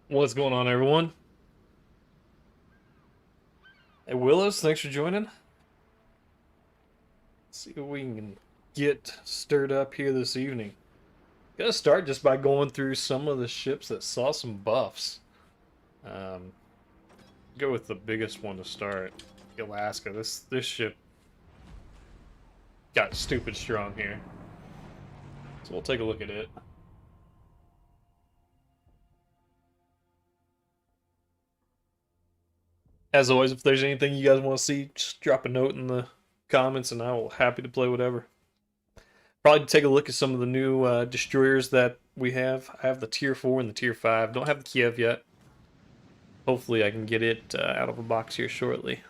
What's going on, everyone? Hey, Willis, thanks for joining. Let's see what we can get stirred up here this evening. Gonna start just by going through some of the ships that saw some buffs. Um, Go with the biggest one to start, Alaska. This ship got stupid strong here, so we'll take a look at it. As always, if there's anything you guys want to see, just drop a note in the comments, and I will happy to play whatever. Probably take a look at some of the new destroyers that we have. I have the tier 4 and the tier 5. Don't have the Kiev yet. Hopefully I can get it out of a box here shortly.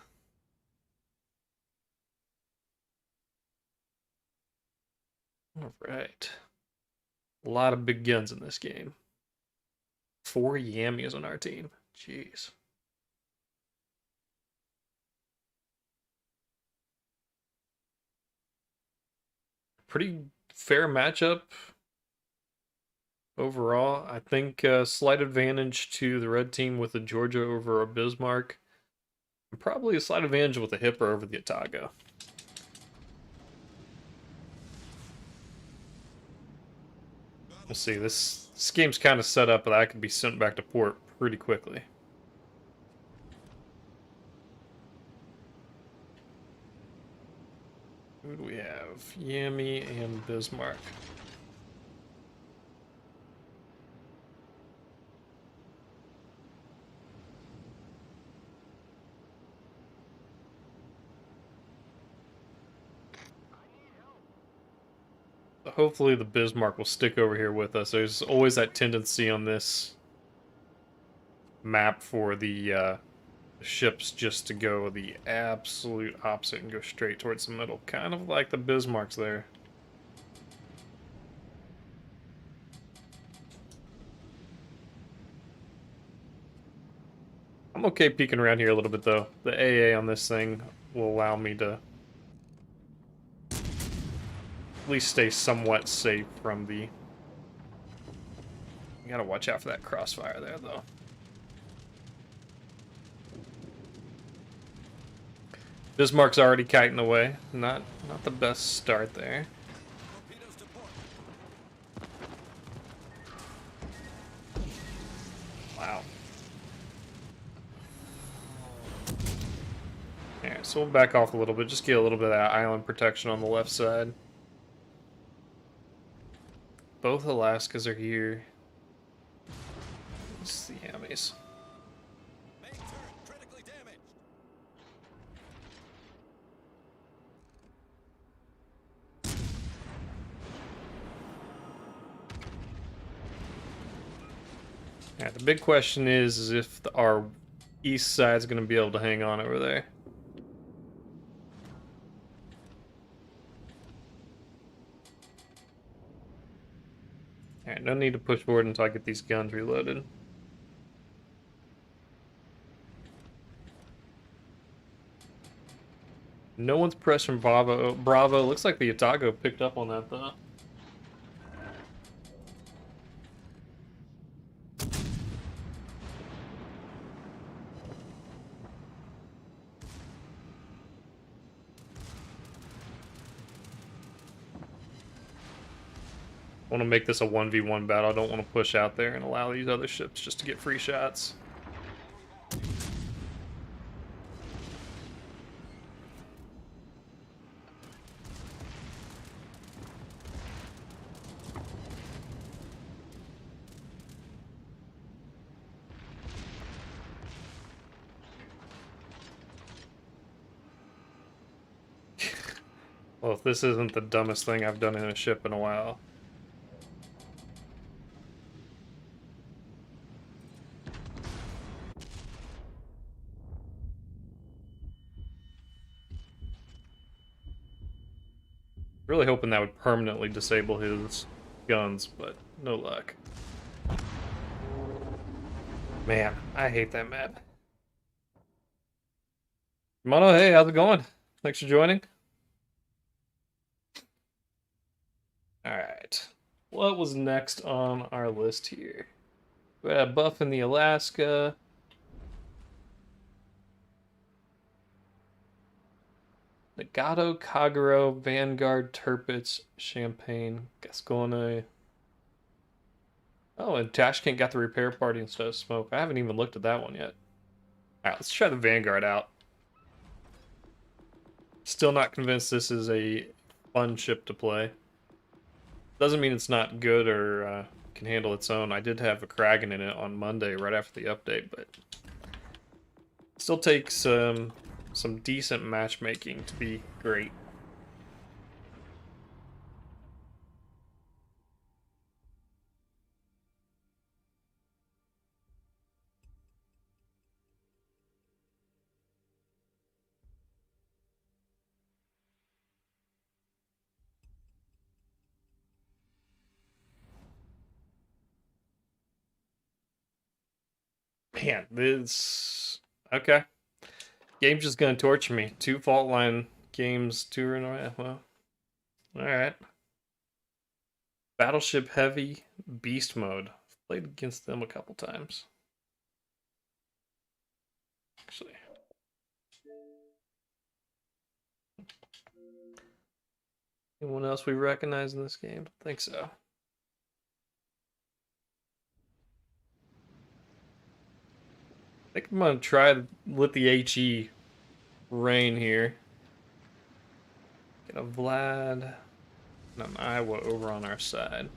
Alright. A lot of big guns in this game. 4 Yammies on our team. Jeez. Pretty fair matchup overall. I think slight advantage to the red team with the Georgia over a Bismarck. And probably a slight advantage with the Hipper over the Otago. We'll see. This game's kind of set up that I could be sent back to port pretty quickly. Who do we have? Yami and Bismarck. Hopefully the Bismarck will stick over here with us. There's always that tendency on this map for the ships just to go the absolute opposite and go straight towards the middle. Kind of like the Bismarcks there. I'm okay peeking around here a little bit though. The AA on this thing will allow me to at least stay somewhat safe from the... You gotta watch out for that crossfire there though. Bismarck's already kiting away. Not the best start there. Wow. Alright, so we'll back off a little bit. Just get a little bit of that island protection on the left side. Both Alaskas are here. It's the Yamis. Yeah, the big question is if our east side's going to be able to hang on over there. Alright, no need to push forward until I get these guns reloaded. No one's pressing Bravo. Bravo. Looks like the Otago picked up on that though. I want to make this a 1v1 battle. I don't want to push out there and allow these other ships just to get free shots. Well, if this isn't the dumbest thing I've done in a ship in a while. Really hoping that would permanently disable his guns, but no luck. Man, I hate that map. Mono, hey, how's it going? Thanks for joining. Alright. What was next on our list here? We had a buff in the Alaska. Nagato, Kagero, Vanguard, Tirpitz, Champagne, Gascoigne. Oh, and Tashkent got the repair party instead of Smoke. I haven't even looked at that one yet. Alright, let's try the Vanguard out. Still not convinced this is a fun ship to play. Doesn't mean it's not good or can handle its own. I did have a Kraken in it on Monday right after the update, but still takes some decent matchmaking to be great. Man, this... Okay. Game's just gonna torture me. 2 fault line games, 2 in a row. Well, alright. Battleship Heavy, Beast Mode. I've played against them a couple times. Actually. Anyone else we recognize in this game? I think so. I think I'm gonna try to let the HE reign here. Get a Vlad and an Iowa over on our side.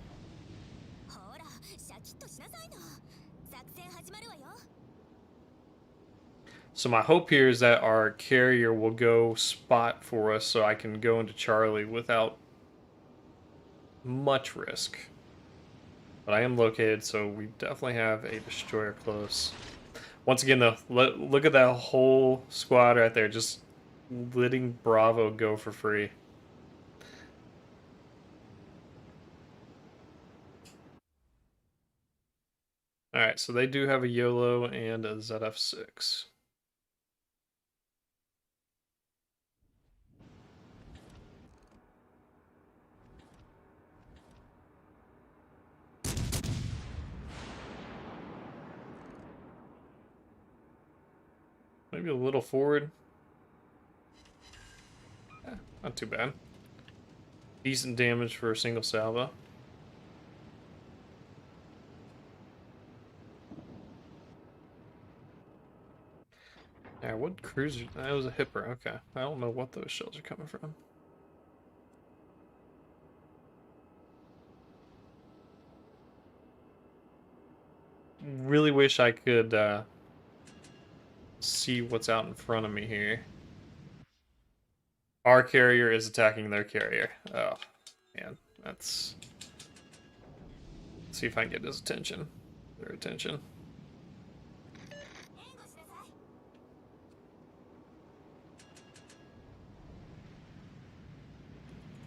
So my hope here is that our carrier will go spot for us so I can go into Charlie without much risk. But I am located, so we definitely have a destroyer close. Once again, though, look at that whole squad right there, just letting Bravo go for free. Alright, so they do have a YOLO and a ZF6. Maybe a little forward. Yeah, not too bad. Decent damage for a single salvo. Yeah, what cruiser? That was a Hipper. Okay, I don't know what those shells are coming from. Really wish I could see what's out in front of me here. Our carrier is attacking their carrier. Oh, man, that's... Let's see if I can get his attention. Their attention.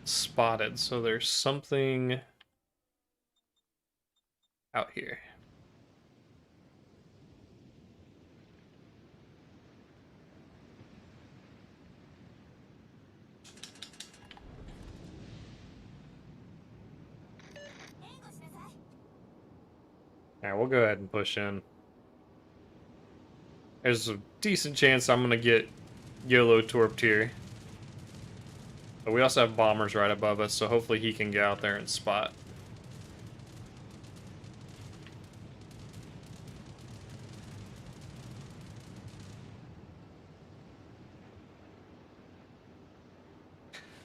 Spotted, so there's something out here. Alright, we'll go ahead and push in. There's a decent chance I'm gonna get YOLO torped here. But we also have bombers right above us, so hopefully he can get out there and spot.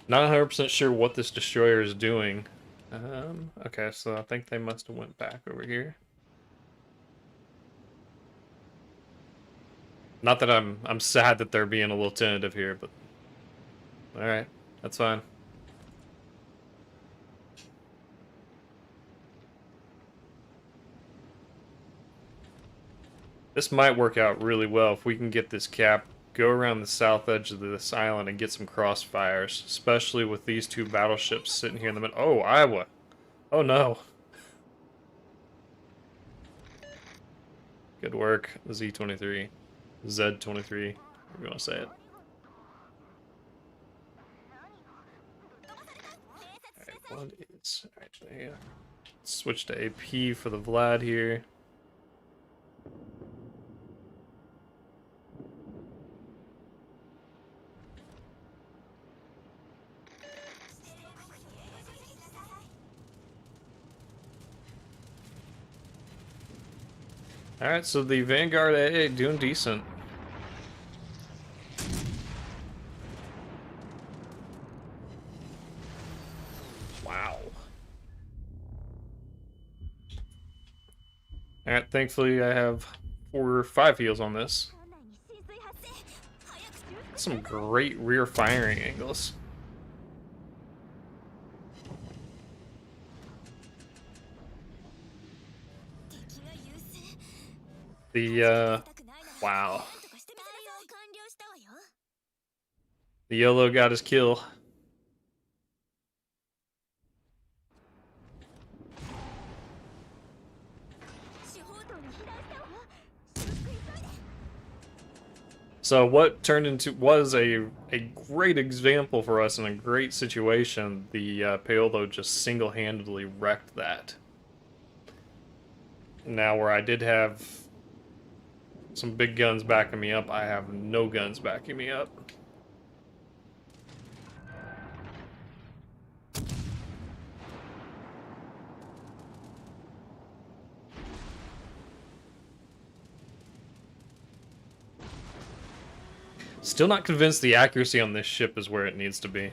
Not 100% sure what this destroyer is doing. Okay, so I think they must have went back over here. Not that I'm sad that they're being a little tentative here, but all right, that's fine. This might work out really well if we can get this cap, go around the south edge of this island and get some crossfires, especially with these 2 battleships sitting here in the middle. Oh, Iowa. Oh no. Good work, Z-23. Z-23, if you want to say it. Alright, what is... Alright, yeah. Switch to AP for the Vlad here. Alright, so the Vanguard AA doing decent. Wow. Alright, thankfully I have 4 or 5 heals on this. Some great rear firing angles. Wow. The YOLO got his kill. So what turned into was a great example for us in a great situation. The Paolo just single-handedly wrecked that. Now where I did have some big guns backing me up, I have no guns backing me up. Still not convinced the accuracy on this ship is where it needs to be.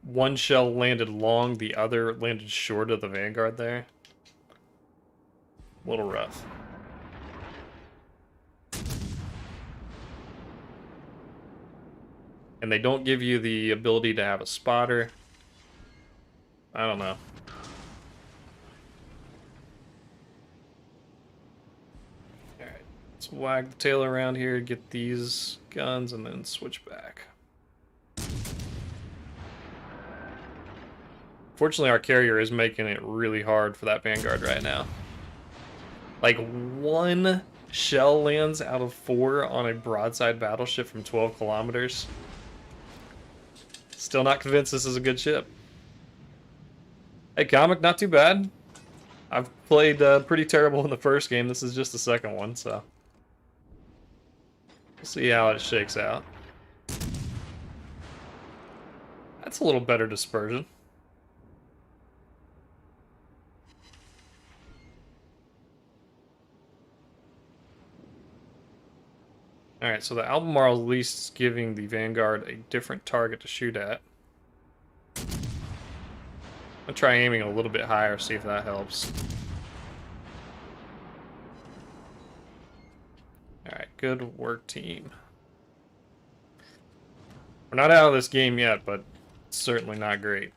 One shell landed long, the other landed short of the Vanguard there. A little rough. And they don't give you the ability to have a spotter. I don't know. Alright, let's wag the tail around here, get these guns, and then switch back. Fortunately, our carrier is making it really hard for that Vanguard right now. Like, 1 shell lands out of 4 on a broadside battleship from 12 kilometers. Still not convinced this is a good ship. Hey, Comic, not too bad. I've played pretty terrible in the first game. This is just the second one, so we'll see how it shakes out. That's a little better dispersion. Alright, so the Albemarle at least is giving the Vanguard a different target to shoot at. I'll try aiming a little bit higher, see if that helps. Alright, good work, team. We're not out of this game yet, but it's certainly not great.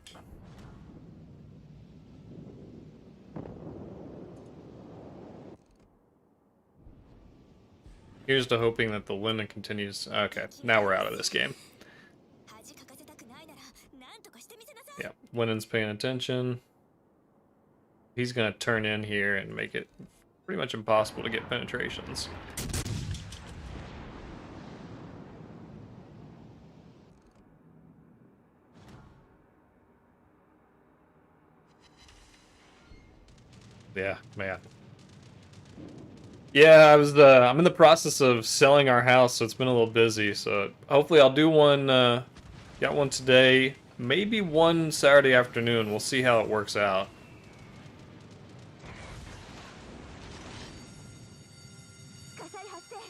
Here's to hoping that the Linden continues. Okay, now we're out of this game. Yeah, Linden's paying attention. He's going to turn in here and make it pretty much impossible to get penetrations. Yeah, man. Yeah, I'm in the process of selling our house, so it's been a little busy. So hopefully I'll do one, got one today, maybe one Saturday afternoon. We'll see how it works out.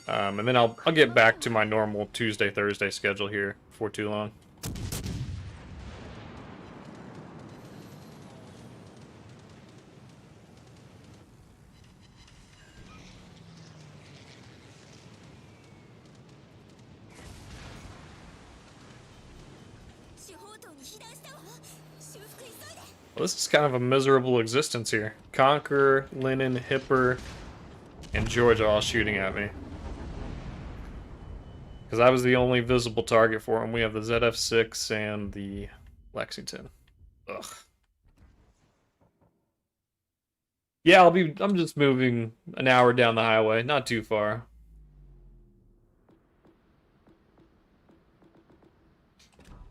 And then I'll get back to my normal Tuesday, Thursday schedule here before too long. Well, this is kind of a miserable existence here. Conqueror, Lennon, Hipper, and George are all shooting at me. Because I was the only visible target for him. We have the ZF-6 and the Lexington. Ugh. Yeah, I'm just moving an hour down the highway, not too far.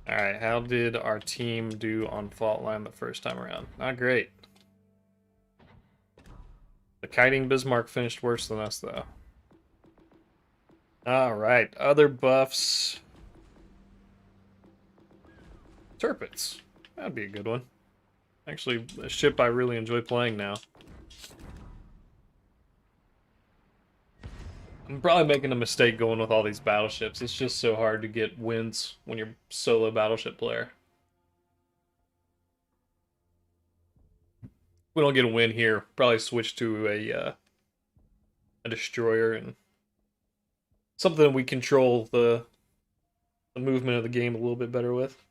Alright, how did our team do on fault line the first time around? Not great. The kiting Bismarck finished worse than us, though. Alright, other buffs. Turpits. That'd be a good one. Actually, a ship I really enjoy playing now. I'm probably making a mistake going with all these battleships. It's just so hard to get wins when you're solo battleship player. If we don't get a win here, probably switch to a destroyer and something we control the movement of the game a little bit better with.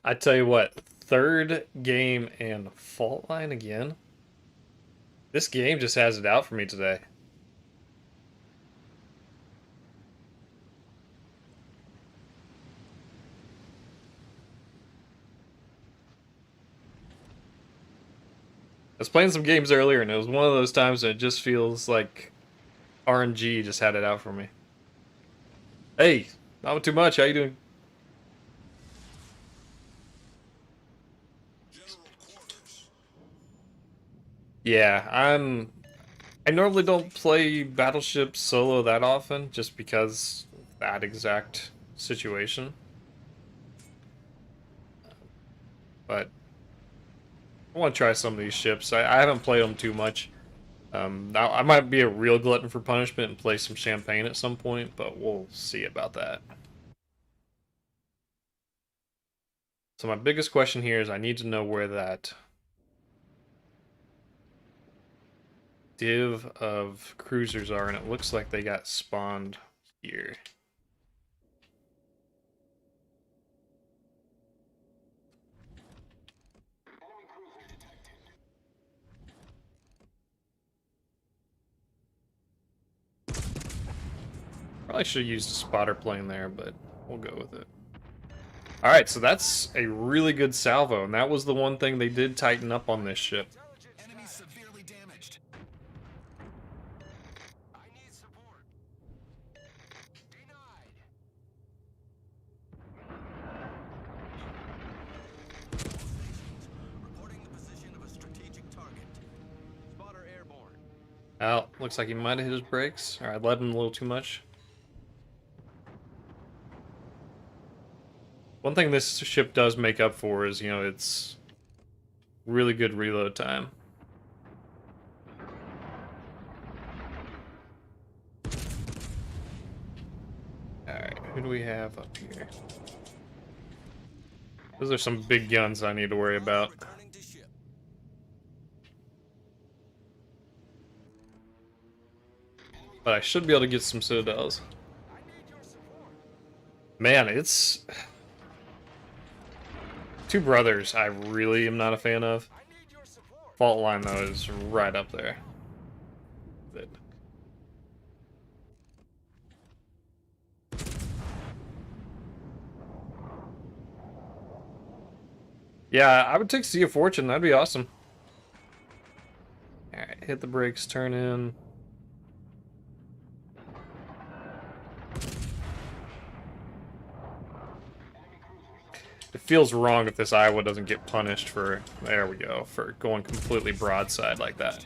I tell you what, third game and fault line again. This game just has it out for me today. I was playing some games earlier, and it was one of those times that it just feels like RNG just had it out for me. Hey, not too much. How you doing? Yeah, I normally don't play Battleship solo that often, just because of that exact situation. But I want to try some of these ships. I haven't played them too much. Now I might be a real glutton for punishment and play some champagne at some point, but we'll see about that. So my biggest question here is I need to know where that div of cruisers are, and it looks like they got spawned here. Probably should have used a spotter plane there, but we'll go with it. Alright, so that's a really good salvo, and that was the one thing they did tighten up on this ship. Enemy severely damaged. I need support. Denied. Reporting the position of a strategic target. Spotter airborne. Well, looks like he might have hit his brakes. Or I led him a little too much. One thing this ship does make up for is, it's really good reload time. Alright, who do we have up here? Those are some big guns I need to worry about. But I should be able to get some citadels. Man, it's... Two Brothers I really am not a fan of. Fault Line, though, is right up there. But... Yeah, I would take Sea of Fortune. That'd be awesome. Alright, hit the brakes, turn in. It feels wrong if this Iowa doesn't get punished for, there we go, for going completely broadside like that.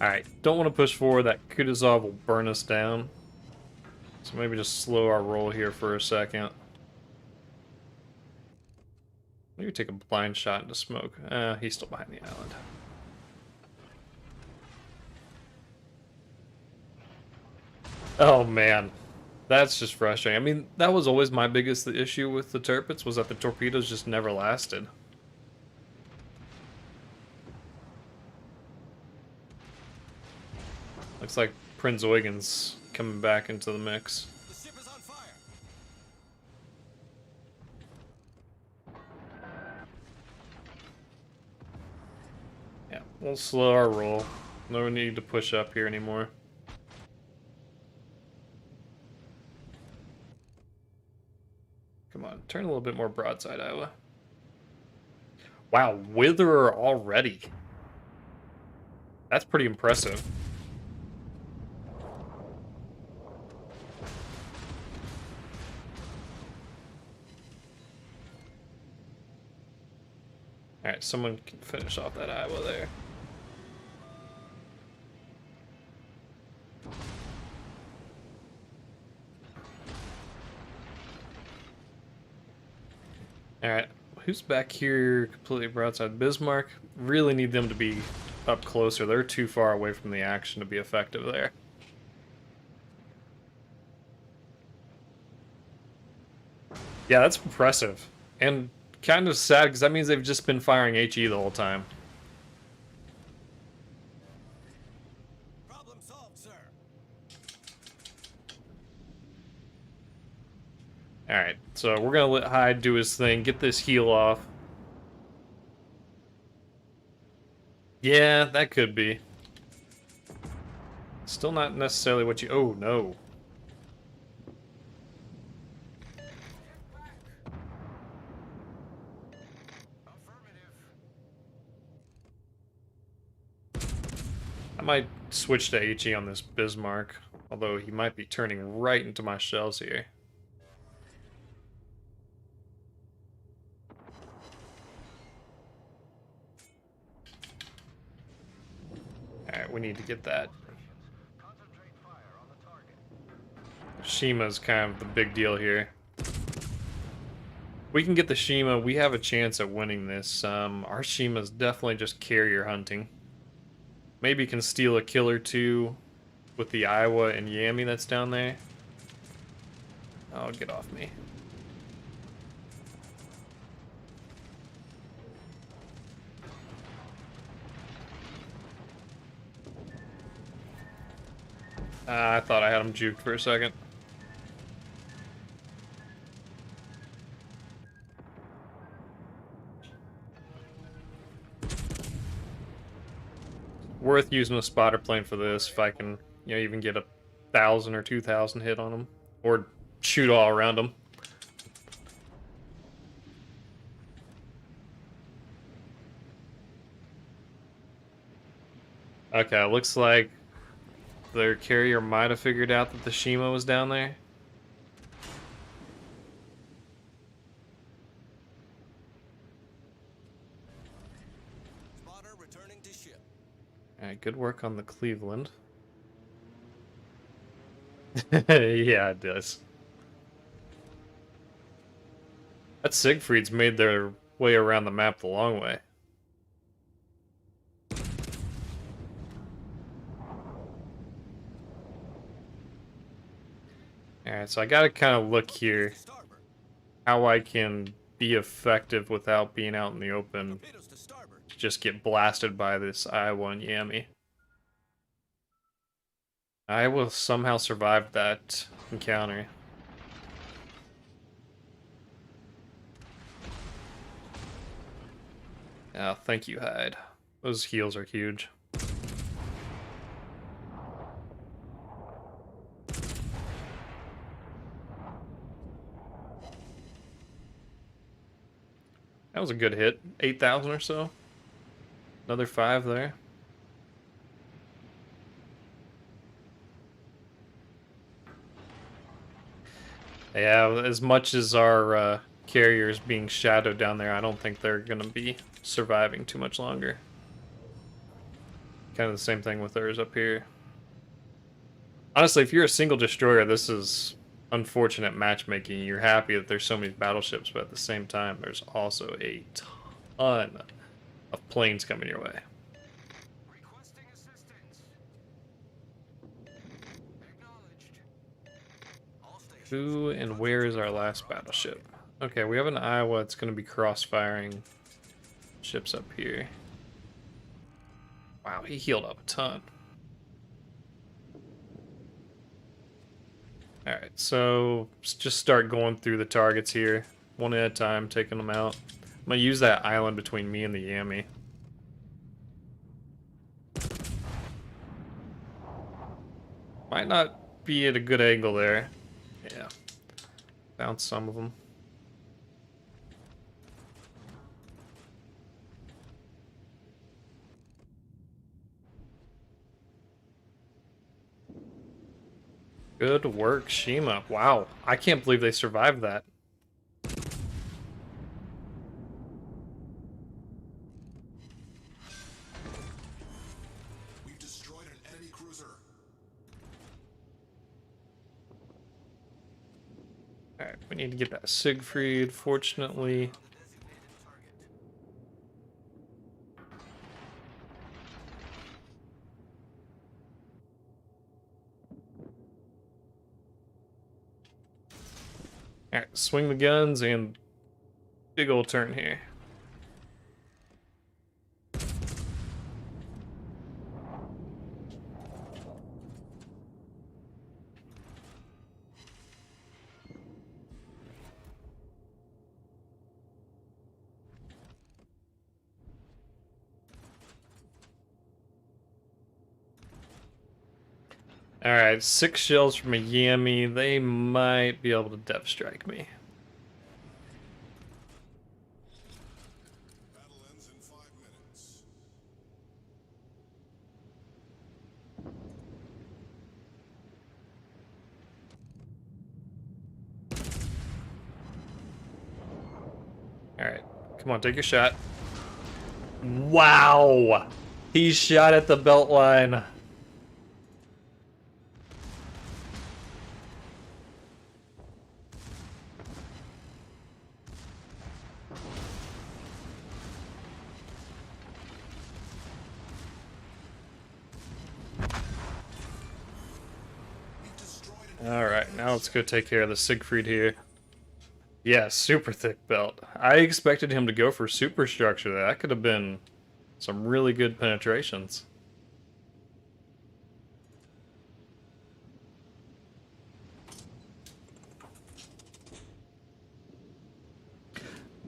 Alright, don't want to push forward. That Kutuzov will burn us down. So maybe just slow our roll here for a second. Maybe take a blind shot into smoke. He's still behind the island. Oh man, that's just frustrating. I mean, that was always my biggest issue with the Tirpitz, was that the torpedoes just never lasted. Looks like Prince Eugen's coming back into the mix. The ship is on fire. Yeah, we'll slow our roll. No need to push up here anymore. Come on, turn a little bit more broadside, Iowa. Wow, Witherer already. That's pretty impressive. Alright, someone can finish off that Iowa there. Alright, who's back here completely broadside? Bismarck? Really need them to be up closer. They're too far away from the action to be effective there. Yeah, that's impressive. And kind of sad, because that means they've just been firing HE the whole time. Problem solved, sir. Alright, so we're gonna let Hyde do his thing, get this heal off. Yeah, that could be. Still not necessarily what you... Oh, no. Affirmative. I might switch to HE on this Bismarck, although he might be turning right into my shells here. Alright, we need to get that. Concentrate fire on the target. Shima's kind of the big deal here. We can get the Shima, we have a chance at winning this. Our Shima's definitely just carrier hunting. Maybe can steal a kill or two with the Iowa and Yami that's down there. Oh, get off me. I thought I had him juked for a second. Worth using a spotter plane for this if I can, you know, even get 1,000 or 2,000 hit on them, or shoot all around them. Okay, looks like their carrier might have figured out that the Shima was down there. Spotter returning to ship. Alright, good work on the Cleveland. Yeah, it does. That Siegfried's made their way around the map the long way. Alright, so I gotta kind of look here Starboard. how I can be effective without being out in the open. Torpedoes to starboard. Just get blasted by this Iowa and Yami. I will somehow survive that encounter. Oh, thank you, Hyde. Those heals are huge. That was a good hit. 8,000 or so. Another 5 there. Yeah, as much as our carriers being shadowed down there, I don't think they're going to be surviving too much longer. Kind of the same thing with ours up here. Honestly, if you're a single destroyer, this is unfortunate matchmaking. You're happy that there's so many battleships, but at the same time, there's also a ton of planes coming your way. Requesting assistance. Acknowledged. All stations. Who and where is our last battleship? Okay, we have an Iowa. It's going to be cross-firing ships up here. Wow, he healed up a ton. Alright, so let's just start going through the targets here, one at a time, taking them out. I'm going to use that island between me and the Yami. Might not be at a good angle there. Yeah. Bounce some of them. Good work, Shima. Wow, I can't believe they survived that. We've destroyed an enemy cruiser. Alright, we need to get that Siegfried. Fortunately, The designated target. alright, swing the guns and big old turn here. Alright, 6 shells from a Yami. They might be able to depth strike me. Battle ends in 5 minutes. Alright, come on, take your shot. Wow! He shot at the belt line. We've destroyed an Alright, now let's go take care of the Siegfried here. Yeah, super thick belt. I expected him to go for superstructure. That could have been some really good penetrations.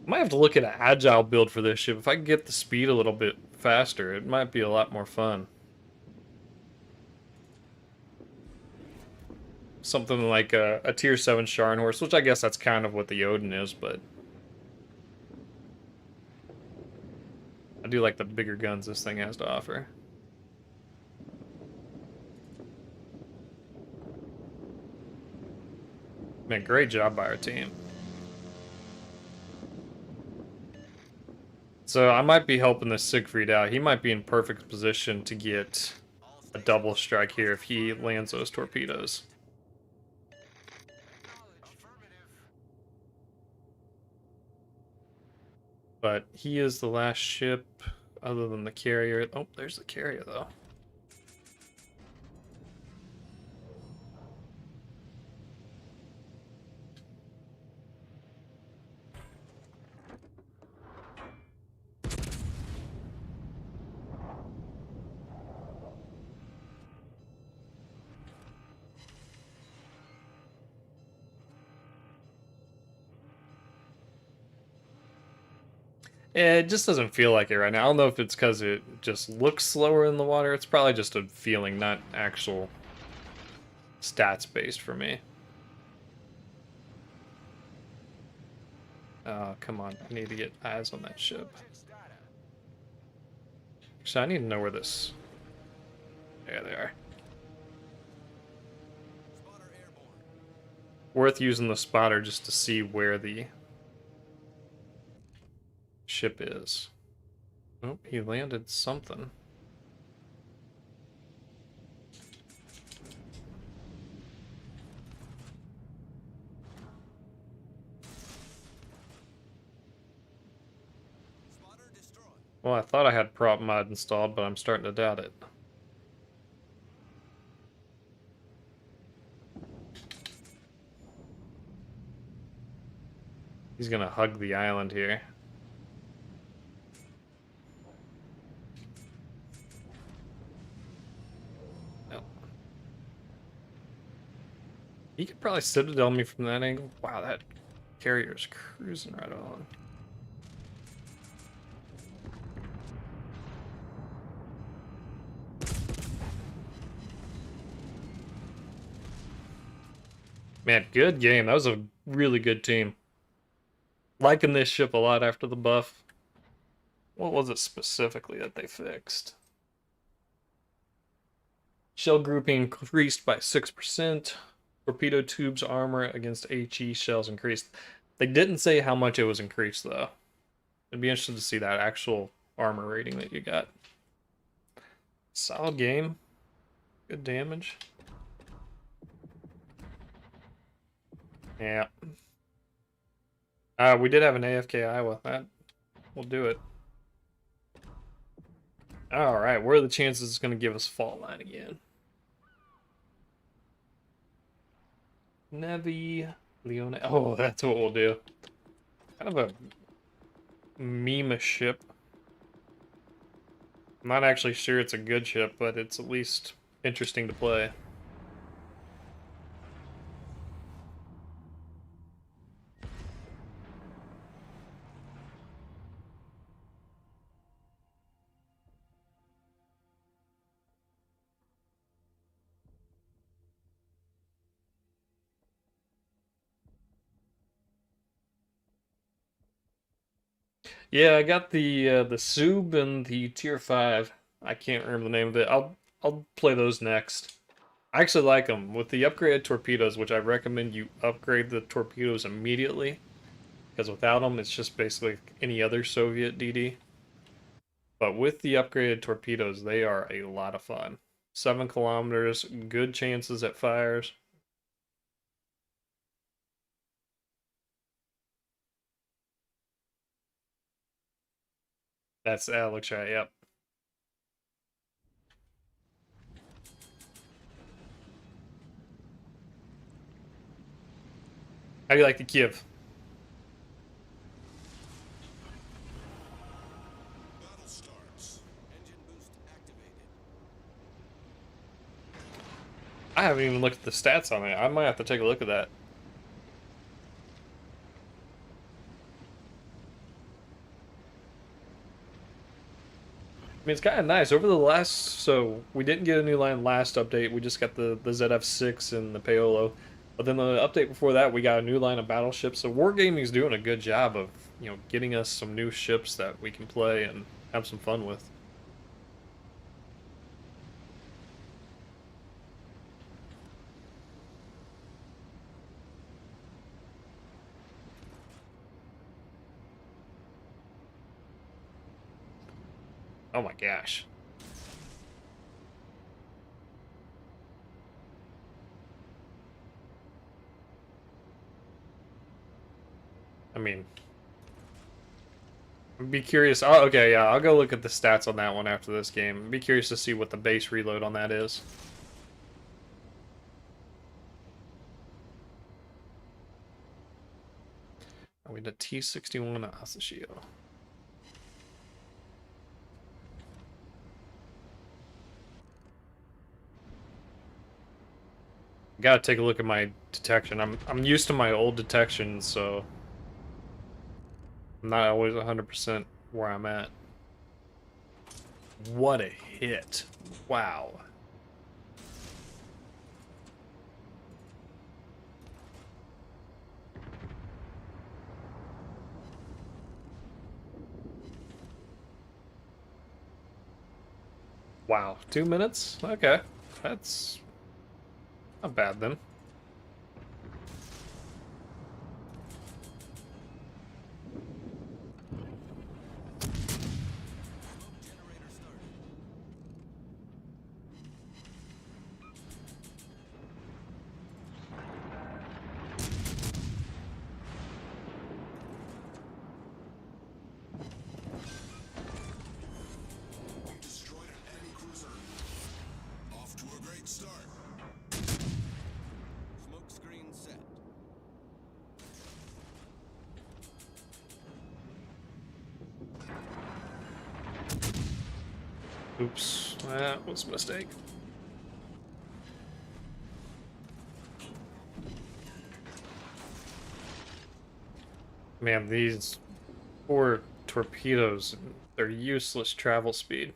Might have to look at an agile build for this ship. If I can get the speed a little bit faster, it might be a lot more fun. Something like a tier 7 Scharnhorst, which I guess that's kind of what the Odin is, but I do like the bigger guns this thing has to offer. Man, great job by our team. So I might be helping this Siegfried out. He might be in perfect position to get a double strike here if he lands those torpedoes. But he is the last ship other than the carrier. Oh, there's the carrier though. Yeah, it just doesn't feel like it right now. I don't know if it's because it just looks slower in the water. It's probably just a feeling, not actual stats based for me. Oh, come on. I need to get eyes on that ship. So I need to know where this... There they are. spotter airborne. Worth using the spotter just to see where the ship is. Oh, he landed something. Spotter destroyed. Well, I thought I had prop mod installed, but I'm starting to doubt it. He's gonna hug the island here. No. He could probably citadel me from that angle. Wow, that carrier's cruising right on. Man, good game. That was a really good team. Liking this ship a lot after the buff. What was it specifically that they fixed? Shell grouping increased by 6%. Torpedo tubes armor against HE shells increased. They didn't say how much it was increased though. It'd be interesting to see that actual armor rating that you got. Solid game. Good damage. Yeah. We did have an AFK Iowa. That will do it. Alright, what are the chances it's going to give us fault line again? Nevi, Leone. Oh, that's what we'll do. Kind of a meme ship. I'm not actually sure it's a good ship, but it's at least interesting to play. Yeah, I got the Sub and the Tier 5. I can't remember the name of it. I'll play those next. I actually like them. With the upgraded torpedoes, which I recommend you upgrade the torpedoes immediately, because without them, it's just basically any other Soviet DD. But with the upgraded torpedoes, they are a lot of fun. 7 kilometers, good chances at fires. That looks right, yep. How do you like the Kiev? Battle starts. Engine boost activated. I haven't even looked at the stats on it. I might have to take a look at that. I mean, it's kind of nice. Over the last, so we didn't get a new line last update. We just got the ZF6 and the Paolo. But then the update before that, we got a new line of battleships. So Wargaming's doing a good job of, getting us some new ships that we can play and have some fun with. Oh my gosh. I mean, I'd be curious. Oh, okay, yeah, I'll go look at the stats on that one after this game. Be curious to see what the base reload on that is. Oh, we did T61 Asashio. Gotta take a look at my detection. I'm used to my old detection, so I'm not always 100% where I'm at. What a hit. Wow. Wow. 2 minutes? Okay. That's not bad then. Smoke generator started. We destroyed an enemy cruiser. Off to a great start. Smoke screen set. Oops. That was a mistake. Man, these poor torpedoes, they're useless travel speed.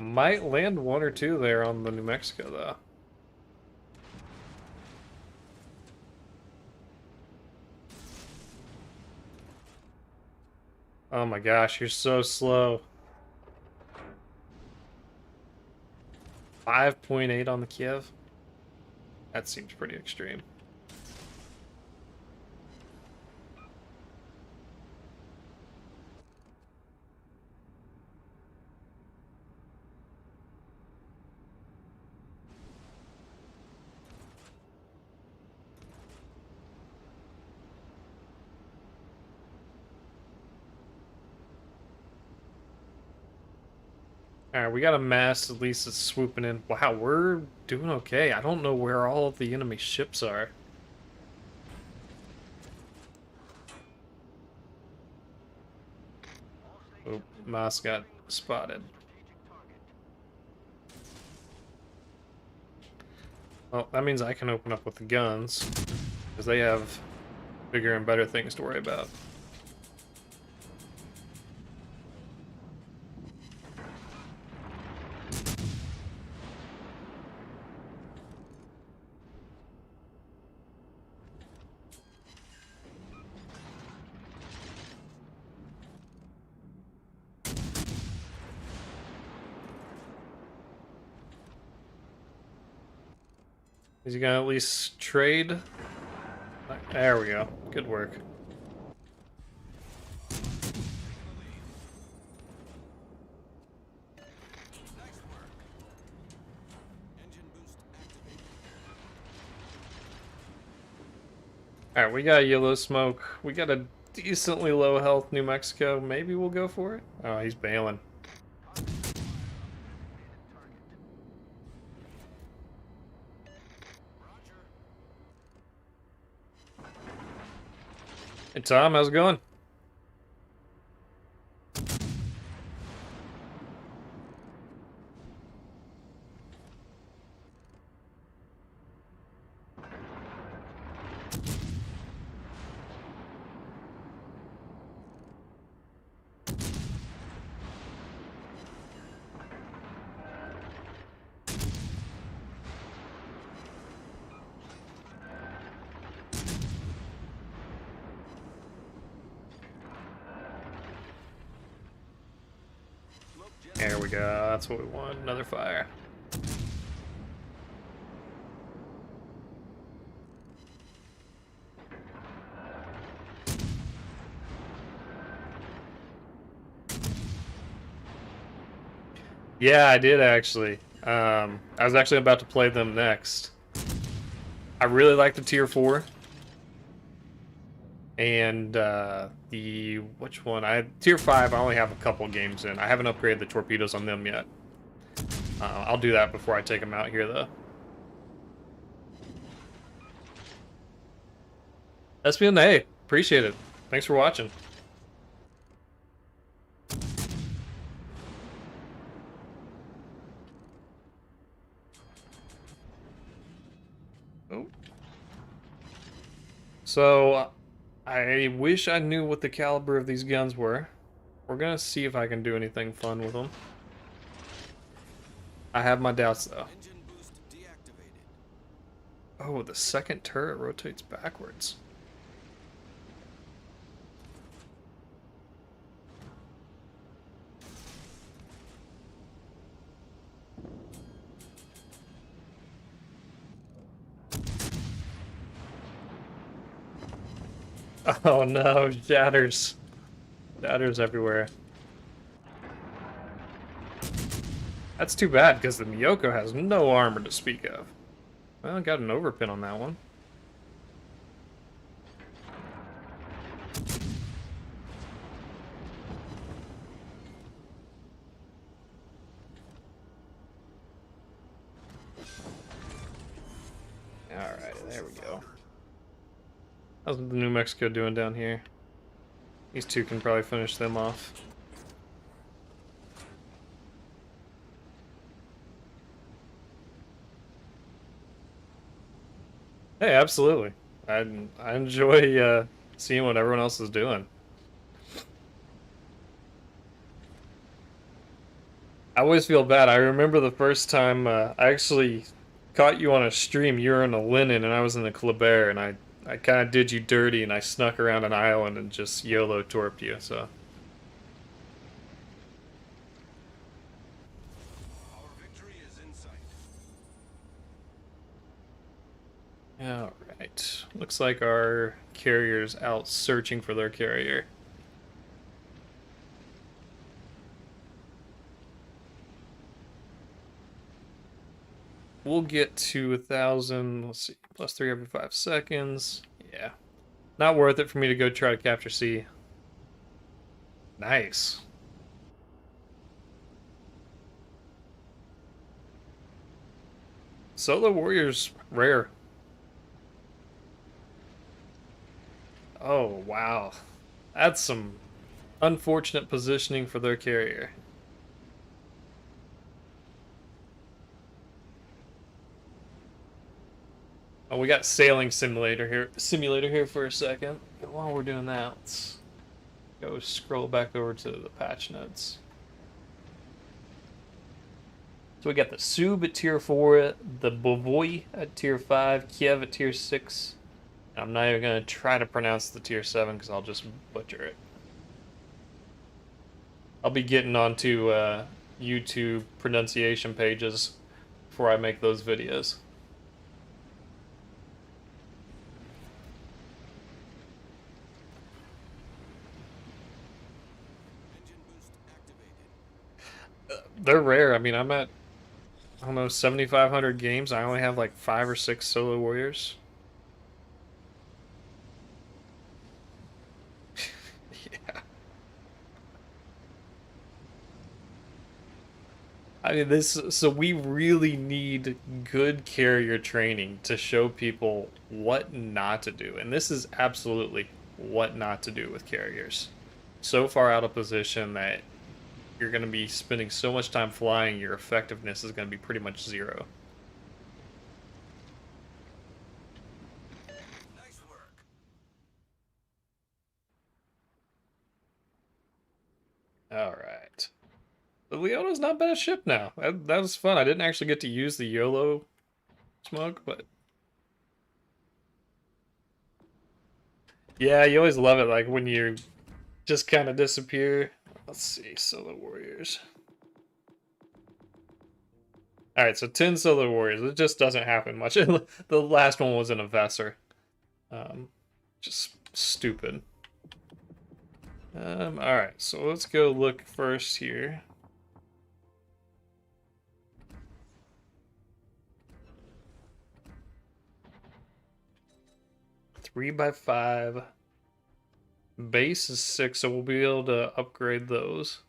Might land one or two there on the New Mexico, though. Oh my gosh, you're so slow. 5.8 on the Kiev? That seems pretty extreme. Alright, we got a mass at least that's swooping in. Wow, we're doing okay. I don't know where all of the enemy ships are. Oh, Moss got spotted. Well, that means I can open up with the guns, because they have bigger and better things to worry about. Is he gonna at least trade? There we go. Good work. Alright, we got yellow smoke. We got a decently low health New Mexico. Maybe we'll go for it? Oh, he's bailing. Hey Tom, how's it going? There we go. That's what we want. Another fire. Yeah, I did actually. I was actually about to play them next. I really like the tier 4. And which one? Tier 5, I only have a couple games in. I haven't upgraded the torpedoes on them yet. I'll do that before I take them out here, though. SBN, appreciate it. Thanks for watching. Oh. So, I wish I knew what the caliber of these guns were. We're gonna see if I can do anything fun with them. I have my doubts, though. Oh, the second turret rotates backwards. Oh no, shatters. Shatters everywhere. That's too bad, because the Miyoko has no armor to speak of. Well, I got an overpin on that one. Alright, there we go. How's the New Mexico doing down here? These two can probably finish them off. Hey, absolutely. I enjoy seeing what everyone else is doing. I always feel bad. I remember the first time I actually caught you on a stream. You were in a linen and I was in a Kleber, and I kind of did you dirty and I snuck around an island and just YOLO torped you. So, Our victory is in sight. all right. Looks like our carrier's out searching for their carrier. We'll get to 1,000. Let's see, +3 every 5 seconds. Yeah, not worth it for me to go try to capture C. Nice. Solo warriors rare. Oh wow, that's some unfortunate positioning for their carrier. Oh, we got sailing simulator here for a second. And while we're doing that, let's go scroll back over to the patch notes. So we got the Sub at tier 4, the Bovoy at tier 5, Kiev at tier 6. I'm not even going to try to pronounce the tier 7 because I'll just butcher it. I'll be getting onto YouTube pronunciation pages before I make those videos. Engine boost activated. They're rare. I mean, I'm at, I don't know, 7,500 games. I only have like 5 or 6 solo warriors. Yeah. I mean, so we really need good carrier training to show people what not to do. And this is absolutely what not to do with carriers. So far out of position that you're going to be spending so much time flying, your effectiveness is going to be pretty much zero. Nice work. All right. The Leona's not a bad ship now. That was fun. I didn't actually get to use the YOLO smoke, but yeah, you always love it, like when you just kind of disappear. Let's see, solo warriors. All right, so 10 solo warriors. It just doesn't happen much. The last one was in a Vesser. Just stupid. All right, so let's go look first here. Three by 5. Base is 6, so we'll be able to upgrade those.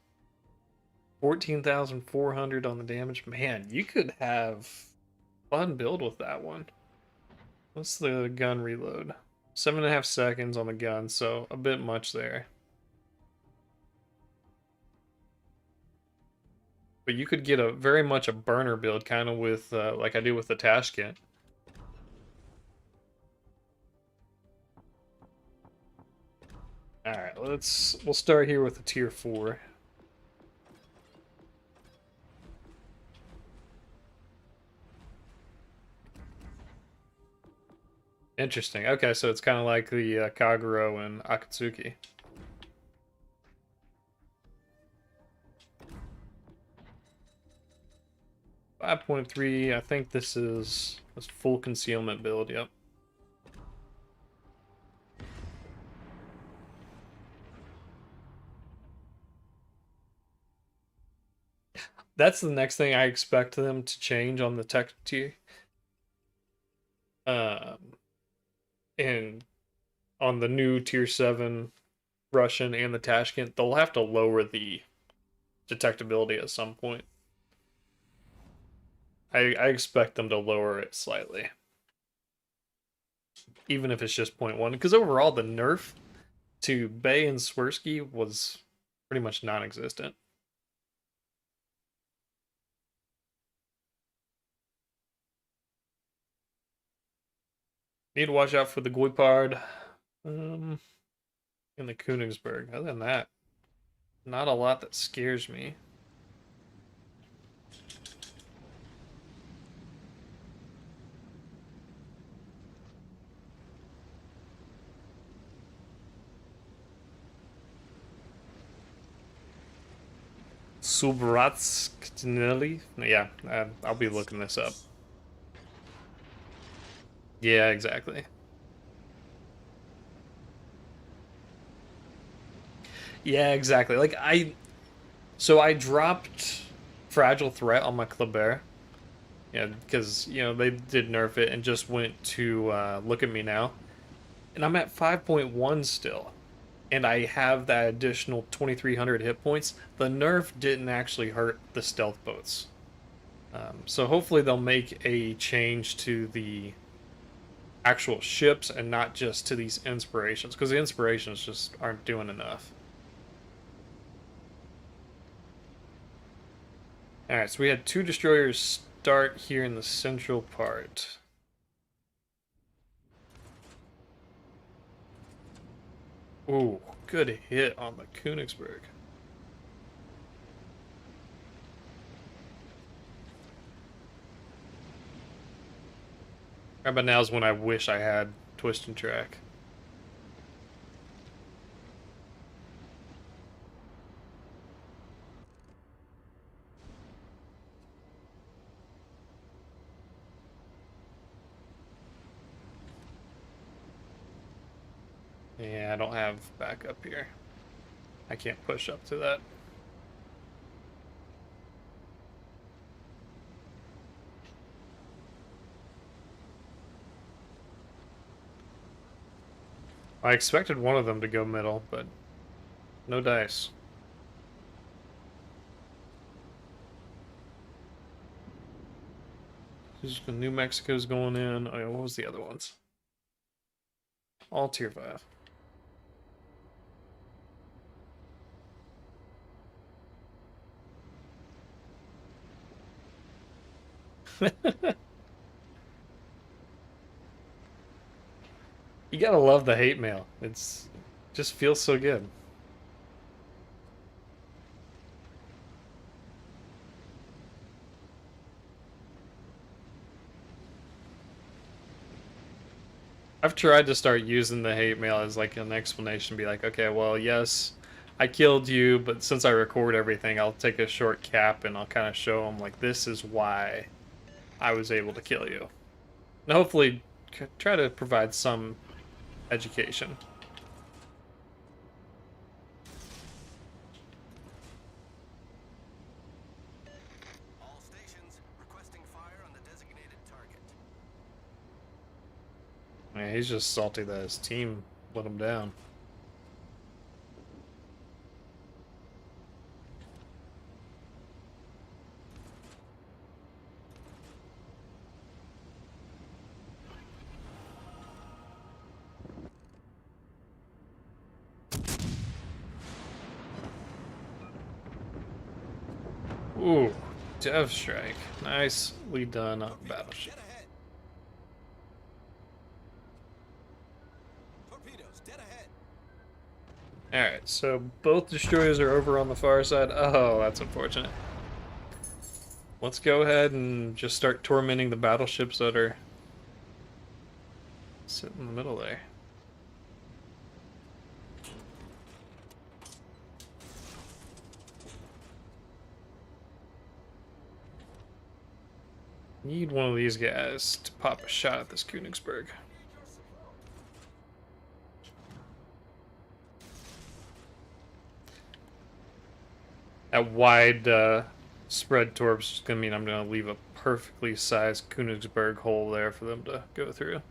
14,400 on the damage. Man, you could have fun build with that one. What's the gun reload? 7.5 seconds on the gun, so a bit much there. But you could get a very much a burner build, kind of with like I do with the Tashkent. All right, we'll start here with the tier 4. Interesting. Okay, so it's kind of like the Kaguro and Akatsuki. .3. I think this is full concealment build. Yep. That's the next thing I expect them to change on the tech tier. Um, and on the new tier 7 Russian and the Tashkent, they'll have to lower the detectability at some point. I expect them to lower it slightly. Even if it's just 0.1. Because overall, the nerf to Bay and Swirsky was pretty much non-existent. Need to watch out for the Guipard. In the Königsberg. Other than that, not a lot that scares me. Subratskneli. Yeah, I'll be looking this up. Yeah, exactly. Yeah, exactly. So I dropped Fragile Threat on my Kleber. Yeah, because they did nerf it and just went to look at me now, and I'm at 5.1 still, and I have that additional 2,300 hit points. The nerf didn't actually hurt the stealth boats, so hopefully they'll make a change to the actual ships and not just to these inspirations, because the inspirations just aren't doing enough. All right, so we had two destroyers start here in the central part. Ooh, good hit on the Königsberg. Right about now is when I wish I had Twist and Track. Yeah, I don't have backup here. I can't push up to that. I expected one of them to go middle, but no dice. New Mexico's going in. Oh, yeah, what was the other ones? All tier 5. You gotta love the hate mail. It's just feels so good. I've tried to start using the hate mail as like an explanation, be like, okay, well, yes, I killed you, but since I record everything, I'll take a short cap and I'll kind of show them like this is why I was able to kill you. And hopefully try to provide some education. All stations requesting fire on the designated target. Man, he's just salty that his team let him down. Ooh, Dev Strike. Nicely done on Battleship. Dead ahead. Torpedoes dead ahead. Alright, so both destroyers are over on the far side. Oh, that's unfortunate. Let's go ahead and just start tormenting the battleships that are sitting in the middle there. Need one of these guys to pop a shot at this Königsberg. That wide spread torps is going to mean I'm going to leave a perfectly sized Königsberg hole there for them to go through.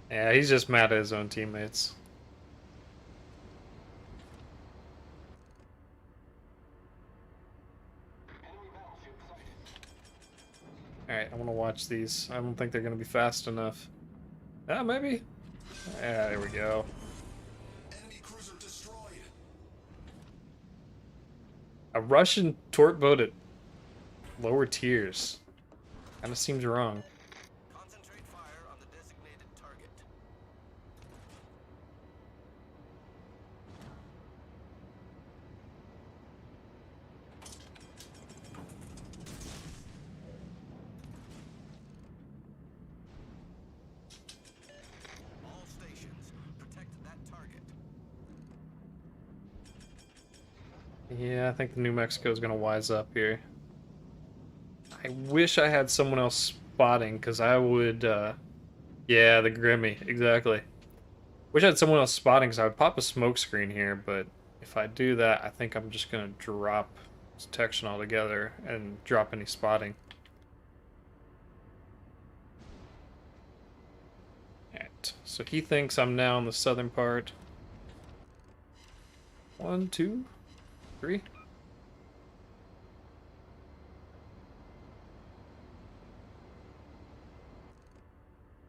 Yeah, he's just mad at his own teammates. Alright, I want to watch these. I don't think they're going to be fast enough. Ah, maybe? Yeah, there we go. Enemy cruiser destroyed. A Russian torp boat at lower tiers. Kind of seems wrong. Concentrate fire on the designated target. Yeah, I think the New Mexico is gonna wise up here. I wish I had someone else spotting, because I would, yeah, the Grimmy, exactly. Wish I had someone else spotting, because I would pop a smoke screen here, but if I do that, I think I'm just gonna drop detection altogether and drop any spotting. Alright, so he thinks I'm now in the southern part. 1, 2, 3.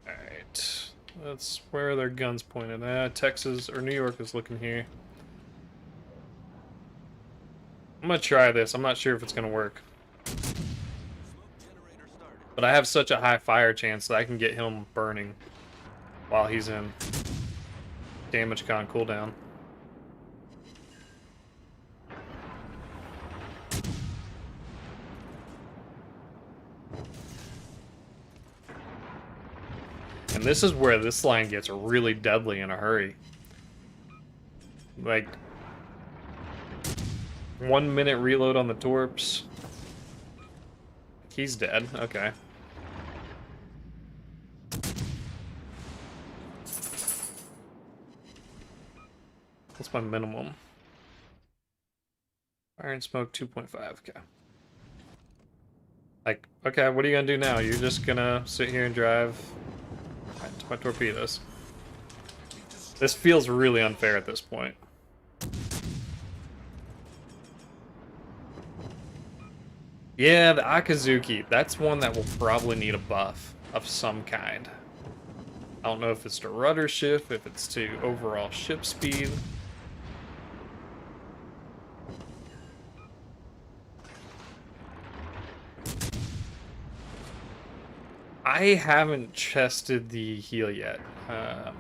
Alright, that's where their guns pointed at. Texas or New York is looking here. I'm gonna try this. I'm not sure if it's gonna work. But I have such a high fire chance that I can get him burning while he's in damage con cooldown. And this is where this line gets really deadly in a hurry. Like, 1 minute reload on the torps. He's dead. Okay. What's my minimum? Fire and smoke 2.5. Okay. Like, okay, what are you gonna do now? You're just gonna sit here and drive to my torpedoes. This feels really unfair at this point. Yeah, the Akazuki. That's one that will probably need a buff of some kind. I don't know if it's to rudder shift, if it's to overall ship speed. I haven't chested the heal yet. I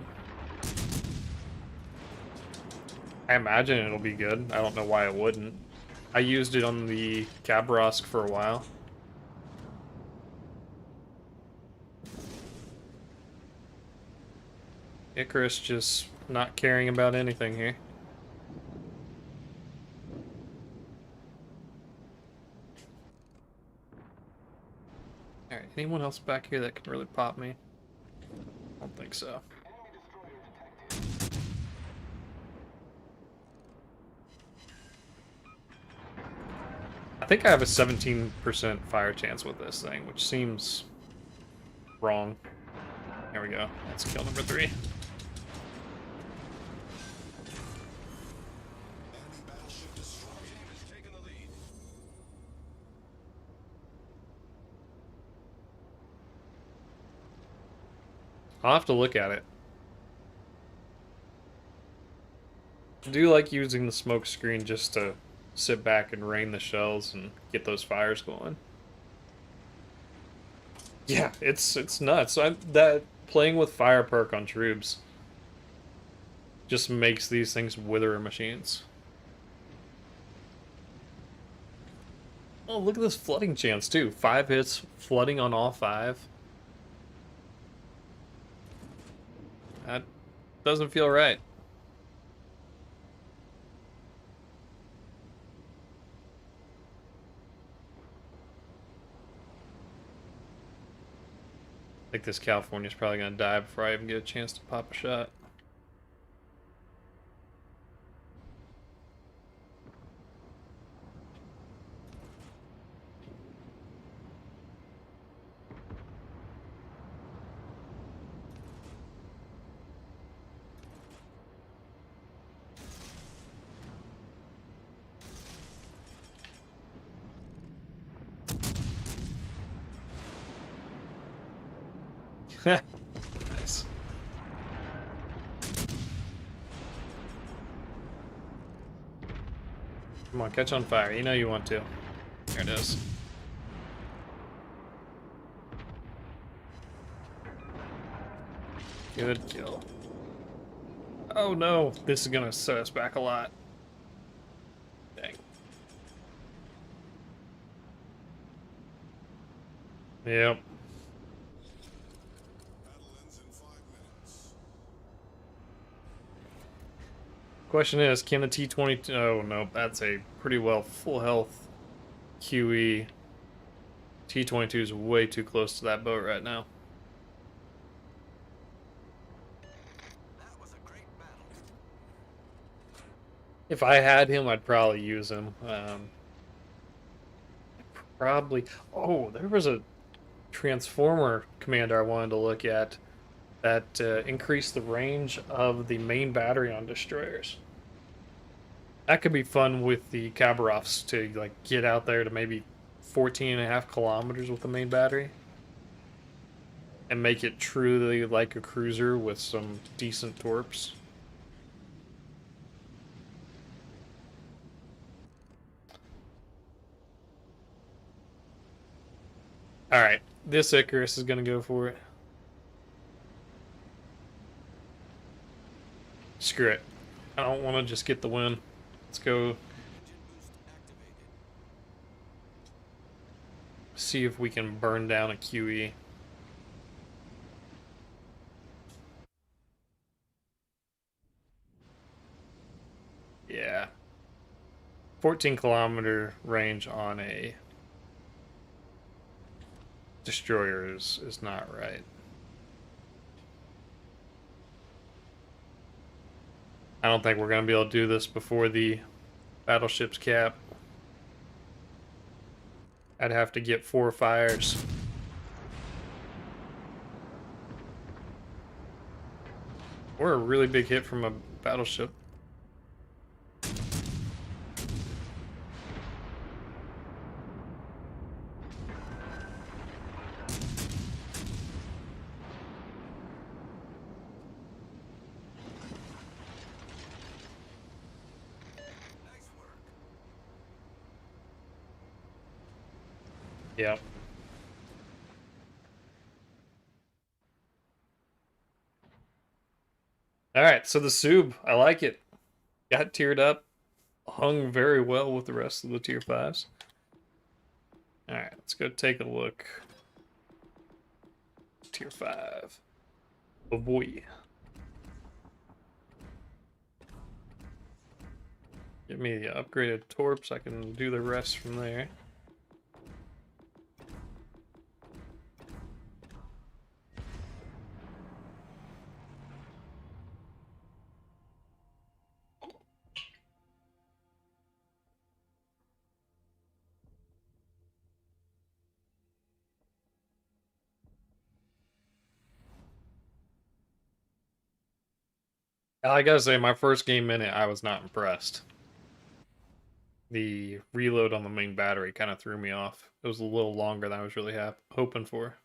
imagine it'll be good. I don't know why it wouldn't. I used it on the Kabrosk for a while. Icarus just not caring about anything here. Alright, anyone else back here that can really pop me? I don't think so. I think I have a 17% fire chance with this thing, which seems wrong. There we go. That's kill number 3. Enemy battleship destroyed. Has taken the lead. I'll have to look at it. I do like using the smoke screen just to sit back and rain the shells and get those fires going. Yeah, it's nuts. That playing with fire perk on troops just makes these things wither machines. Oh, look at this flooding chance too. 5 hits, flooding on all 5. That doesn't feel right. I think this California's probably gonna die before I even get a chance to pop a shot. Nice. Come on, catch on fire. You know you want to. There it is. Good kill. Oh no, this is gonna set us back a lot. Dang. Yep. Battle ends in 5 minutes. Question is, can the T-22... Oh, no, that's a pretty well full health QE. T-22 is way too close to that boat right now. That was a great battle. If I had him, I'd probably use him. Probably... Oh, there was a Transformer commander I wanted to look at that increased the range of the main battery on destroyers. That could be fun with the Khabarovs to like get out there to maybe 14.5 kilometers with the main battery and make it truly like a cruiser with some decent torps. Alright, this Icarus is going to go for it. Screw it. I don't want to just get the win. Let's go Engine boost activated. see if we can burn down a QE. Yeah. 14-kilometer range on a destroyer is not right. I don't think we're going to be able to do this before the battleship's cap. I'd have to get 4 fires. Or a really big hit from a battleship. Nice work. Yep. Alright, so the Sub, I like it. Got tiered up. Hung very well with the rest of the tier 5s. Alright, let's go take a look. Tier 5. Oh boy. Give me the upgraded torps, I can do the rest from there. I gotta say, my first game in it, I was not impressed. The reload on the main battery kind of threw me off. It was a little longer than I was really hoping for.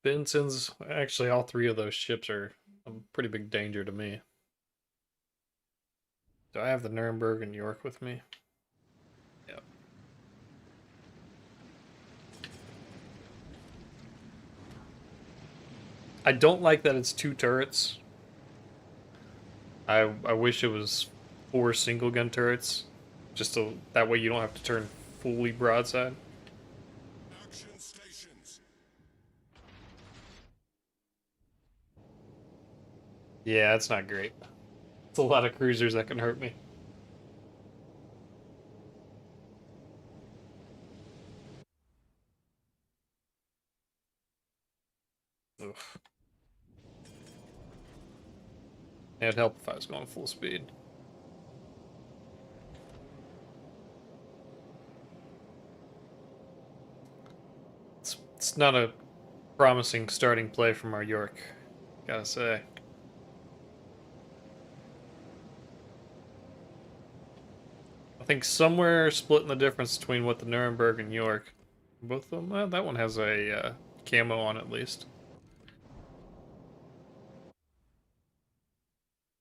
Benson's, actually, all 3 of those ships are a pretty big danger to me. Do I have the Nuremberg and York with me? Yep. I don't like that it's 2 turrets. I wish it was 4 single gun turrets. Just so that way you don't have to turn fully broadside. Action stations. Yeah, that's not great. It's a lot of cruisers that can hurt me. Ugh. It'd help if I was going full speed. It's not a promising starting play from our York, gotta say. I think somewhere splitting the difference between what the Nuremberg and York. Both of them? Well, that one has a camo on at least.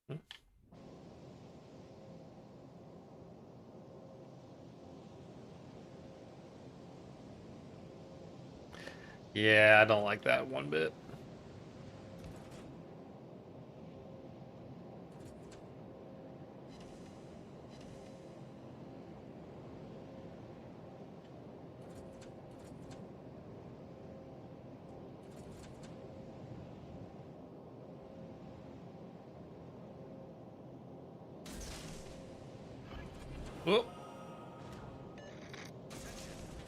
Hmm. Yeah, I don't like that one bit. Whoop.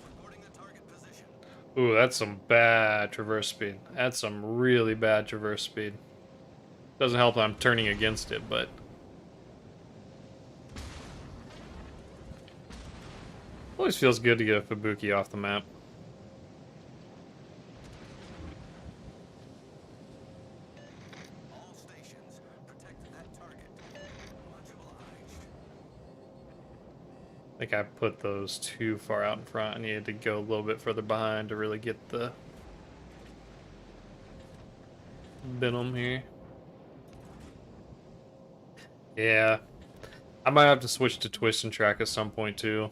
Reporting the target position. Ooh, that's some bad traverse speed. That's some really bad traverse speed. Doesn't help that I'm turning against it, but... Always feels good to get a Fubuki off the map. All stations, protect that target. Much obliged. I think I put those too far out in front. I needed to go a little bit further behind to really get the Venom here. Yeah. I might have to switch to twist and track at some point too.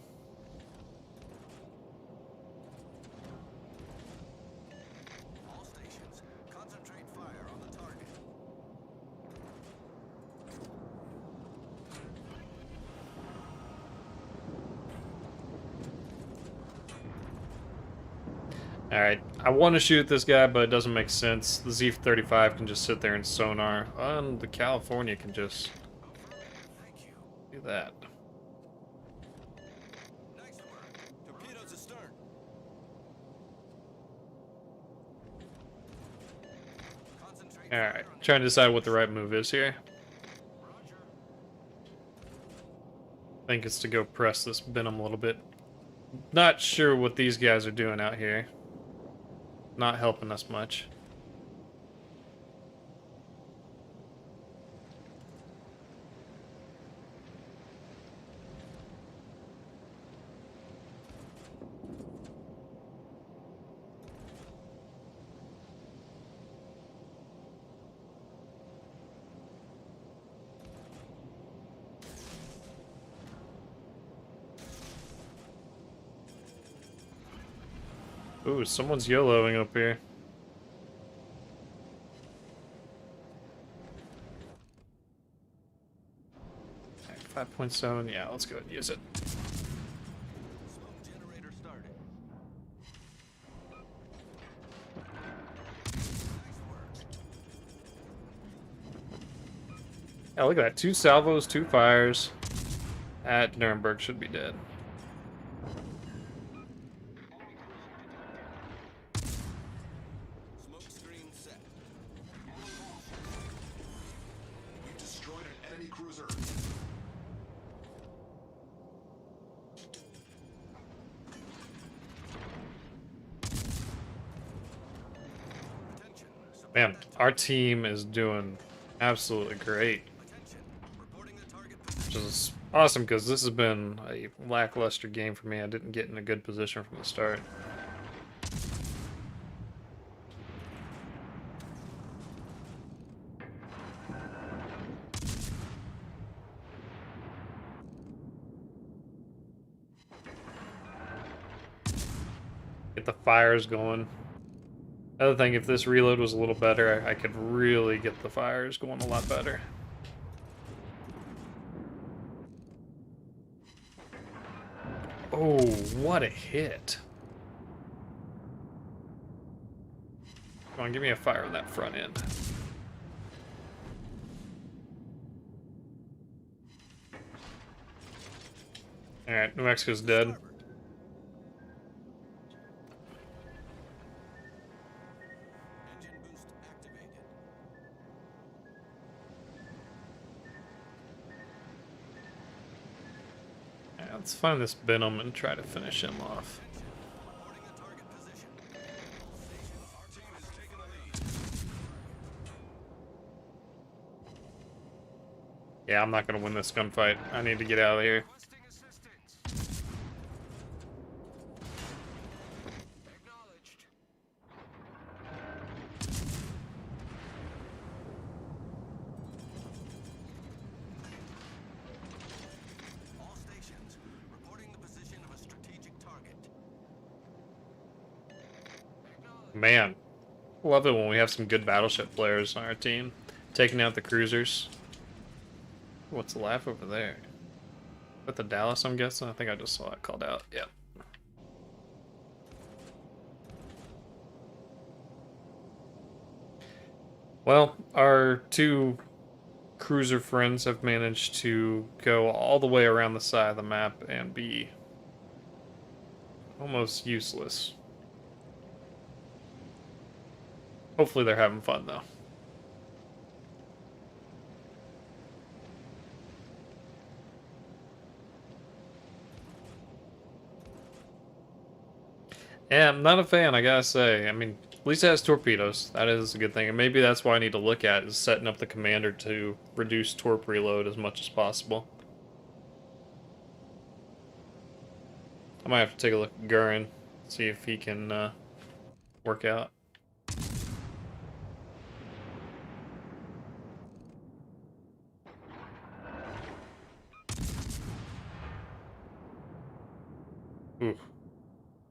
All stations, concentrate fire on the target. Alright, I want to shoot this guy, but it doesn't make sense. The Z-35 can just sit there and sonar, and the California can just Thank you. do that. Nice work. Torpedoes astern. Concentrate Alright, fire on trying to decide what the right move is here. Roger. I think it's to go press this Venom a little bit. Not sure what these guys are doing out here. Not helping us much. Ooh, someone's YOLOing up here. Alright, 5.7, yeah, let's go ahead and use it. Smoke generator started. Nice work. Yeah, look at that. 2 salvos, 2 fires. At Nuremberg should be dead. Smoke screen set. We've destroyed an enemy cruiser. Attention. Support Man, that our target. team is doing absolutely great. Attention. Reporting the target Which position. is awesome because this has been a lackluster game for me. I didn't get in a good position from the start. Get the fires going. Other thing, if this reload was a little better, I could really get the fires going a lot better. Oh, what a hit. Come on, give me a fire on that front end. Alright, New Mexico's dead. Starboard. Engine boost activated. Alright, let's find this Venom and try to finish him off. Reporting the target position. Station, our team is taking the lead. Yeah, I'm not gonna win this gunfight. I need to get out of here. Requesting assistance. Acknowledged. All stations, reporting the position of a strategic target. Acknowledged. Man, love it when we have some good battleship players on our team. Taking out the cruisers. What's the laugh over there? With the Dallas, I'm guessing? I think I just saw it called out. Yep. Well, our two cruiser friends have managed to go all the way around the side of the map and be almost useless. Hopefully they're having fun, though. Yeah, I'm not a fan, I gotta say. I mean, at least it has torpedoes. That is a good thing. And maybe that's what I need to look at, is setting up the commander to reduce torp reload as much as possible. I might have to take a look at Gurren, see if he can work out. Ooh.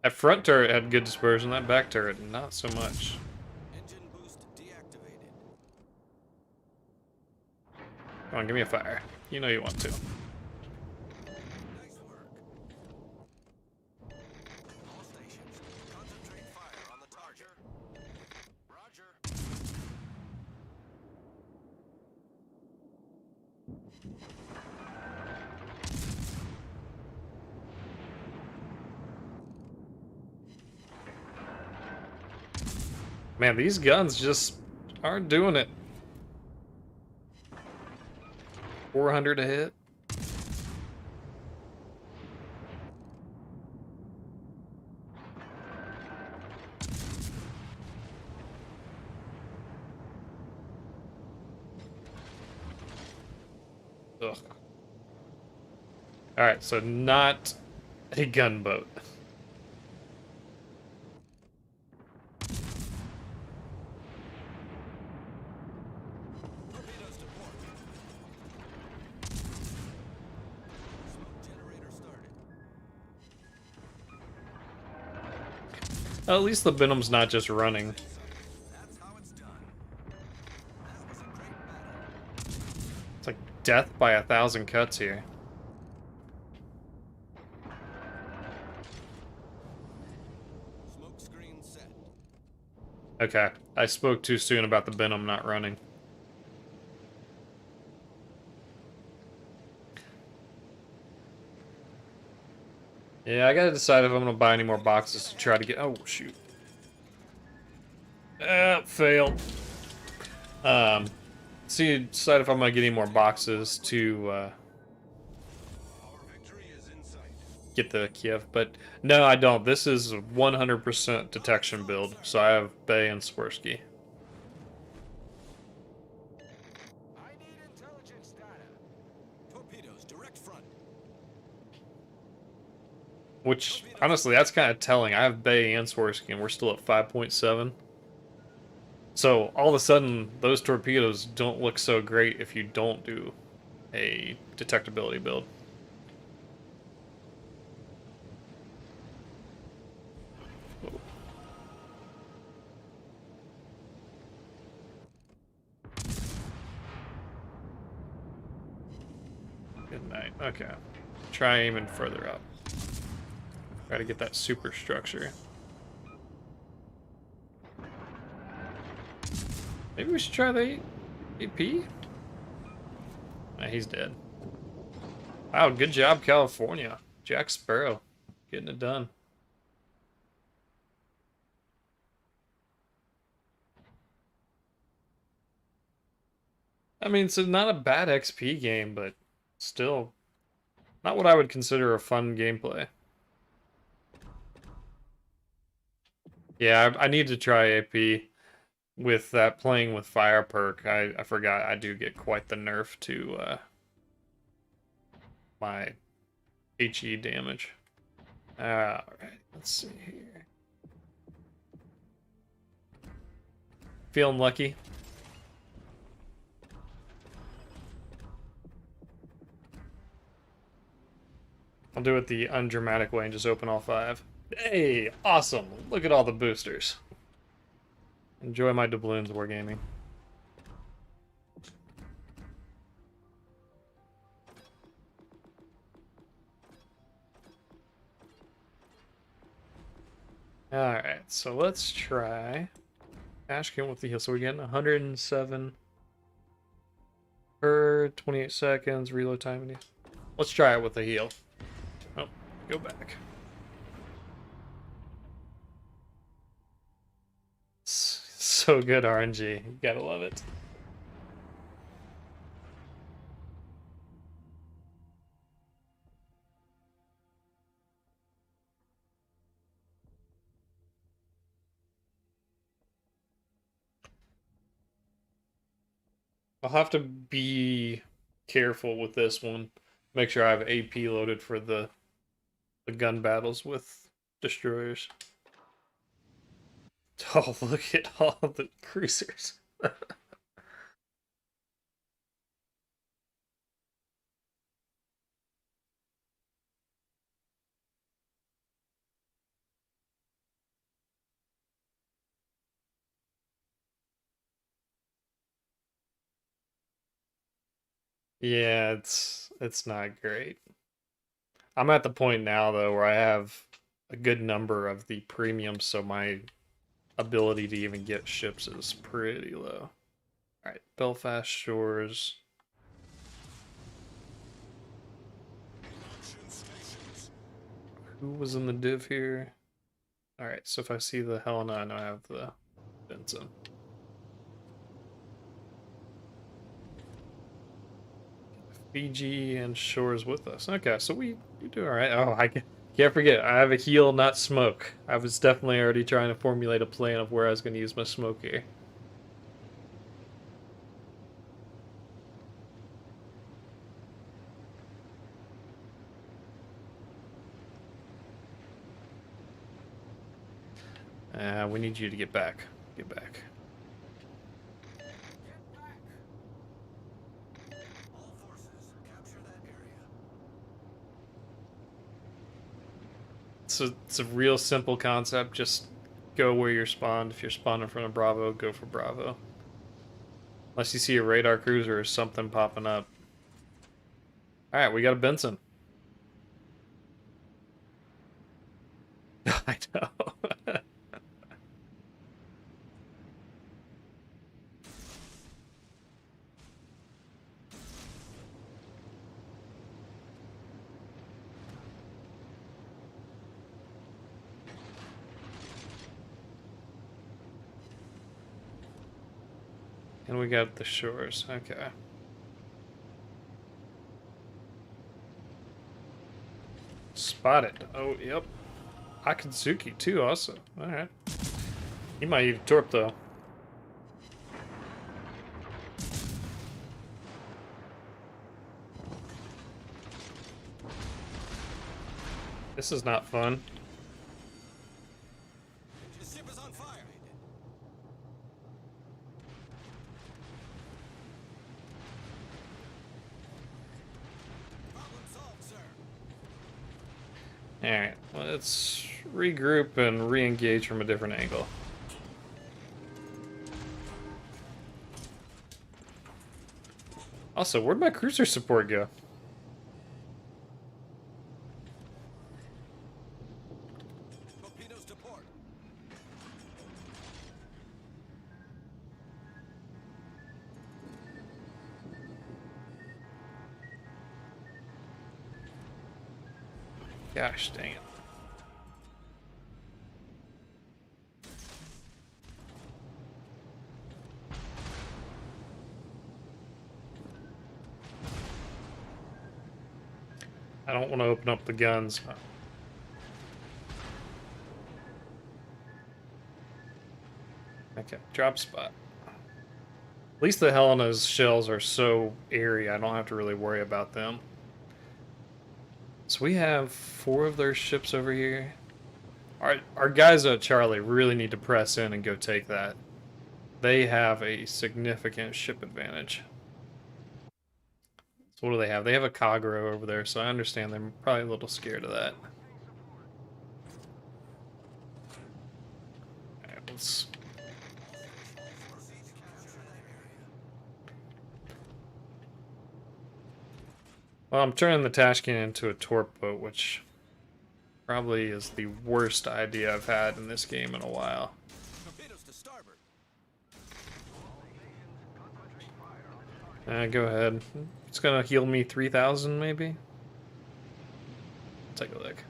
That front turret had good dispersion, that back turret, not so much. Engine boost deactivated. Come on, give me a fire. You know you want to. Nice work. All stations, concentrate fire on the target. Roger. Man, these guns just aren't doing it. 400 a hit. Ugh. Alright, so not a gunboat. Torpedoes to port. Smoke generator started. At least the Venom's not just running. That's how it's done. That was a great battle. It's like death by 1,000 cuts here. Smoke screen set. Okay, I spoke too soon about the Venom not running. Yeah, I gotta decide if I'm gonna buy any more boxes to try to get. Oh shoot! Failed. See, decide if I'm gonna get any more boxes to Our victory is in sight. get the Kiev, but no, I don't. This is 100% detection build, so I have Bay and Swirsky. I need intelligence data. Torpedoes, direct front. Which, honestly, that's kind of telling. I have Bay and Swirsky, and we're still at 5.7. So, all of a sudden, those torpedoes don't look so great if you don't do a detectability build. Good night. Okay. Try aiming further up. Try to get that superstructure. Maybe we should try the AP? Nah, he's dead. Wow, good job, California. Jack Sparrow. Getting it done. I mean, it's not a bad XP game, but still not what I would consider a fun gameplay. Yeah, I need to try AP with that playing with fire perk. I forgot I do get quite the nerf to my HE damage. Alright, let's see here. Feeling lucky. I'll do it the undramatic way and just open all 5. Hey, awesome! Look at all the boosters. Enjoy my doubloons wargaming. Alright, so let's try Ashkin with the heal. So we're getting 107 per 28 seconds, reload time. Let's try it with a heal. Oh, go back. So good RNG. You gotta love it. I'll have to be careful with this one. Make sure I have AP loaded for the gun battles with destroyers. Oh, look at all the cruisers. Yeah, it's not great. I'm at the point now though where I have a good number of the premiums, so my ability to even get ships is pretty low. All right, Belfast Shores. Production stations. Who was in the div here? All right, so if I see the Helena, I know I have the Benson. Fiji and Shores with us. Okay, so we do all right. Oh, can't forget, I have a heal, not smoke. I was definitely already trying to formulate a plan of where I was going to use my smoke here. We need you to get back. Get back. All forces, capture that area. It's a real simple concept. Just go where you're spawned. If you're spawned in front of Bravo, go for Bravo. Unless you see a radar cruiser or something popping up. All right, we got a Benson. I know. And we got the Shores. Okay. Spotted. Oh, yep. Akatsuki too, also. Alright. He might eat a torp though. This is not fun. His ship is on fire. Problem solved, sir. Alright, let's regroup and re-engage from a different angle. Also, where'd my cruiser support go? Torpedoes to port. Gosh dang it. I don't want to open up the guns. Okay, drop spot. At least the Helena's shells are so airy, I don't have to really worry about them. So we have 4 of their ships over here. Our guys at Charlie really need to press in and go take that. They have a significant ship advantage. So what do they have? They have a Kagero over there, so I understand they're probably a little scared of that. Alright, let's... Well, I'm turning the Tashkent into a torp boat, which probably is the worst idea I've had in this game in a while. Torpedoes to starboard. Go ahead. It's gonna heal me 3,000 maybe? Take a look.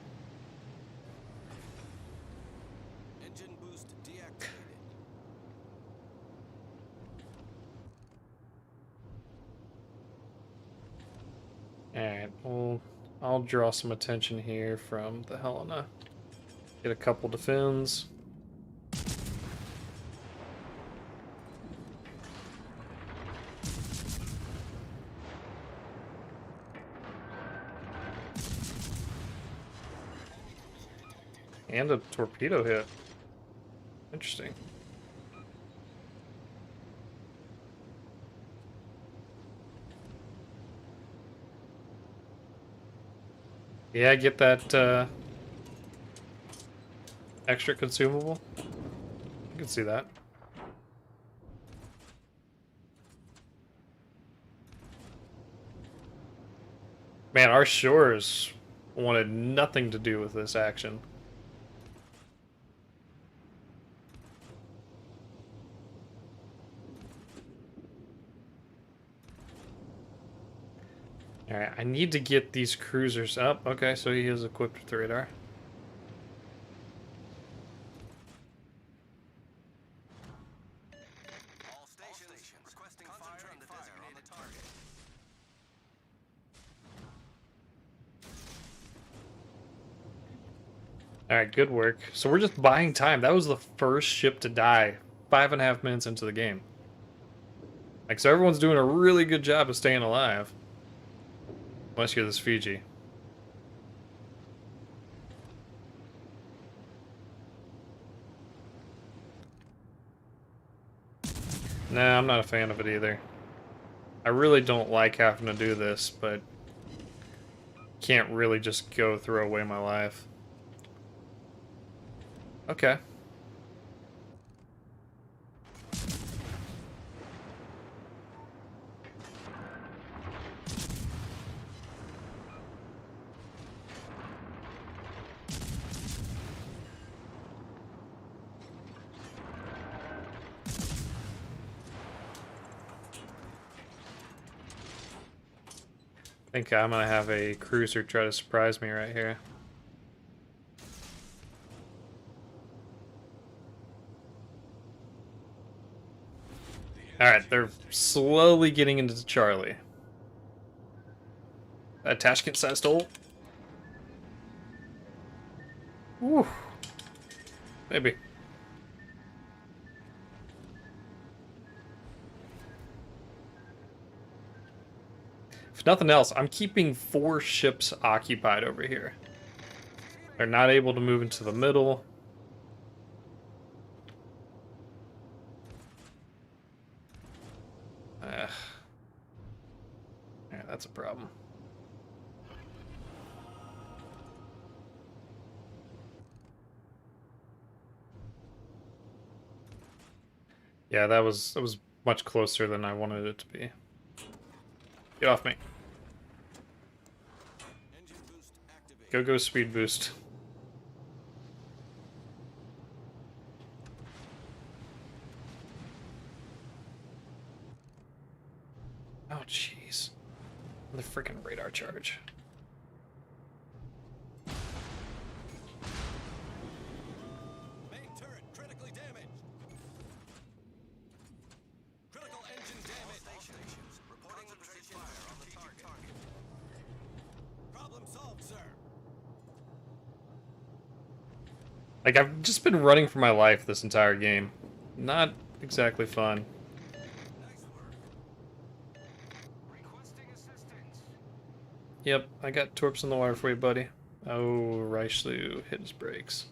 Engine boost deactivated. Alright, well, I'll draw some attention here from the Helena. Get a couple defends. And a torpedo hit. Interesting. Yeah, get that extra consumable. I can see that. Man, our shores wanted nothing to do with this action. Alright, I need to get these cruisers up. Okay, so he is equipped with the radar. All stations requesting fire on the designated target. Alright, good work. So we're just buying time. That was the first ship to die 5.5 minutes into the game. Like, so everyone's doing a really good job of staying alive. Unless you're this Fiji. Nah, I'm not a fan of it either. I really don't like having to do this, but can't really just go throw away my life. Okay. I think I'm gonna have a cruiser try to surprise me right here. Alright, they're slowly getting into Charlie. That Tashkent sized hole? Whew. Maybe. If nothing else, I'm keeping 4 ships occupied over here. They're not able to move into the middle. Yeah, that's a problem. Yeah, that was much closer than I wanted it to be. Get off me. Engine boost activated. Go speed boost. Oh jeez. The freaking radar charge. Main turret critically damaged. Critical engine damage. All stations reporting the position fire on the target. Problem solved, sir. Like, I've just been running for my life this entire game. Not exactly fun. Nice work. Requesting assistance. Yep, I got torps in the water for you, buddy. Oh, Reichlu hit his brakes.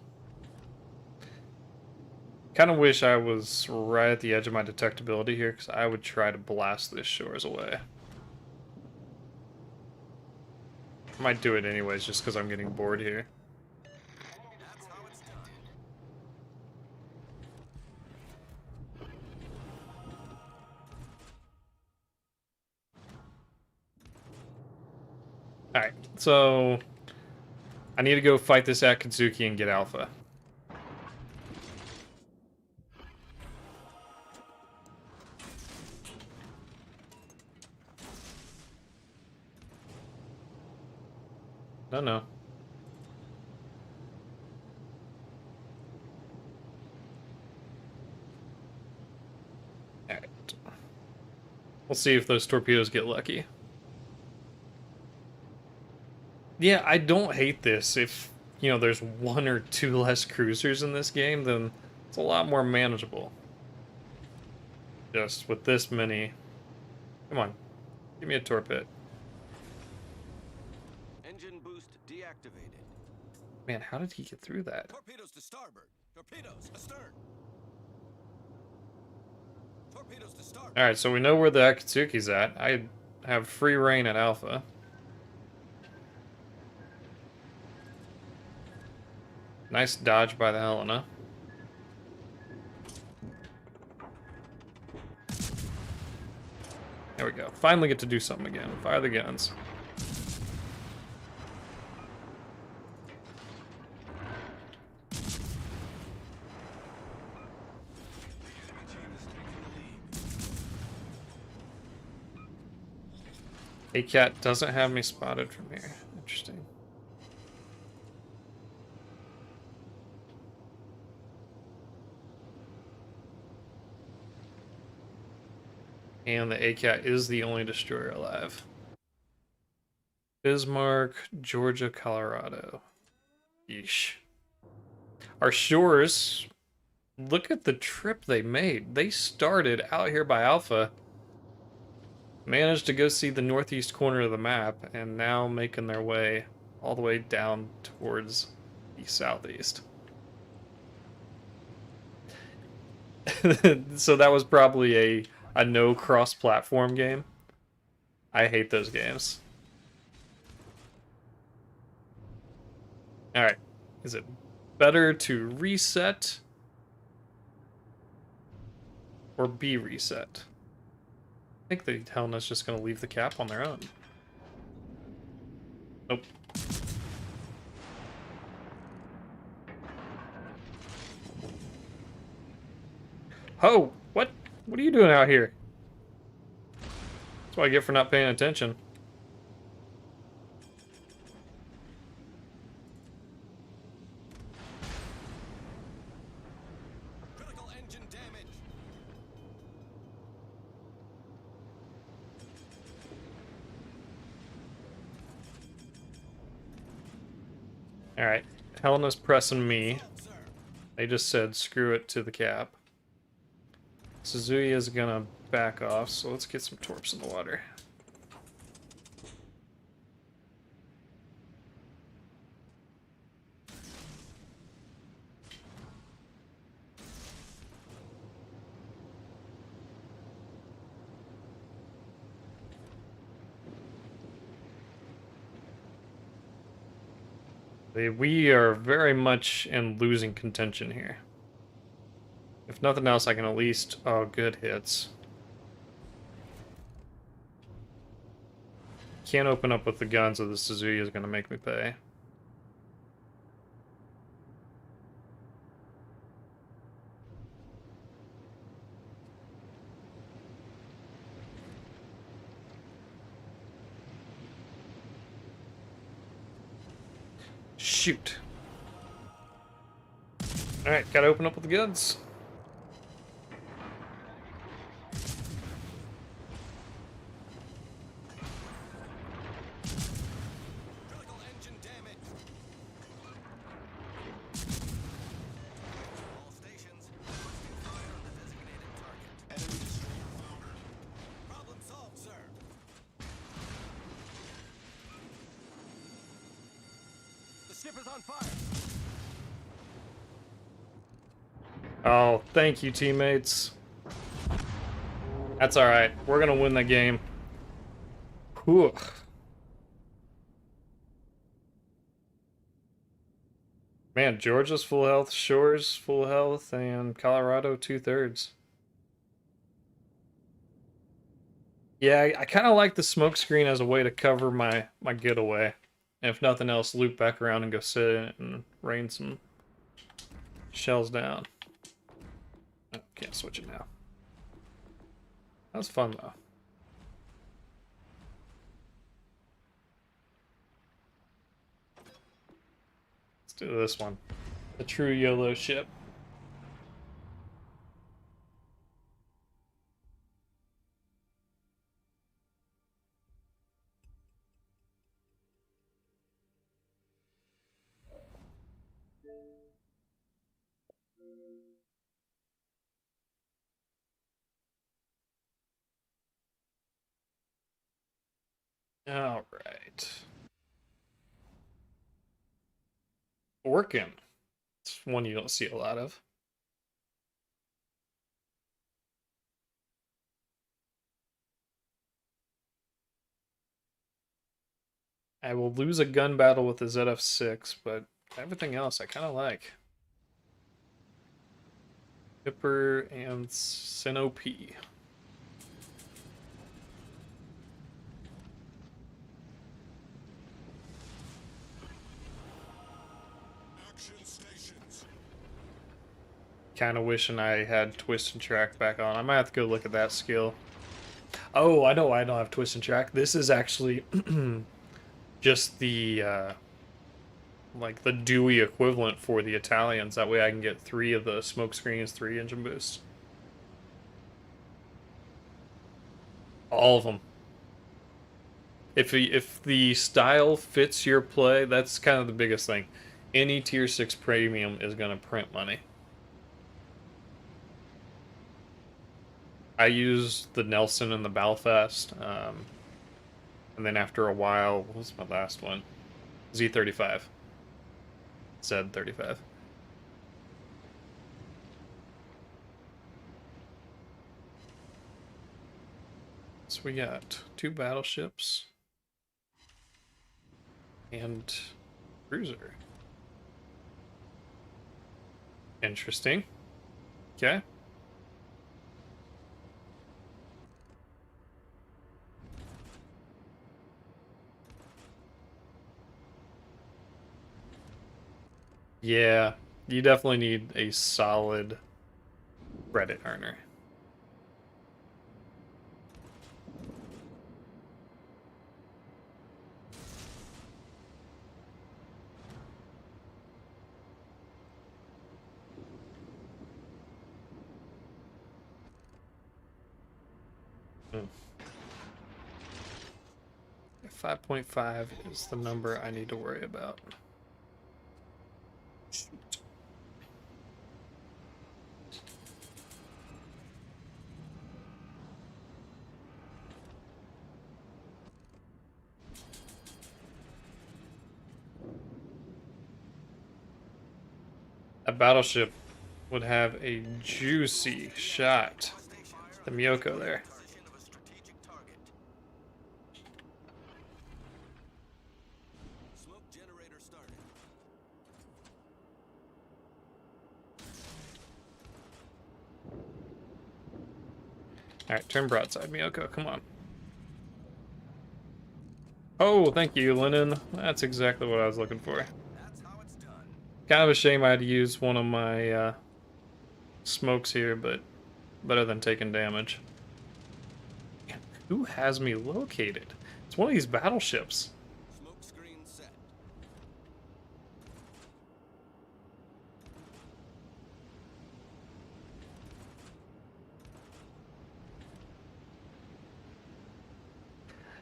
Kind of wish I was right at the edge of my detectability here, because I would try to blast this shores away. I might do it anyways, just because I'm getting bored here. That's how it's done. Alright, so I need to go fight this Akatsuki and get Alpha. Oh no. Alright. We'll see if those torpedoes get lucky. Yeah, I don't hate this. If, you know, there's one or two less cruisers in this game, then it's a lot more manageable. Just with this many. Come on. Give me a torped. Engine boost deactivated. Man, how did he get through that? Torpedoes to starboard. Torpedoes astern. Torpedoes to starboard. Alright, so we know where the Akatsuki's at. I have free reign at Alpha. Nice dodge by the Helena. There we go. Finally get to do something again. Fire the guns. A-Cat doesn't have me spotted from here. Interesting. And the A-Cat is the only destroyer alive. Bismarck, Georgia, Colorado. Yeesh. Our shores, look at the trip they made. They started out here by Alpha, managed to go see the northeast corner of the map, and now making their way all the way down towards the southeast. So that was probably a no cross-platform game. I hate those games. Alright, is it better to reset or be reset? I think the Helena's just going to leave the cap on their own. Nope. Oh, what? What are you doing out here? That's what I get for not paying attention. Critical engine damage. Alright, Helena's pressing me. Assault, sir. They just said screw it to the cap. Suzuki is gonna back off, so let's get some torps in the water. We are very much in losing contention here. If nothing else, I can at least... Oh, good hits. Can't open up with the guns, or the Suzuki is going to make me pay. Shoot. Alright, gotta open up with the guns. Critical engine damage. All stations, requesting fire on the designated target. Enemy destroyer foundered. Problem solved, sir. The ship is on fire. Oh, thank you, teammates. That's alright. We're gonna win the game. Whew. Man, Georgia's full health, Shores full health, and Colorado 2/3. Yeah, I kind of like the smoke screen as a way to cover my getaway. And if nothing else, loop back around and go sit in it and rain some shells down. Oh, can't switch it now. That was fun, though. do this one. The true YOLO ship. All right. Working. It's one you don't see a lot of. I will lose a gun battle with the ZF6, but everything else I kind of like. Hipper and Sinope. Action stations. Kind of wishing I had twist and track back on. I might have to go look at that skill. Oh, I know I don't have twist and track. This is actually just the like the Dewey equivalent for the Italians. That way I can get 3 of the smoke screens, 3 engine boosts. All of them. If the style fits your play, that's kind of the biggest thing. Any tier 6 premium is going to print money. I used the Nelson and the Belfast, and then after a while, what was my last one? Z35. Z35. So we got 2 battleships and cruiser. Interesting. Okay. Yeah, you definitely need a solid credit earner. Hmm. 5.5 is the number I need to worry about. Shoot. A battleship would have a juicy shot. The Miyoko there. Smoke generator started. Alright, turn broadside, Miyoko, come on. Oh, thank you, Lennon. That's exactly what I was looking for. That's how it's done. Kind of a shame I had to use one of my smokes here, but better than taking damage. Man, who has me located? It's one of these battleships. Smoke screen set.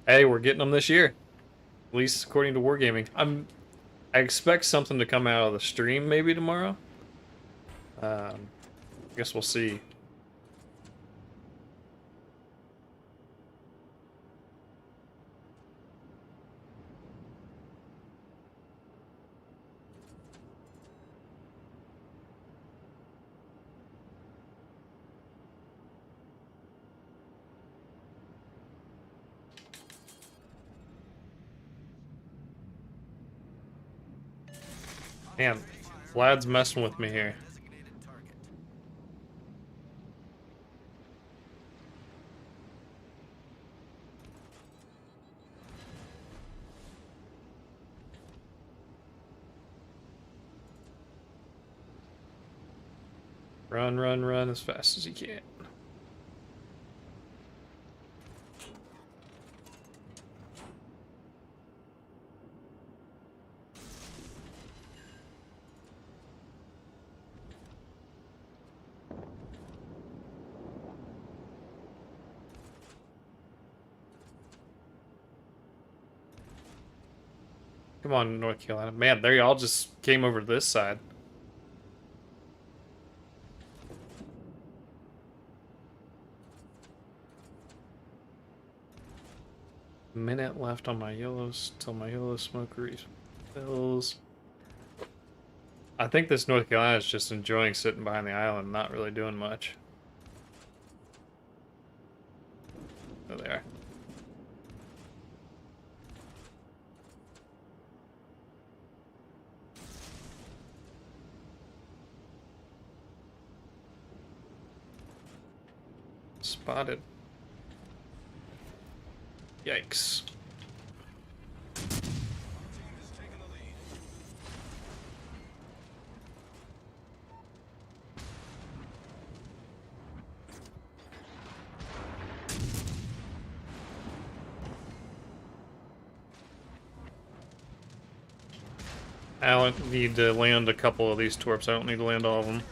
Hey, we're getting them this year. At least according to Wargaming. I expect something to come out of the stream maybe tomorrow. I guess we'll see. Man, Vlad's messing with me here. Designated target. Run, run, run as fast as you can. Come on, North Carolina. Man, they all just came over to this side. Minute left on my yellows till my yellow smoke refills. I think this North Carolina is just enjoying sitting behind the island, not really doing much. Oh, they are. Spotted. Yikes. I don't need to land a couple of these torps. I don't need to land all of them.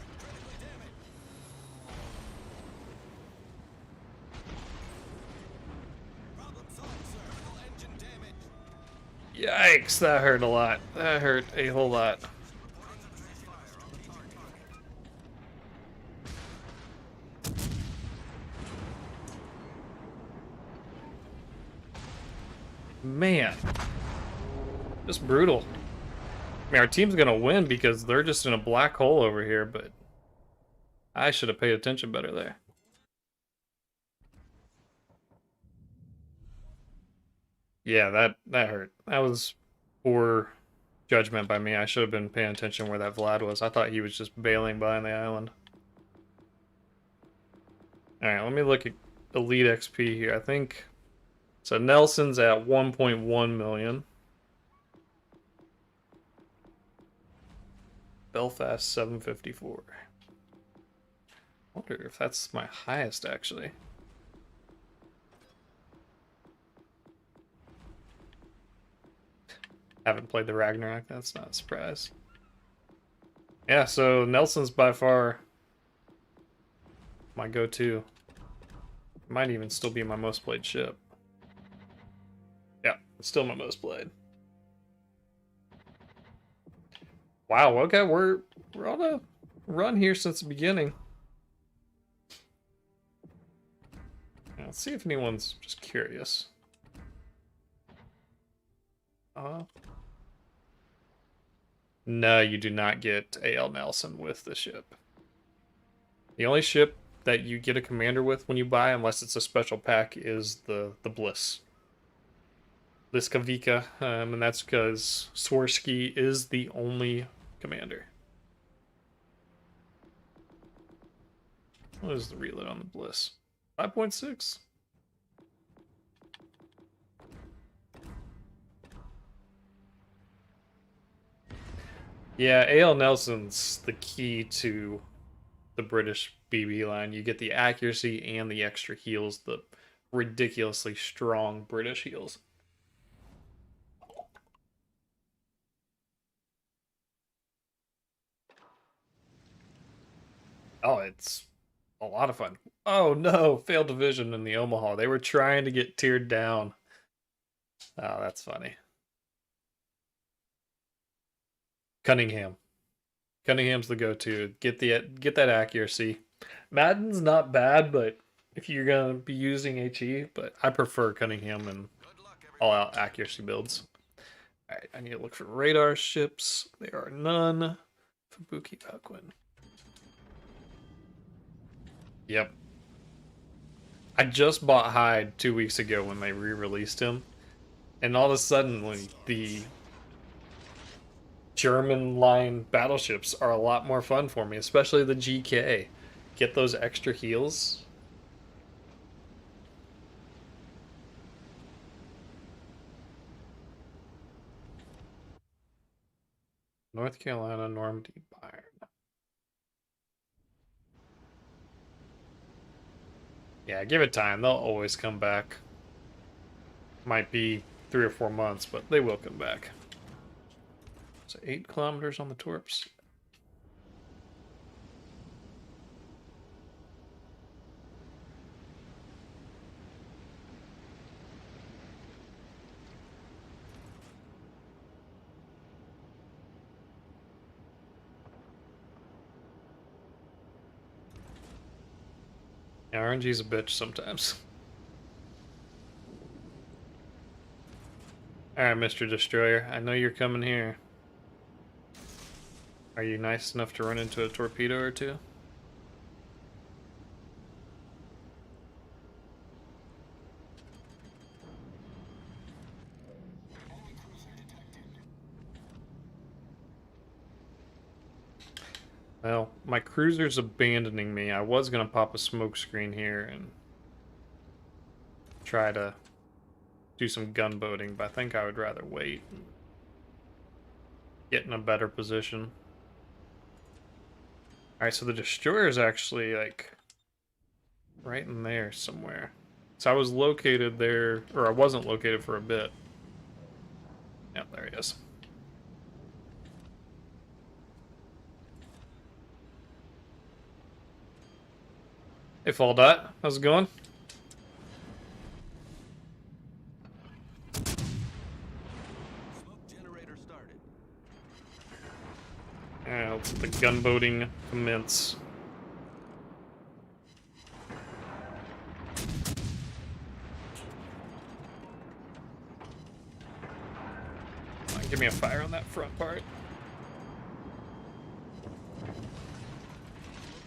Yikes, that hurt a lot. That hurt a whole lot. Man. Just brutal. I mean, our team's gonna win because they're just in a black hole over here, but I should have paid attention better there. Yeah, that hurt. That was poor judgment by me. I should have been paying attention where that Vlad was. I thought he was just bailing behind the island. Alright, let me look at Elite XP here. I think... So Nelson's at 1.1 million. Belfast 754. I wonder if that's my highest, actually. Haven't played the Ragnarok, that's not a surprise. Yeah, so Nelson's by far my go-to. Might even still be my most played ship. Yeah, it's still my most played. Wow, okay, we're on a run here since the beginning. Let's see if anyone's just curious. No, you do not get A.L. Nelson with the ship. The only ship that you get a commander with when you buy, unless it's a special pack, is the Bliss. Liskavika, and that's because Swirsky is the only commander. What is the reload on the Bliss? 5.6? Yeah, A.L. Nelson's the key to the British BB line. You get the accuracy and the extra heals, the ridiculously strong British heals. Oh, it's a lot of fun. Oh no, failed division in the Omaha. They were trying to get tiered down. Oh, that's funny. Cunningham. Cunningham's the go-to. Get that accuracy. Madden's not bad, but if you're gonna be using HE, but I prefer Cunningham and all-out accuracy builds. Alright, I need to look for radar ships. There are none. Fubuki Valquin. Yep. I just bought Hyde 2 weeks ago when they re-released him. And all of a sudden, like, the German line battleships are a lot more fun for me, especially the GK. Get those extra heals. North Carolina, Normandy, Bayern. Yeah, give it time. They'll always come back. Might be 3 or 4 months, but they will come back. So 8 kilometers on the Torps. Yeah, RNG's a bitch sometimes. Alright, Mr. Destroyer, I know you're coming here. Are you nice enough to run into a torpedo or two? Well, my cruiser's abandoning me. I was gonna pop a smoke screen here and try to do some gunboating, but I think I would rather wait and get in a better position. Alright, so the destroyer is actually, like, right in there somewhere. So I was located there, or I wasn't located for a bit. Yep, there he is. Hey, Fall Dot, how's it going? Smoke generator started. Yeah, let's let the gunboating commence. Come on, give me a fire on that front part. Smoke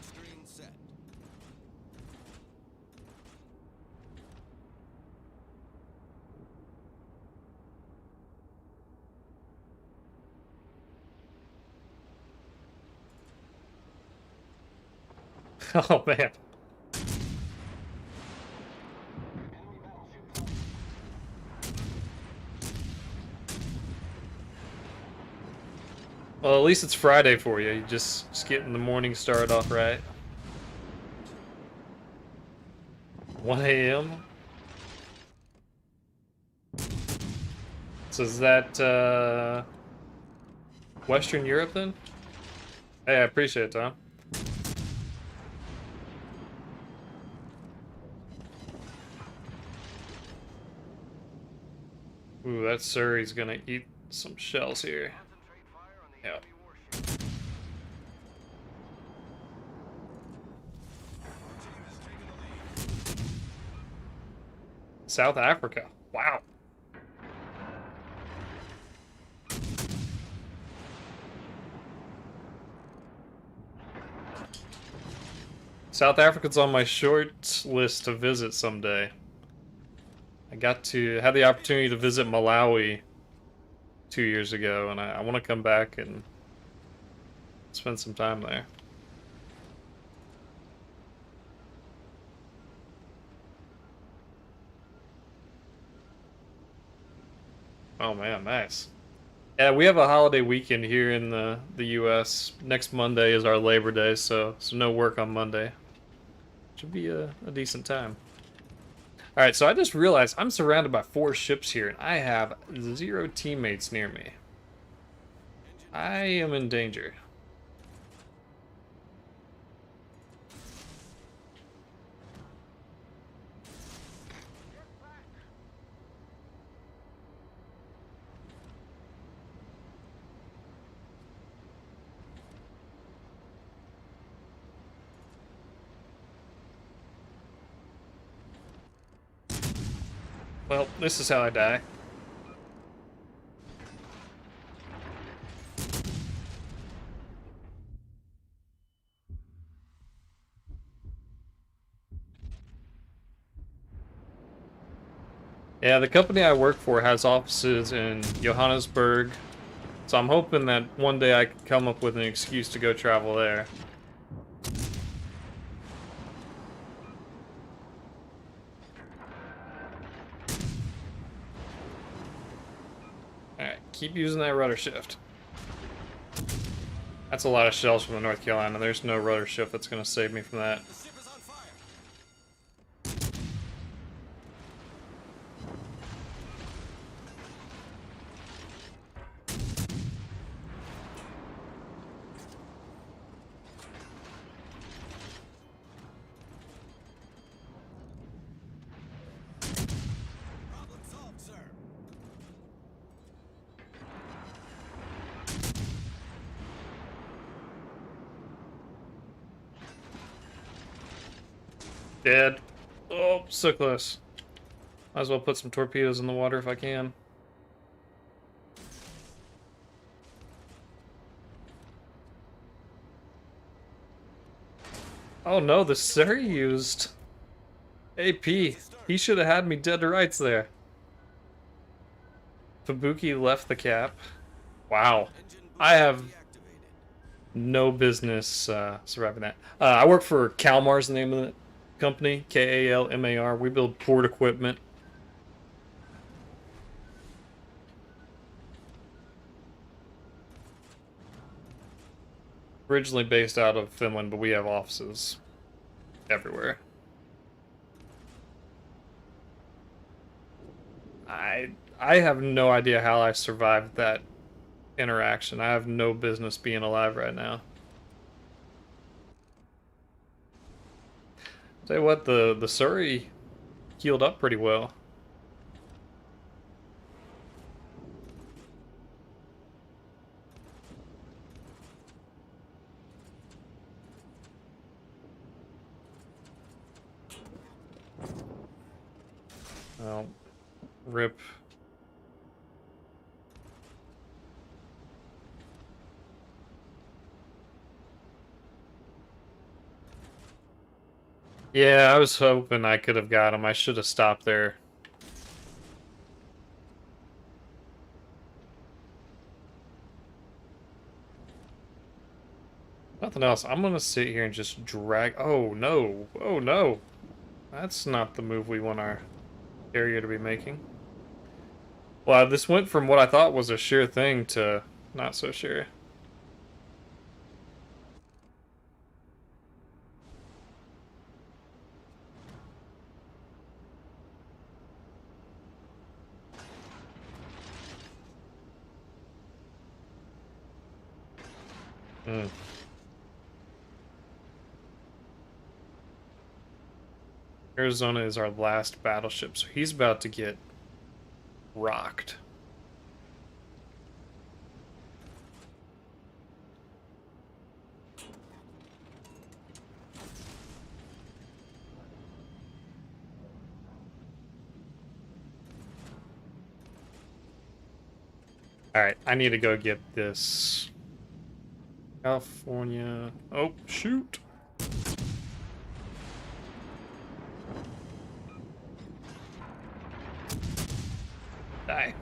screen set. Oh man. Well, at least it's Friday for you. You just getting the morning started off right. 1 a.m. So is that Western Europe then? Hey, I appreciate it, Tom. Ooh, that Surrey's gonna eat some shells here. Concentrate fire on the Yeah. enemy warship. Our team has taken the lead. South Africa. Wow. South Africa's on my short list to visit someday. I had the opportunity to visit Malawi 2 years ago, and I want to come back and spend some time there. Oh man, nice. Yeah, we have a holiday weekend here in the U.S. Next Monday is our Labor Day, so no work on Monday. Should be a decent time. All right, so I just realized I'm surrounded by 4 ships here, and I have 0 teammates near me. I am in danger. Well, this is how I die. Yeah, the company I work for has offices in Johannesburg, so I'm hoping that one day I can come up with an excuse to go travel there. Alright, keep using that rudder shift. That's a lot of shells from the North Carolina. There's no rudder shift that's going to save me from that. The ship is on fire. Problem solved, sir. Dead. Oh, so close. Might as well put some torpedoes in the water if I can. Oh no, the Surrey used AP. He should have had me dead to rights there. Fubuki left the cap. Wow. Engine I boost have deactivated. no business surviving that. I work for Kalmar's the name of the company. Kalmar. We build port equipment. Originally based out of Finland, but we have offices everywhere. I have no idea how I survived that interaction. I have no business being alive right now. Tell you what, the Surrey healed up pretty well. Well, rip. Yeah, I was hoping I could have got him. I should have stopped there. Nothing else. I'm gonna sit here and just drag. Oh no! Oh no! That's not the move we want our area to be making. Wow, this went from what I thought was a sure thing to not so sure. Hmm. Arizona is our last battleship, so he's about to get rocked. Alright, I need to go get this. California. Oh, shoot. Die.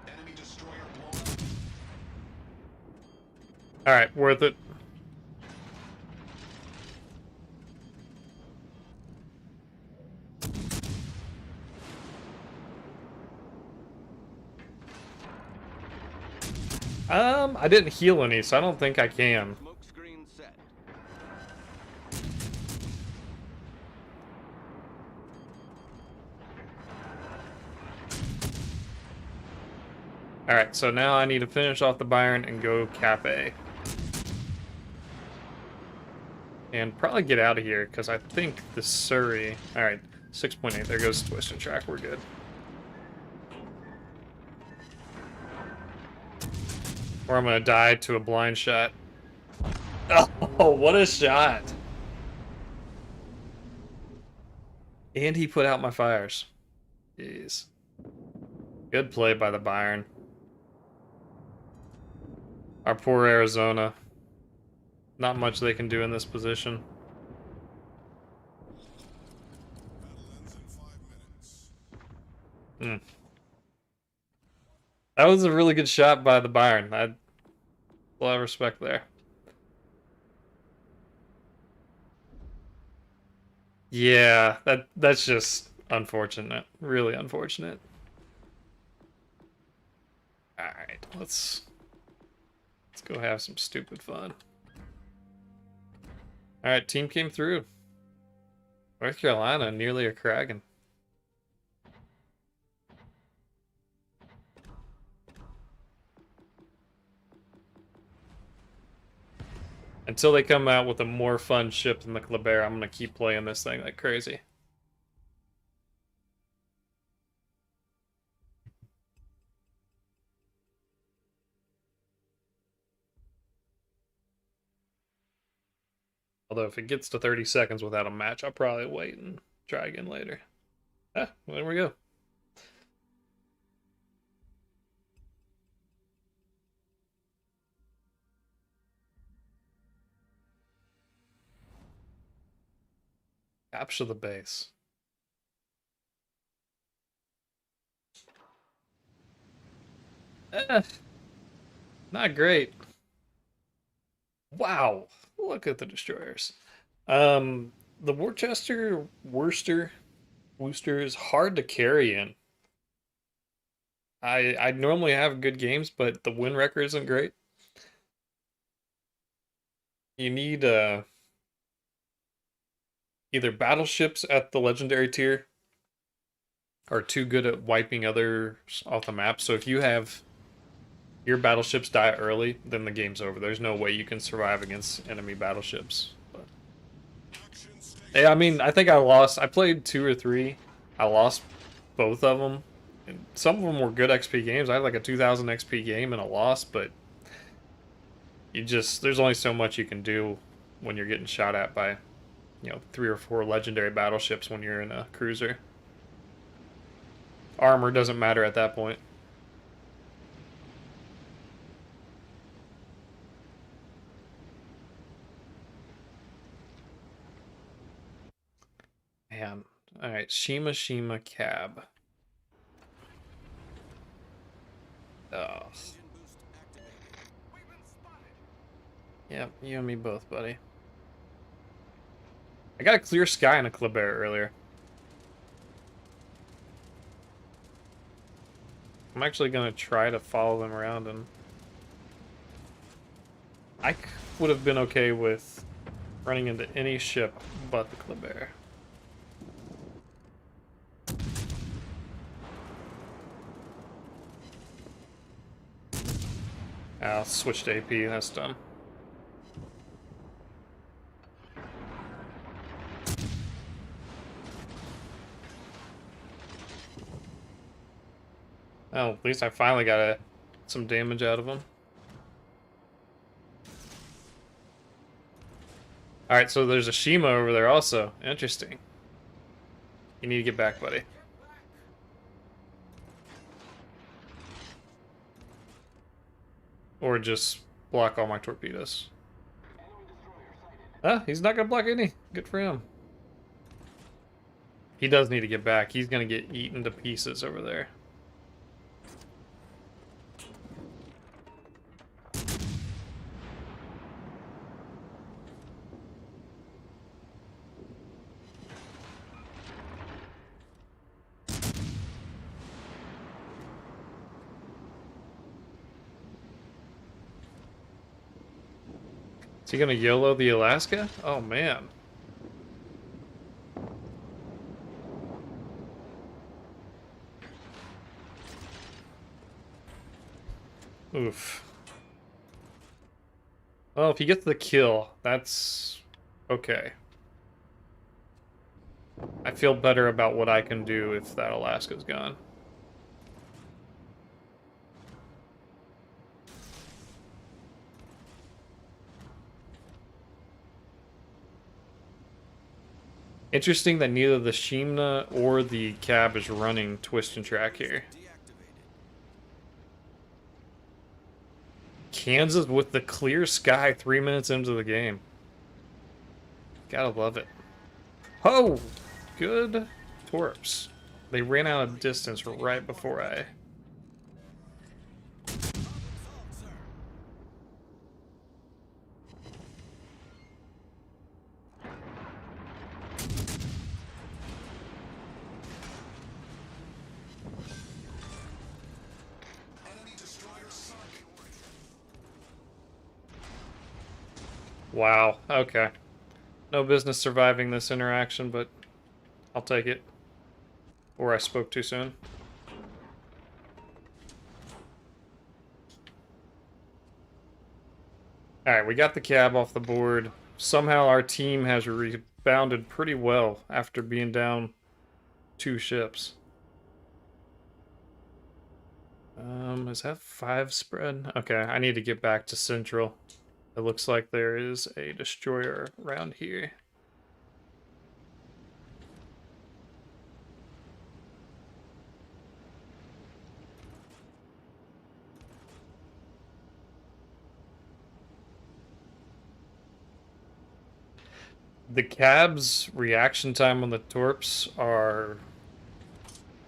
Enemy destroyer blown up. Alright, worth it. I didn't heal any, so I don't think I can. Smoke screen set. Alright, so now I need to finish off the Byron and go Cap A. And probably get out of here, because I think the Surrey... Alright, 6.8, there goes Twisted Track, we're good. Or I'm gonna die to a blind shot. Oh, what a shot! And he put out my fires. Jeez. Good play by the Byron. Our poor Arizona. Not much they can do in this position. Battle ends in 5 minutes. Hmm. That was a really good shot by the Byron. I a lot of respect there. Yeah, that's just unfortunate. Really unfortunate. Alright, let's go have some stupid fun. Alright, team came through. North Carolina, nearly a Kraken. Until they come out with a more fun ship than the Kleber, I'm gonna keep playing this thing like crazy. Although if it gets to 30 seconds without a match, I'll probably wait and try again later. Ah, there we go. Capture the base. Eh, not great. Wow, look at the destroyers. The Worcester is hard to carry in. I normally have good games, but the win record isn't great. You need either battleships at the legendary tier are too good at wiping others off the map. So if you have your battleships die early, then the game's over. There's no way you can survive against enemy battleships. But yeah, I mean, I think I lost. I played 2 or 3. I lost both of them. And some of them were good XP games. I had like a 2000 XP game and a loss, but there's only so much you can do when you're getting shot at by, 3 or 4 legendary battleships when you're in a cruiser. Armor doesn't matter at that point. Man. Alright, Shima Cab. Oh. Yep, you and me both, buddy. I got a clear sky and a Kleber earlier. I'm actually gonna try to follow them around, and I would have been okay with running into any ship but the Kleber. I'll switch to AP, that's dumb. Oh, at least I finally got some damage out of him. Alright, so there's a Shima over there also. Interesting. You need to get back, buddy. Or just block all my torpedoes. Ah, he's not gonna block any. Good for him. He does need to get back. He's gonna get eaten to pieces over there. Is he gonna YOLO the Alaska? Oh man. Oof. Well, if he gets the kill, that's okay. I feel better about what I can do if that Alaska's gone. Interesting that neither the Shimna or the Cab is running Twist and Track here. Kansas with the clear sky 3 minutes into the game. Gotta love it. Oh! Good torps. They ran out of distance right before I... Wow, okay. No business surviving this interaction, but I'll take it. Or I spoke too soon. Alright, we got the Cab off the board. Somehow our team has rebounded pretty well after being down 2 ships. Is that 5 spread? Okay, I need to get back to Central. It looks like there is a destroyer around here. The cab's reaction time on the torps are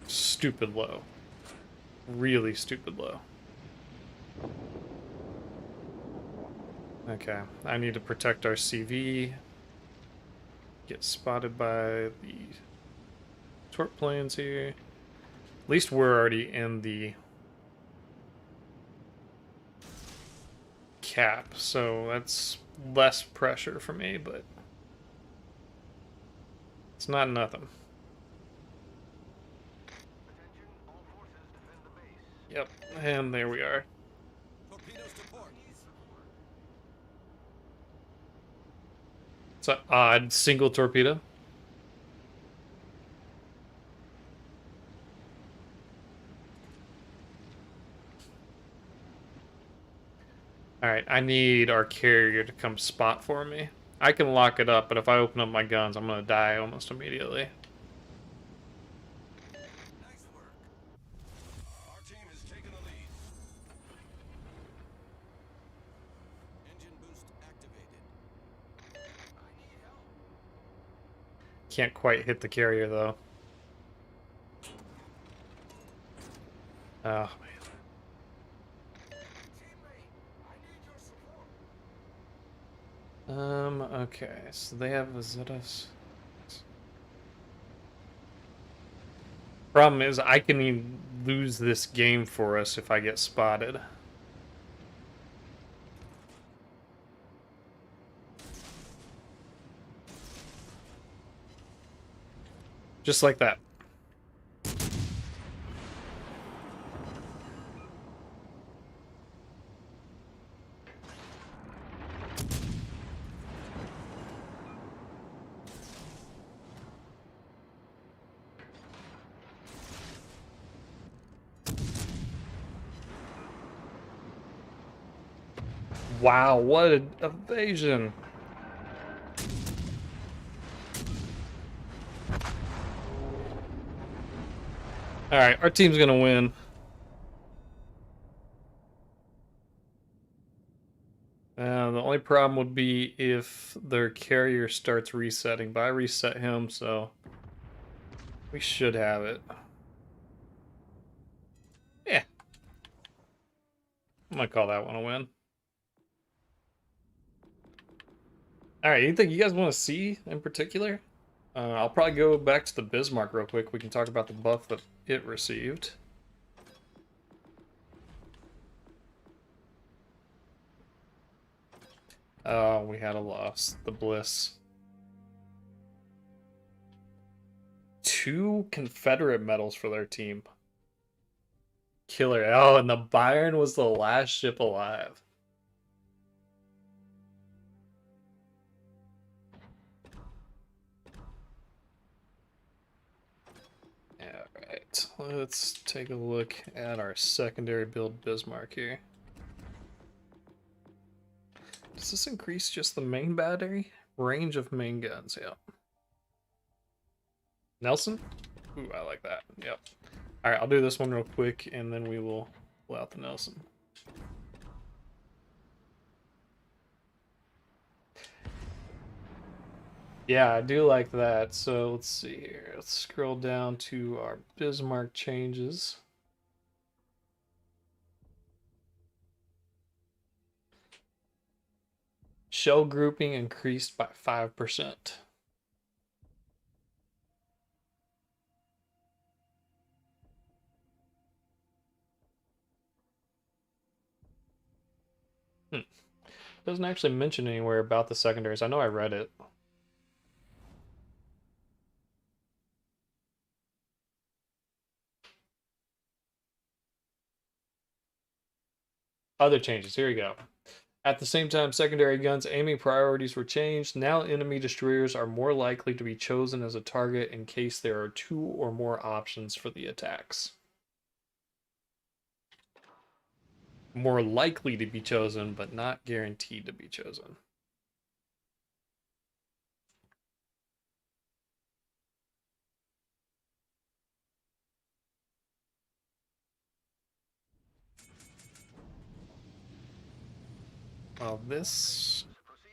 stupid low. Really stupid low. Okay, I need to protect our CV. Get spotted by the torp planes here. At least we're already in the cap, so that's less pressure for me, but it's not nothing. Yep, and there we are. Torpedoes to port. It's an odd single torpedo. Alright, I need our carrier to come spot for me. I can lock it up, but if I open up my guns, I'm gonna die almost immediately. Nice work. Our team has taken the lead. Engine boost activated. I need help. Can't quite hit the carrier, though. Oh, man. Teammate, I need your support. Okay, so they have Zetas. Problem is, I can even lose this game for us if I get spotted. Just like that. Wow, what an evasion. Alright, our team's gonna win. The only problem would be if their carrier starts resetting, but I reset him, so we should have it. Yeah. I'm gonna call that one a win. Alright, anything you guys want to see in particular? I'll probably go back to the Bismarck real quick. We can talk about the buff that it received. Oh, we had a loss. The Bliss. 2 Confederate medals for their team. Killer. Oh, and the Byron was the last ship alive. Alright, let's take a look at our secondary build Bismarck here. Does this increase just the main battery? Range of main guns, yep. Nelson? Ooh, I like that, yep. Alright, I'll do this one real quick, and then we will pull out the Nelson. Yeah, I do like that. So let's see here. Let's scroll down to our Bismarck changes. Shell grouping increased by 5%. Doesn't actually mention anywhere about the secondaries. I know I read it. Other changes. Here we go. At the same time, secondary guns' aiming priorities were changed. Now, enemy destroyers are more likely to be chosen as a target in case there are 2 or more options for the attacks. More likely to be chosen, but not guaranteed to be chosen. Well, this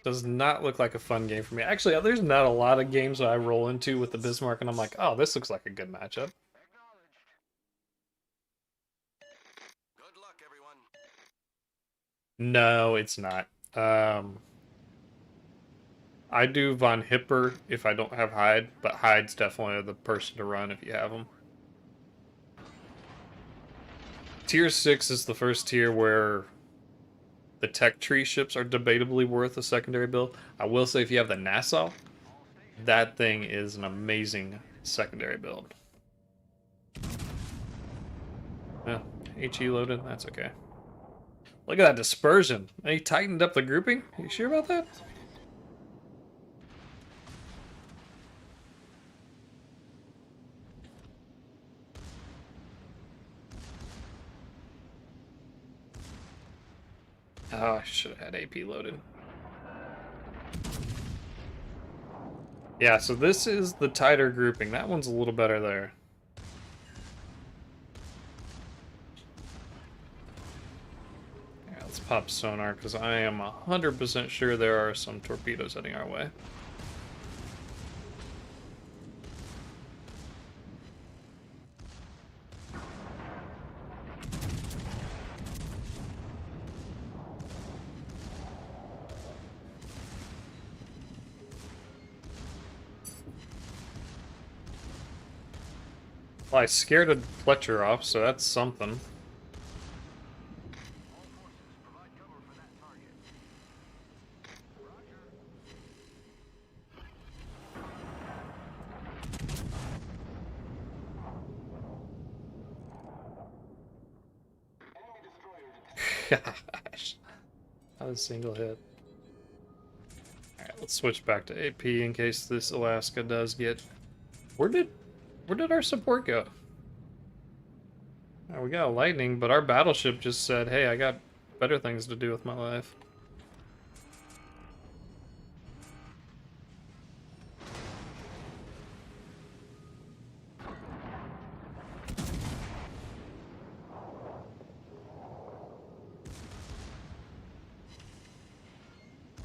does not look like a fun game for me. Actually, there's not a lot of games that I roll into with the Bismarck, and I'm like, oh, this looks like a good matchup. Good luck, everyone. No, it's not. I do Von Hipper if I don't have Hyde, but Hyde's definitely the person to run if you have him. Tier 6 is the first tier where the tech tree ships are debatably worth a secondary build. I will say if you have the Nassau, that thing is an amazing secondary build. Yeah, HE loaded, that's okay. Look at that dispersion. He tightened up the grouping? Are you sure about that? Oh, I should have had AP loaded. Yeah, so this is the tighter grouping. That one's a little better there. Yeah, let's pop sonar, because I am 100% sure there are some torpedoes heading our way. Well, I scared a Fletcher off, so that's something. Gosh. That was a single hit. Alright, let's switch back to AP in case this Alaska does get... Where did our support go? Oh, we got a lightning, but our battleship just said, hey, I got better things to do with my life.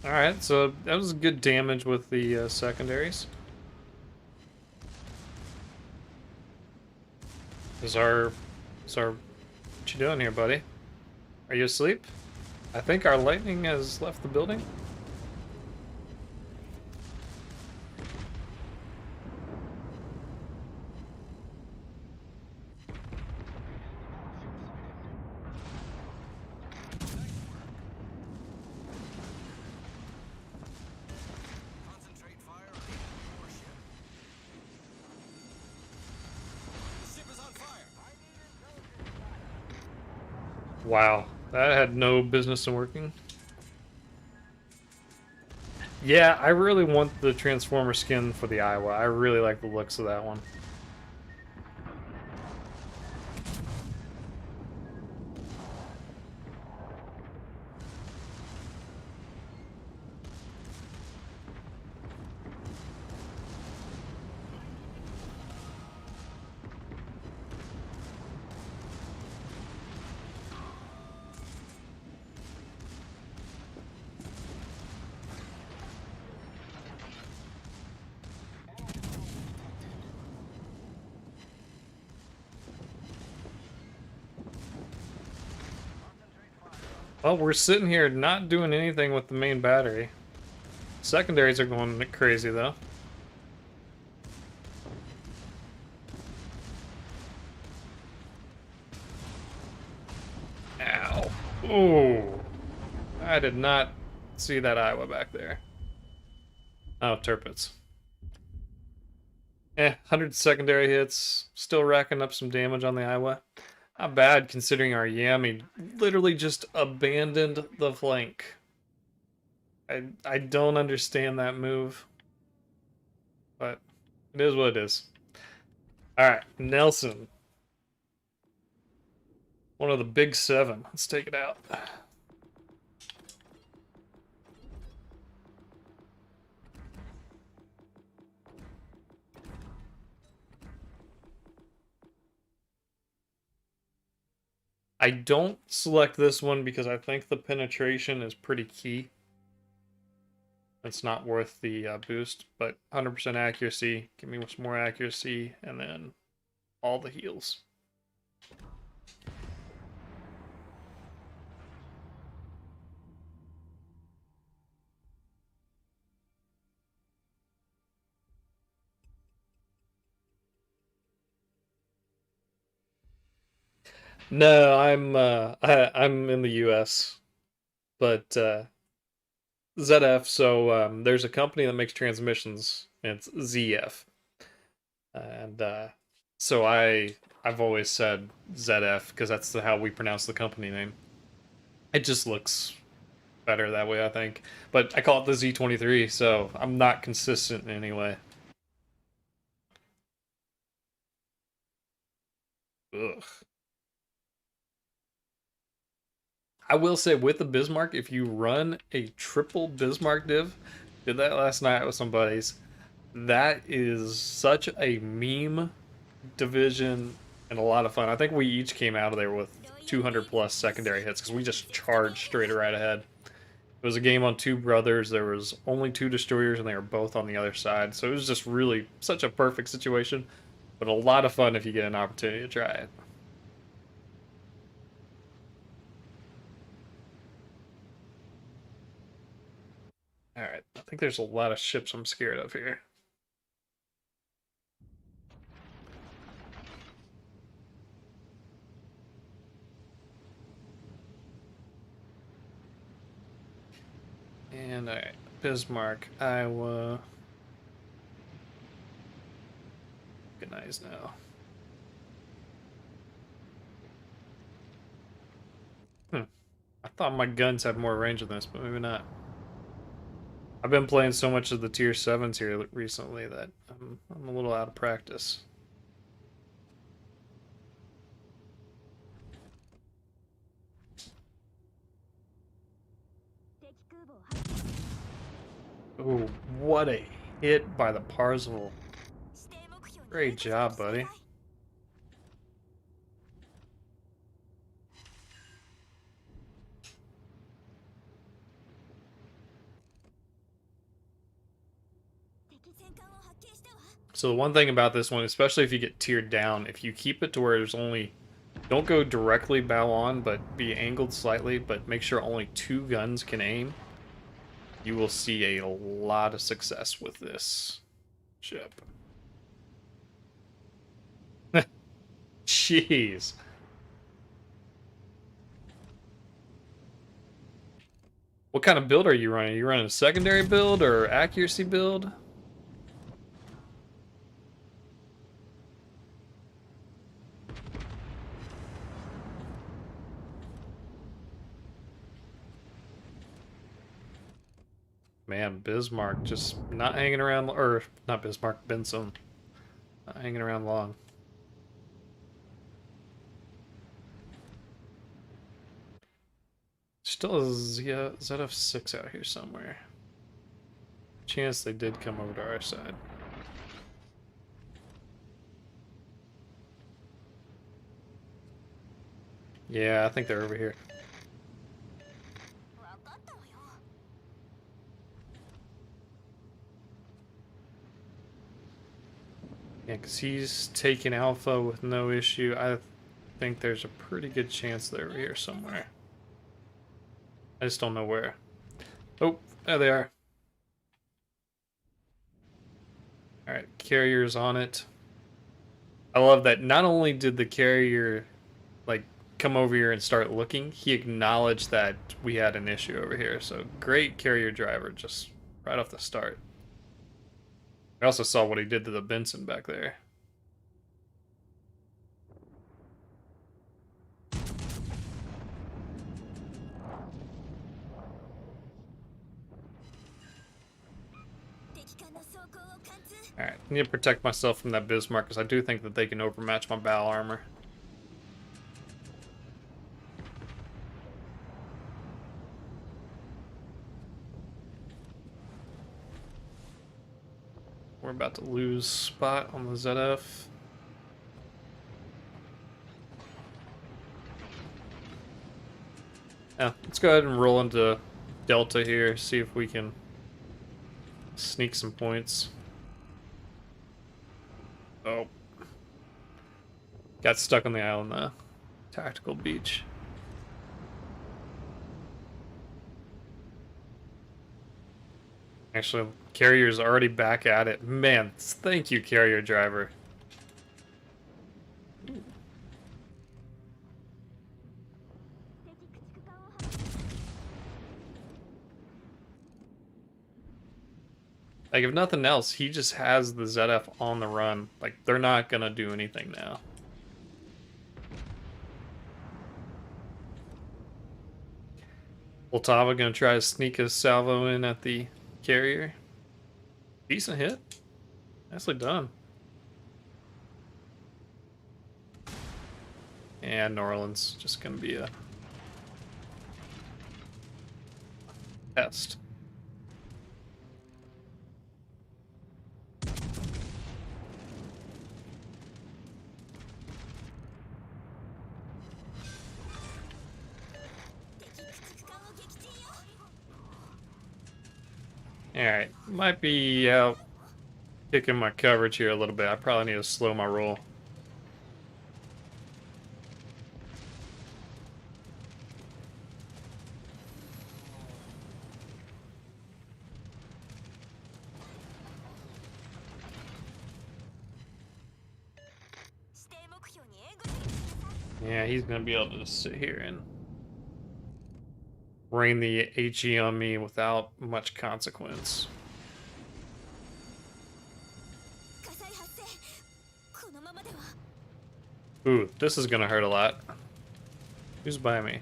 Alright, so that was good damage with the secondaries. What you doing here, buddy? Are you asleep? I think our lightning has left the building. Concentrate fire on the warship. The ship is on fire. Wow, that had no business in working. Yeah, I really want the Transformer skin for the Iowa. I really like the looks of that one. Well, we're sitting here not doing anything with the main battery. Secondaries are going crazy, though. Ow. Ooh. I did not see that Iowa back there. Oh, Turpits. 100 secondary hits. Still racking up some damage on the Iowa. Not bad considering our Yami literally just abandoned the flank. I don't understand that move. But it is what it is. Alright, Nelson. One of the big seven. Let's take it out. I don't select this one because I think the penetration is pretty key. It's not worth the boost, but 100% accuracy. Give me some more accuracy, and then all the heals. No, I'm in the U.S., but ZF. So there's a company that makes transmissions, and it's ZF, and so I've always said ZF because that's how we pronounce the company name. It just looks better that way, I think. But I call it the Z23, so I'm not consistent in any way. Ugh. I will say with the Bismarck, if you run a triple Bismarck div, did that last night with some buddies, that is such a meme division and a lot of fun. I think we each came out of there with 200 plus secondary hits because we just charged straight right ahead. It was a game on two brothers. There was only two destroyers and they were both on the other side. So it was just really such a perfect situation, but a lot of fun if you get an opportunity to try it. All right, I think there's a lot of ships I'm scared of here. And all right, Bismarck, Iowa. Good night now. I thought my guns had more range than this, but maybe not. I've been playing so much of the tier 7s here recently that I'm a little out of practice. Ooh, what a hit by the Parzival. Great job, buddy. So the one thing about this one, especially if you get tiered down, if you keep it to where there's only... Don't go directly bow on, but be angled slightly, but make sure only 2 guns can aim. You will see a lot of success with this ship. Jeez. What kind of build are you running? Are you running a secondary build or accuracy build? Man, Bismarck just not hanging around, or not Bismarck, Benson. Not hanging around long. Still a ZF6 out here somewhere. Chance they did come over to our side. Yeah, I think they're over here. Yeah, because he's taking Alpha with no issue. I think there's a pretty good chance they're over here somewhere. I just don't know where. Oh, there they are. Alright, carrier's on it. I love that not only did the carrier, like, come over here and start looking, he acknowledged that we had an issue over here. So, great carrier driver, just right off the start. I also saw what he did to the Benson back there. Alright, I need to protect myself from that Bismarck because I do think that they can overmatch my battle armor. We're about to lose spot on the ZF. Yeah, let's go ahead and roll into Delta here, see if we can sneak some points. Oh. Got stuck on the island, though. Tactical beach. Actually, carrier's already back at it. Man, thank you, carrier driver. Like, if nothing else, he just has the ZF on the run. Like, they're not gonna do anything now. Poltava gonna try to sneak a salvo in at the carrier. Decent hit. Nicely done. And New Orleans just gonna be a test. Alright, might be out kicking my coverage here a little bit. I probably need to slow my roll. Yeah, he's gonna be able to just sit here and rain the HE on me without much consequence. Ooh, this is gonna hurt a lot. Who's by me?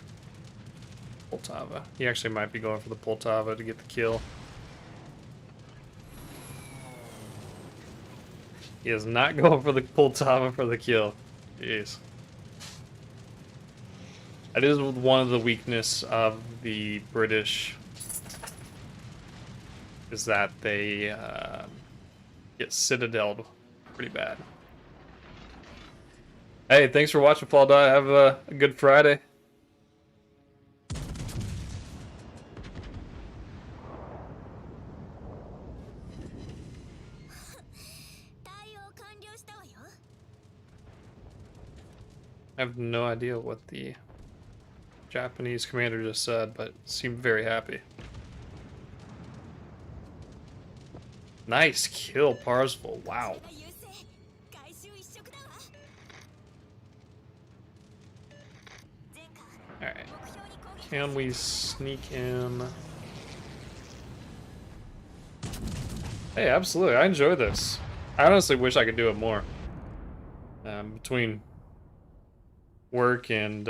Poltava. He actually might be going for the Poltava to get the kill. He is not going for the Poltava for the kill. Jeez. That is one of the weakness of the British, is that they get citadeled pretty bad. Hey, thanks for watching, Fall Die. Have a good Friday. I have no idea what the Japanese commander just said, but seemed very happy. Nice kill, Parsifal. Wow. Alright. Can we sneak in? Hey, absolutely. I enjoy this. I honestly wish I could do it more. Between work and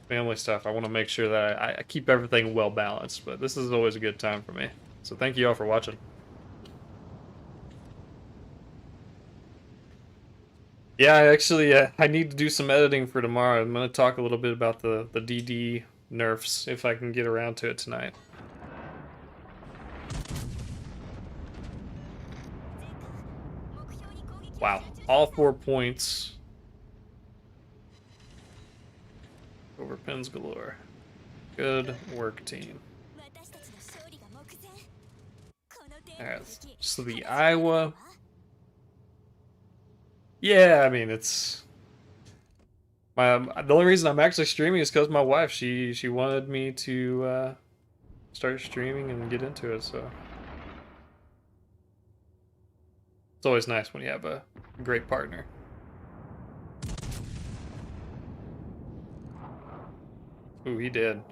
family stuff, I want to make sure that I keep everything well balanced, but this is always a good time for me. So thank you all for watching. Yeah, I need to do some editing for tomorrow. I'm going to talk a little bit about the DD nerfs, if I can get around to it tonight. Wow, all 4 points. Over pins galore. Good work, team. Alright, so the Iowa. Yeah, I mean, it's the only reason I'm actually streaming is because my wife, she wanted me to start streaming and get into it, so it's always nice when you have a great partner. Ooh, he did.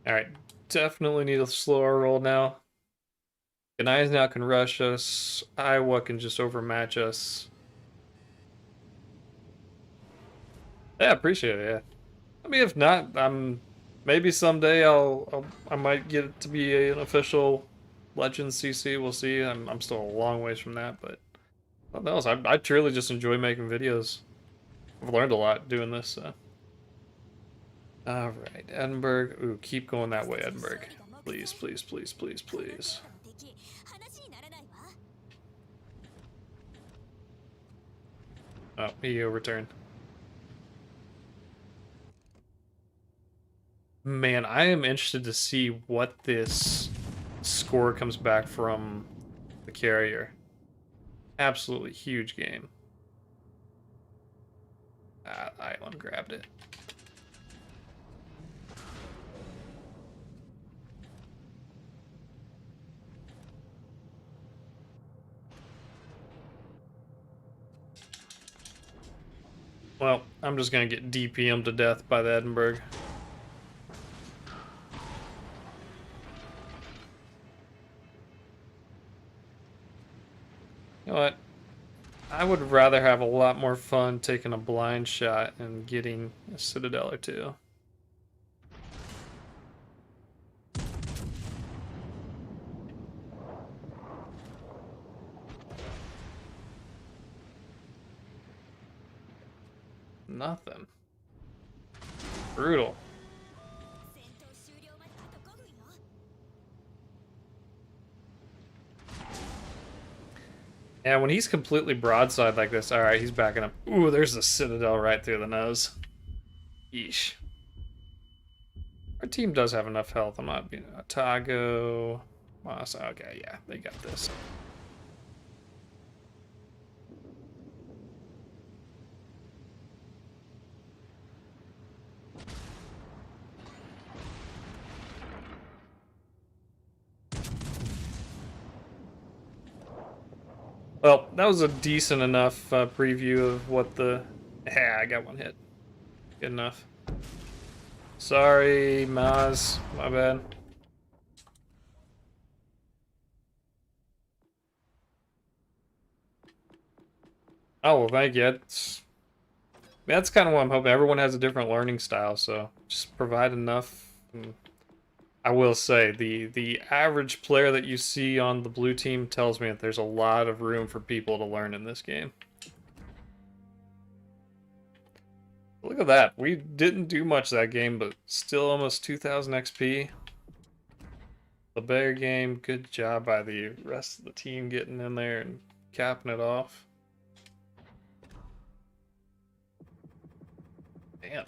Alright, definitely need to slow our roll now. Ganais now can rush us. Iowa can just overmatch us. Yeah, appreciate it, yeah. I mean, if not, maybe someday I might get it to be an official Legends CC. We'll see. I'm still a long ways from that, but nothing else. I truly just enjoy making videos. I've learned a lot doing this. So. All right, Edinburgh. Ooh, keep going that way, Edinburgh. Please, please, please, please, please. Oh, he overturned. Man, I am interested to see what this score comes back from the carrier. Absolutely huge game. Island grabbed it. Well, I'm just gonna get DPM'd to death by the Edinburgh. You know what? I would rather have a lot more fun taking a blind shot and getting a Citadel or two. Nothing. Brutal. Yeah, when he's completely broadside like this, alright, he's backing up. Ooh, there's the Citadel right through the nose. Yeesh. Our team does have enough health. I'm not being Otago. Okay, yeah, they got this. Well, that was a decent enough preview of what the... Yeah, I got one hit. Good enough. Sorry, Maz. My bad. Oh, well, thank you. That's kind of what I'm hoping. Everyone has a different learning style, so just provide enough. I will say, the average player that you see on the blue team tells me that there's a lot of room for people to learn in this game. Look at that. We didn't do much that game, but still almost 2,000 XP. The bear game, good job by the rest of the team getting in there and capping it off. Damn.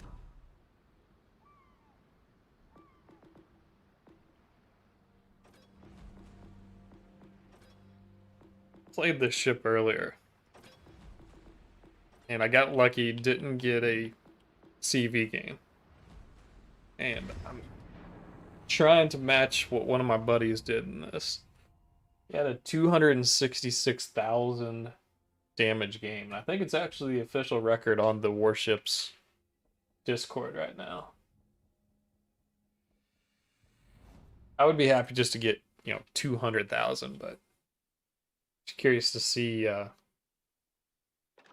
Played this ship earlier. And I got lucky, didn't get a CV game. And I'm trying to match what one of my buddies did in this. He had a 266,000 damage game. I think it's actually the official record on the Warships Discord right now. I would be happy just to get, 200,000, but just curious to see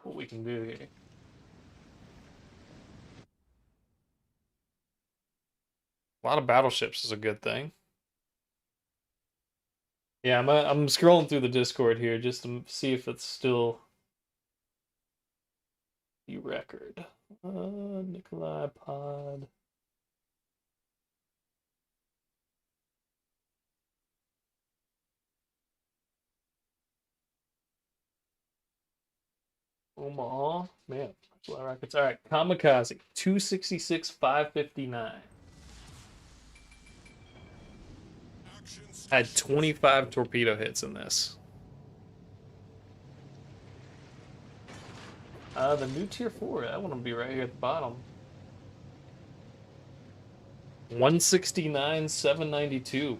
what we can do here. A lot of battleships is a good thing. Yeah, I'm scrolling through the Discord here just to see if it's still the record. Nikolai Pod. Omaha. Man, that's a lot of records. All right, Kamikaze. 266, 559. Had 25 torpedo hits in this. The new tier 4, that one will be right here at the bottom. 169, 792.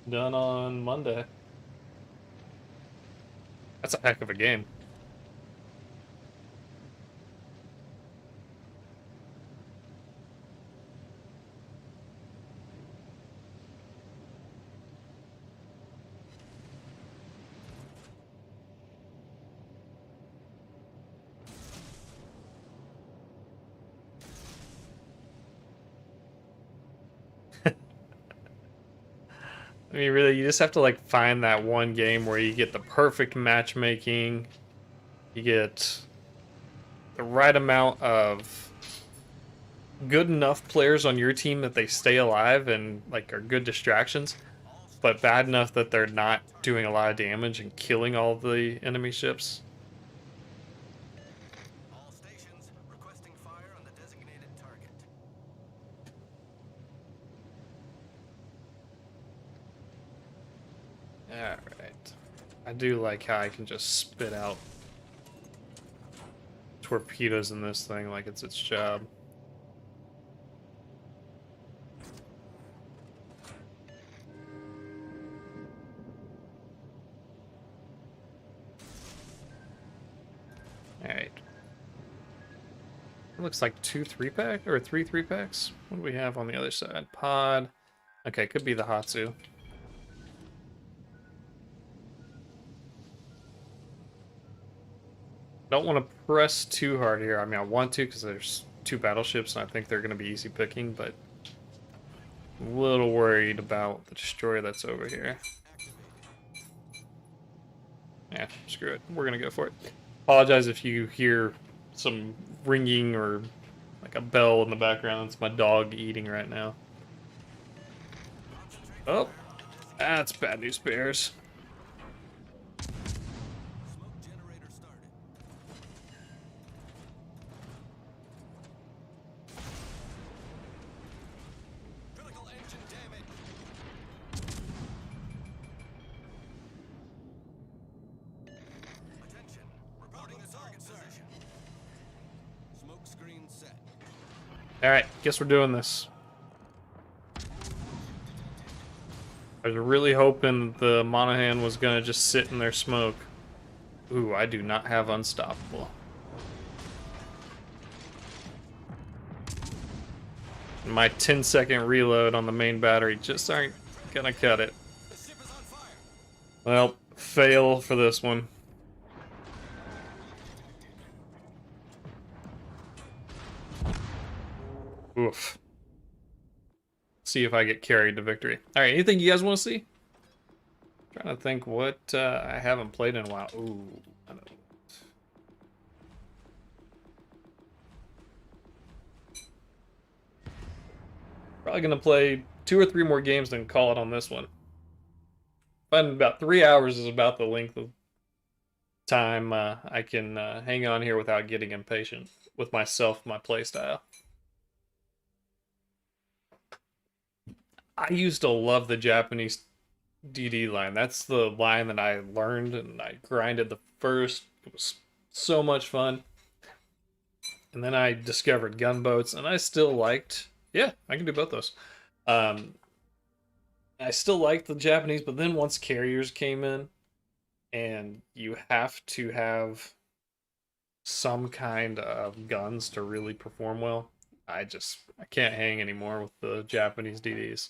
Done on Monday. That's a heck of a game. I mean, really, you just have to like find that one game where you get the perfect matchmaking, you get the right amount of good enough players on your team that they stay alive and like are good distractions, but bad enough that they're not doing a lot of damage and killing all the enemy ships. All stations requesting fire on the designated target. Alright. I do like how I can just spit out torpedoes in this thing like it's its job. Alright. It looks like 2 3-pack or 3 3-packs. What do we have on the other side? Pod. Okay, could be the Hatsu. Don't want to press too hard here. I mean, I want to because there's 2 battleships and I think they're going to be easy picking, but I'm a little worried about the destroyer that's over here. Yeah, screw it. We're going to go for it. Apologize if you hear some ringing or like a bell in the background. It's my dog eating right now. Oh, that's bad news bears. Smoke generator started. Critical engine damage. Attention. Reporting the target position. Smoke screen set. Alright, guess we're doing this. I was really hoping the Monahan was gonna just sit in their smoke. Ooh, I do not have unstoppable. My 10-second reload on the main battery just aren't gonna cut it. The ship is on fire. Well, fail for this one. Oof. See if I get carried to victory. Alright, anything you guys want to see? Trying to think what I haven't played in a while. Ooh, I don't know. Probably gonna play 2 or 3 more games, then call it on this one. But about 3 hours is about the length of time I can hang on here without getting impatient with myself, my playstyle. I used to love the Japanese DD line. That's the line that I learned and I grinded the first. It was so much fun. And then I discovered gunboats, and I still liked. Yeah, I can do both those. I still liked the Japanese, but then once carriers came in, and you have to have some kind of guns to really perform well, I can't hang anymore with the Japanese DDs.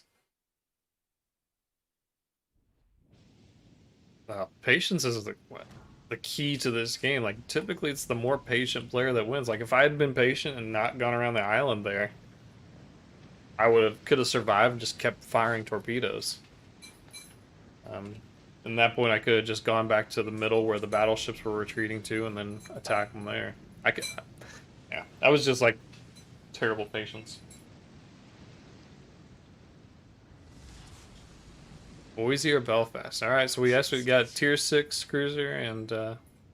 Patience is the key to this game. Like, typically it's the more patient player that wins. Like, if I had been patient and not gone around the island there, I could have survived and just kept firing torpedoes. At that point, I could have just gone back to the middle where the battleships were retreating to, and then attack them there. Yeah, that was just like terrible patience. Boise or Belfast? All right, so we actually got tier 6 cruiser and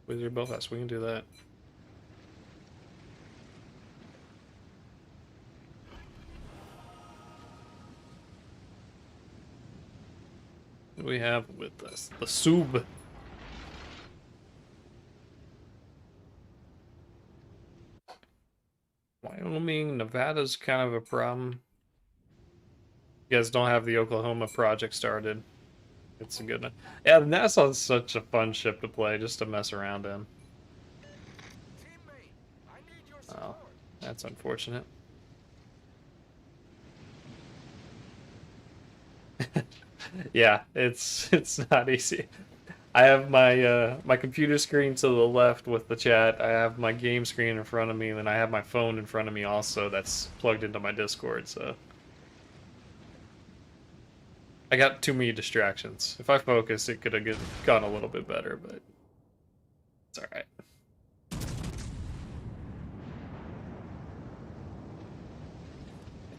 Boise or Belfast. We can do that. What do we have with us? The Sub. Wyoming, Nevada's kind of a problem. You guys don't have the Oklahoma project started. It's a good one. Yeah, Nassau's such a fun ship to play, just to mess around in. Teammate, I need your Oh, support. that's unfortunate. Yeah, it's not easy. I have my my computer screen to the left with the chat. I have my game screen in front of me, and then I have my phone in front of me also that's plugged into my Discord, so I got too many distractions. If I focused, it could have gone a little bit better, but it's alright.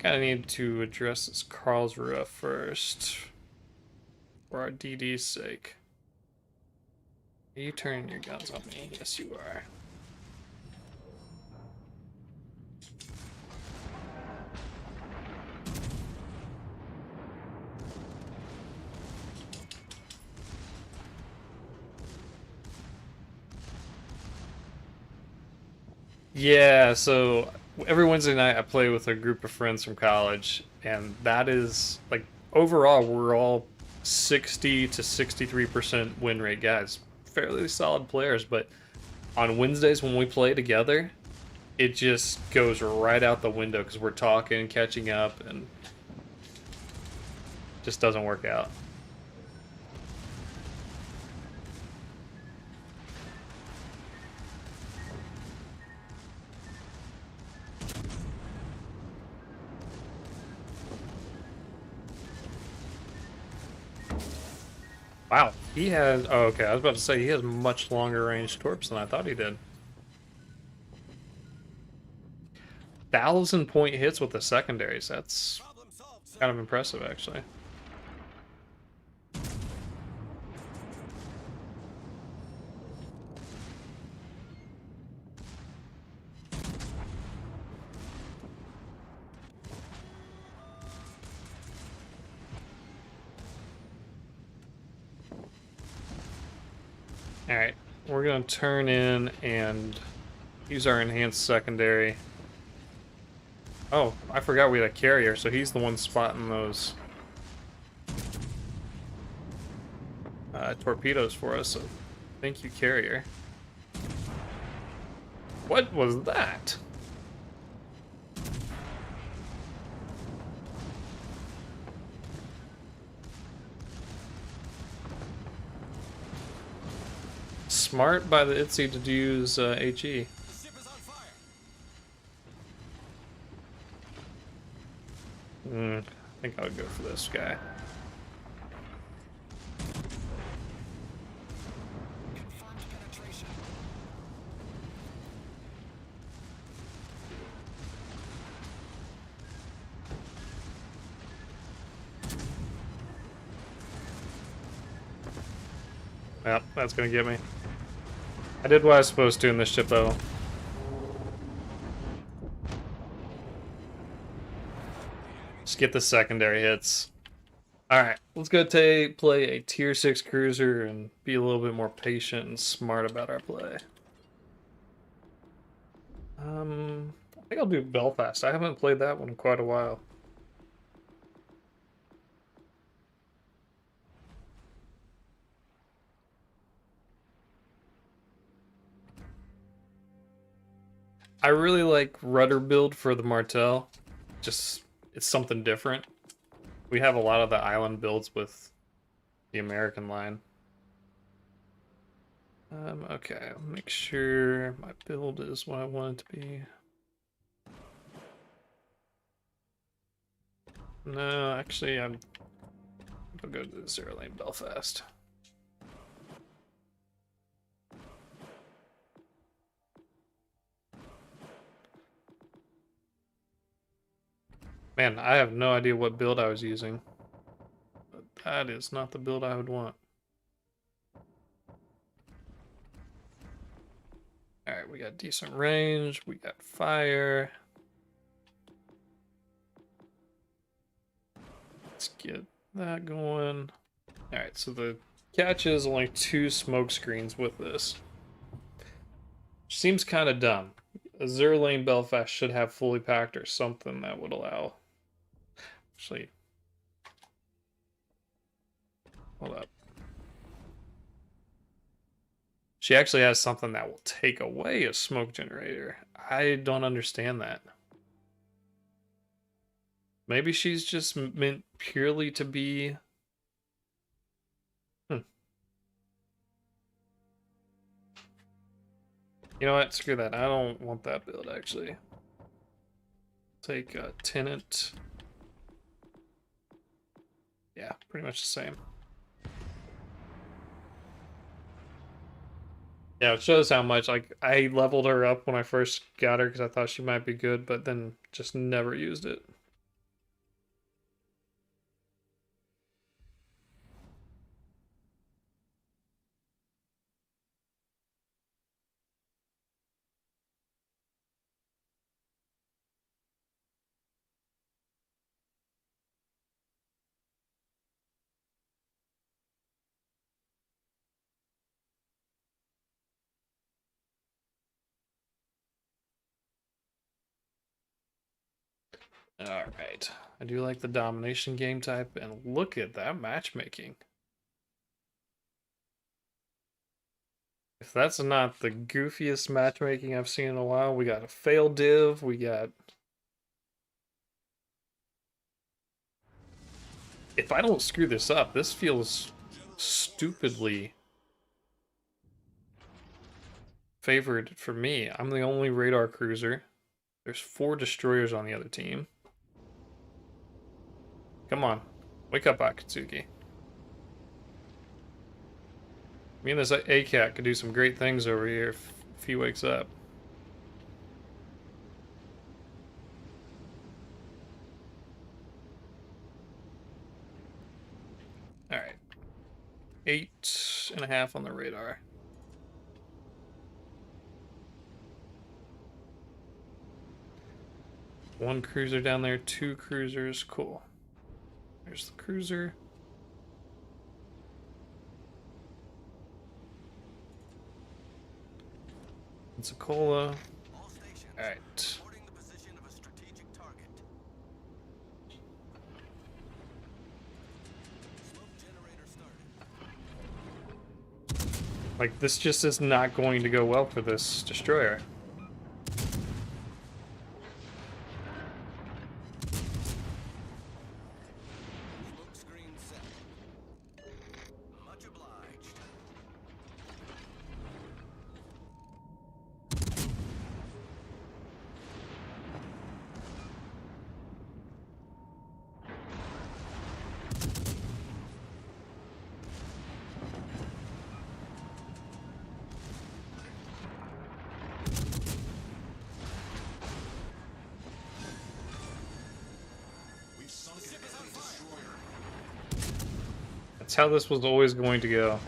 Kind of need to address this Karlsruhe first. For our DD's sake. Are you turning your guns on me? Yes, you are. Yeah, so every Wednesday night I play with a group of friends from college, and that is like overall we're all 60 to 63% win rate guys. Fairly solid players, but on Wednesdays when we play together, it just goes right out the window because we're talking, catching up, and just doesn't work out. Wow, he has. Oh, okay. I was about to say he has much longer range torps than I thought he did. 1,000 point hits with the secondaries. That's Problem solved, sir. kind of impressive, actually. Alright, we're going to turn in and use our enhanced secondary. Oh, I forgot we had a carrier, so he's the one spotting those torpedoes for us, so thank you, carrier. What was that? Smart by the ITZY to use HE. The ship is on fire. I think I would go for this guy. Confirmed penetration. Yep, that's gonna get me. I did what I was supposed to in this ship, though. Just get the secondary hits. Alright, let's go play a tier 6 cruiser and be a little bit more patient and smart about our play. I think I'll do Belfast. I haven't played that one in quite a while. I really like rudder build for the Martel. Just, it's something different. We have a lot of the island builds with the American line. Okay, I'll make sure my build is what I want it to be. No, actually, I'll go to the 0 lane Belfast. Man, I have no idea what build I was using. But that is not the build I would want. Alright, we got decent range, we got fire. Let's get that going. Alright, so the catch is only 2 smoke screens with this. Seems kind of dumb. A 0 lane Belfast should have fully packed or something that would allow. Actually, hold up. She actually has something that will take away a smoke generator. I don't understand that. Maybe she's just meant purely to be... You know what? Screw that. I don't want that build, actually. Take a Tenant. Yeah, pretty much the same. Yeah, it shows how much, like, I leveled her up when I first got her because I thought she might be good, but then just never used it. Alright. I do like the domination game type, and look at that matchmaking. If that's not the goofiest matchmaking I've seen in a while, we got a fail div, we got... If I don't screw this up, this feels stupidly favored for me. I'm the only radar cruiser. There's 4 destroyers on the other team. Come on. Wake up, Akatsuki. Me and this ACAT could do some great things over here if he wakes up. Alright. 8.5 on the radar. One cruiser down there, 2 cruisers. Cool. There's the cruiser. Pensacola. Alright. Like, this just is not going to go well for this destroyer. That's how this was always going to go.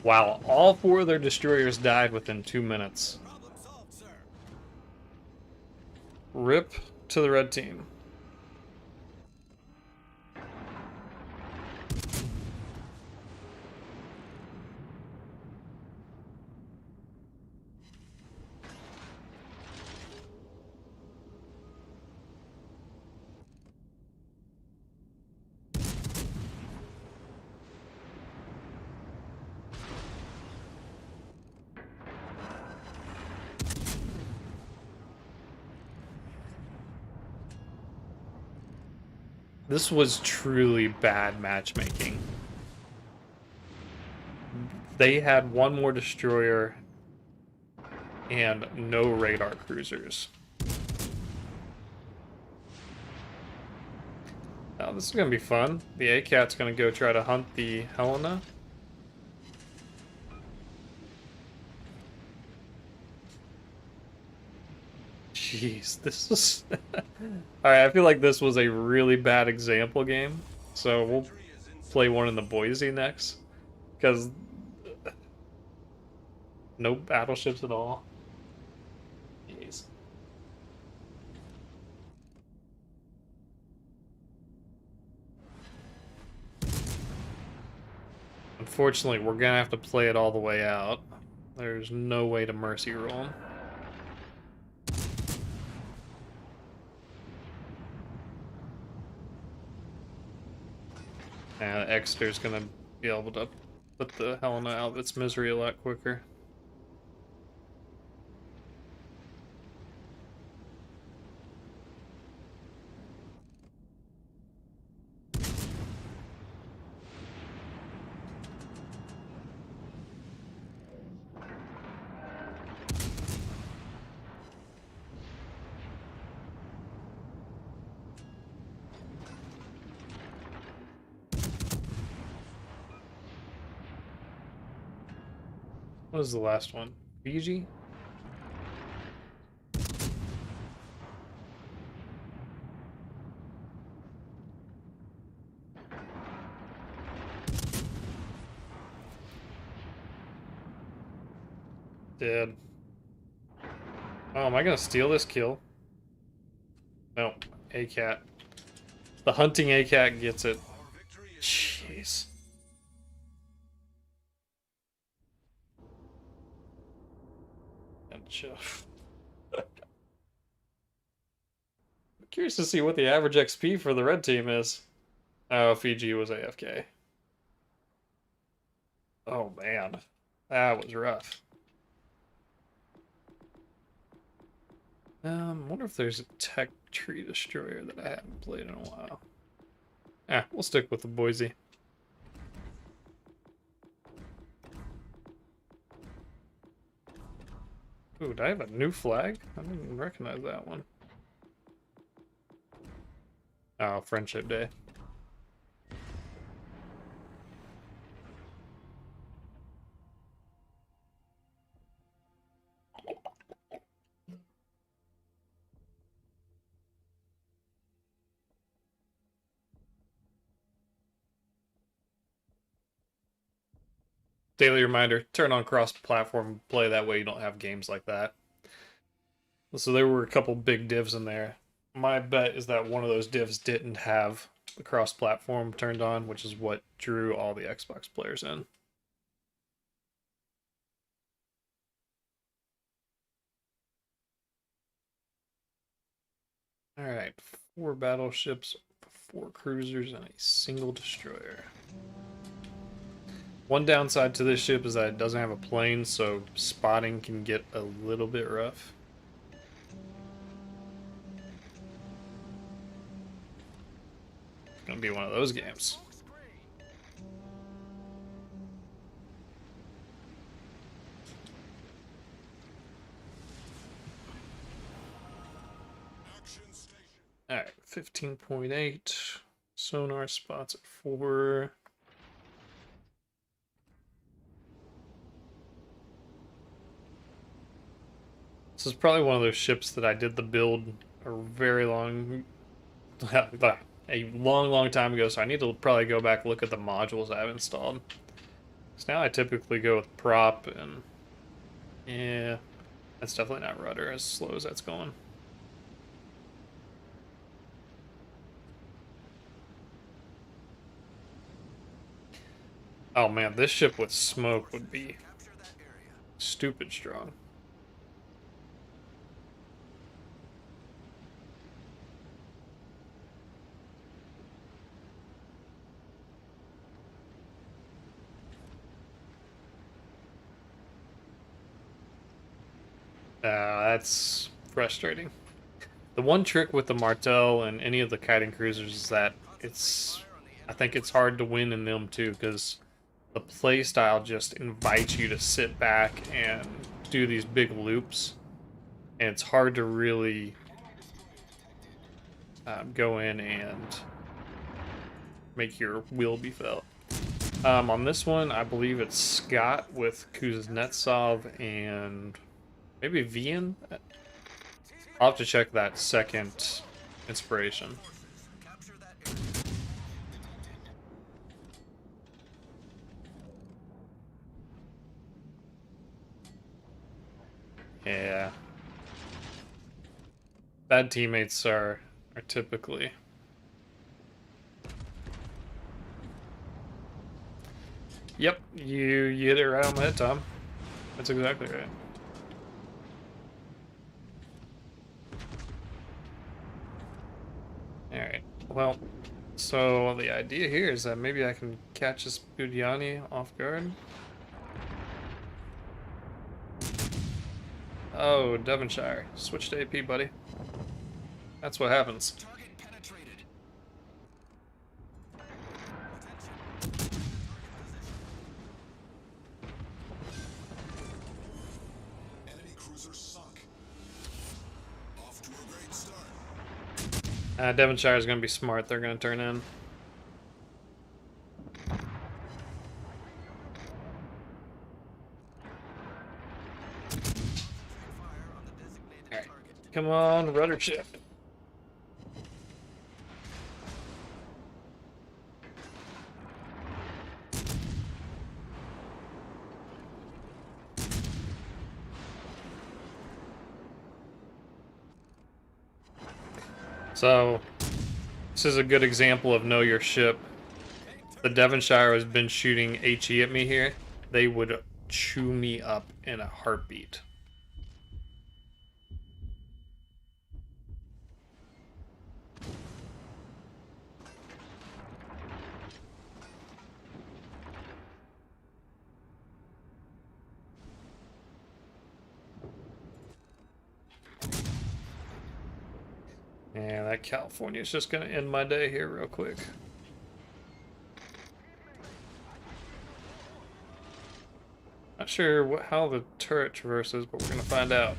Wow, all 4 of their destroyers died within 2 minutes. RIP to the red team. This was truly bad matchmaking. They had 1 more destroyer and no radar cruisers. Now this is gonna be fun. The ACAT's gonna go try to hunt the Helena. Jeez, this is... Alright, I feel like this was a really bad example game. So we'll play one in the Boise next. Because... no battleships at all. Jeez. Unfortunately, we're gonna have to play it all the way out. There's no way to mercy rule them. And Exeter's gonna be able to put the Helena out of its misery a lot quicker. What was the last one? Fiji? Dead. Oh, am I gonna steal this kill? No, ACAT. The hunting ACAT gets it. Our victory is Jeez. And I'm curious to see what the average XP for the red team is. Oh, Fiji was AFK. Oh man, that was rough. Wonder if there's a tech tree destroyer that I haven't played in a while. We'll stick with the Boise. Ooh, do I have a new flag? I didn't even recognize that one. Oh, Friendship Day. Daily reminder, turn on cross-platform play, that way you don't have games like that. So there were a couple big divs in there. My bet is that one of those divs didn't have the cross-platform turned on, which is what drew all the Xbox players in. Alright, 4 battleships, 4 cruisers, and a single destroyer. One downside to this ship is that it doesn't have a plane, so spotting can get a little bit rough. It's gonna be one of those games. Alright, 15.8. Sonar spots at 4. This is probably one of those ships that I did the build a very long, a long time ago, so I need to probably go back and look at the modules I've installed. So now I typically go with prop, and yeah, that's definitely not rudder as slow as that's going. Oh man, this ship with smoke would be stupid strong. That's frustrating. The one trick with the Martel and any of the kiting cruisers is that I think it's hard to win in them too, because the play style just invites you to sit back and do these big loops, and it's hard to really go in and make your will be felt. On this one, I believe it's Scott with Kuznetsov and maybe Vian. I'll have to check that second inspiration. Yeah. Bad teammates are typically. Yep, you hit it right on the head, Tom. That's exactly right. Alright, well, so the idea here is that maybe I can catch this Budiani off guard. Oh, Devonshire. Switch to AP, buddy. That's what happens. Target penetrated. Enemy cruiser sunk. Off to a great start. Devonshire is going to be smart. They're going to turn in. Alright, come on, rudder shift. So This is a good example of know your ship. The Devonshire has been shooting HE at me here. They would chew me up in a heartbeat. Yeah, that California is just going to end my day here real quick. Not sure how the turret traverses, but we're going to find out.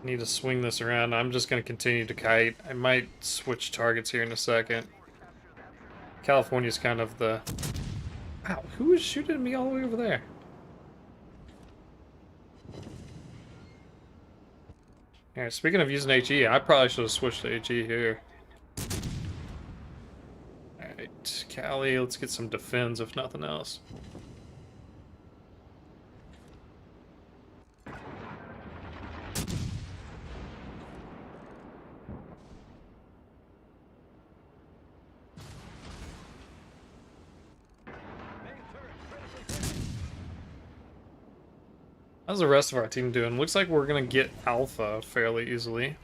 Need to swing this around. I'm just going to continue to kite. I might switch targets here in a second. California's kind of the... Wow, who is shooting at me all the way over there? Alright, speaking of using HE, I probably should have switched to HE here. Alright, Cali, let's get some defense if nothing else. How's the rest of our team doing? Looks like we're gonna get Alpha fairly easily.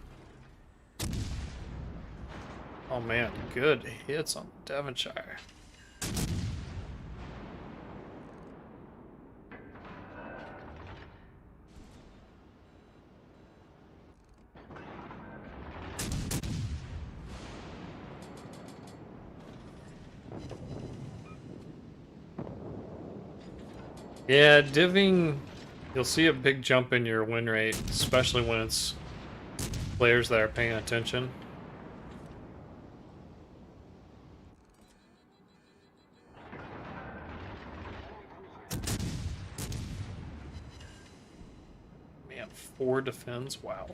Oh man, good hits on Devonshire. Yeah, divving, you'll see a big jump in your win rate, especially when it's players that are paying attention. Man, 4 defense, wow.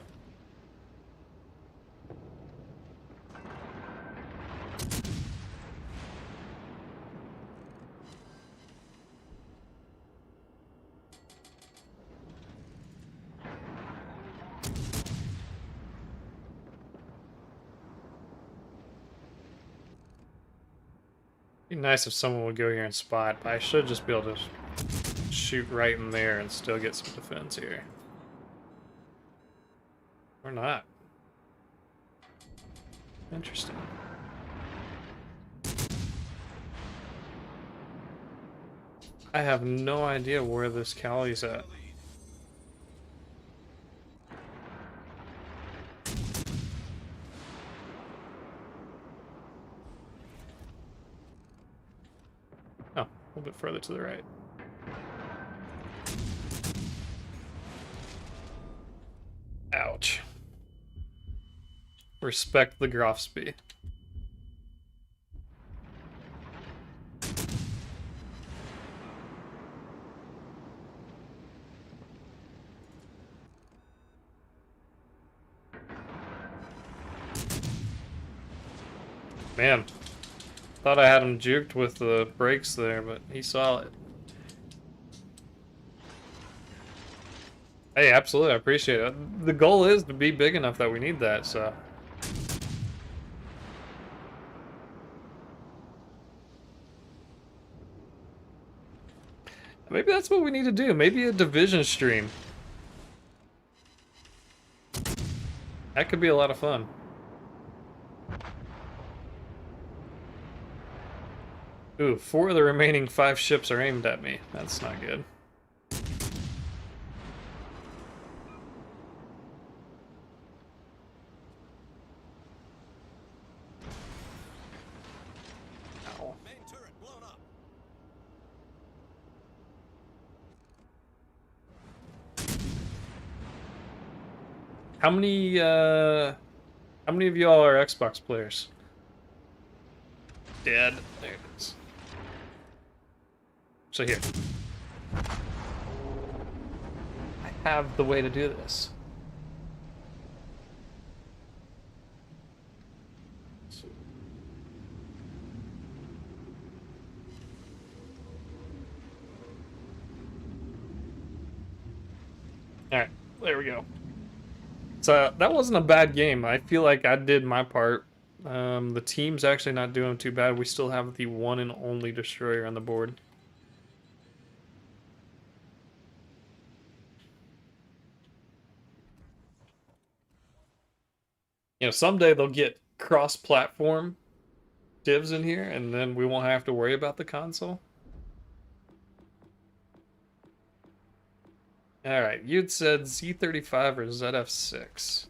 Be nice if someone would go here and spot, but I should just be able to shoot right in there and still get some defense here. Or not. Interesting. I have no idea where this Cali's at. Oh, a little bit further to the right. Ouch. Respect the Grofsby. Man, thought I had him juked with the brakes there, but he saw it. Hey, absolutely, I appreciate it. The goal is to be big enough that we need that, so. Maybe that's what we need to do. Maybe a division stream. That could be a lot of fun. Ooh, 4 of the remaining 5 ships are aimed at me. That's not good. Ow. Main turret blown up. How many of y'all are Xbox players? Dead. There it is. So here. I have the way to do this. Alright, there we go. So that wasn't a bad game. I feel like I did my part The team's actually not doing too bad. We still have the one and only destroyer on the board. Someday they'll get cross-platform divs in here, and then we won't have to worry about the console. Alright, you'd said Z35 or ZF6.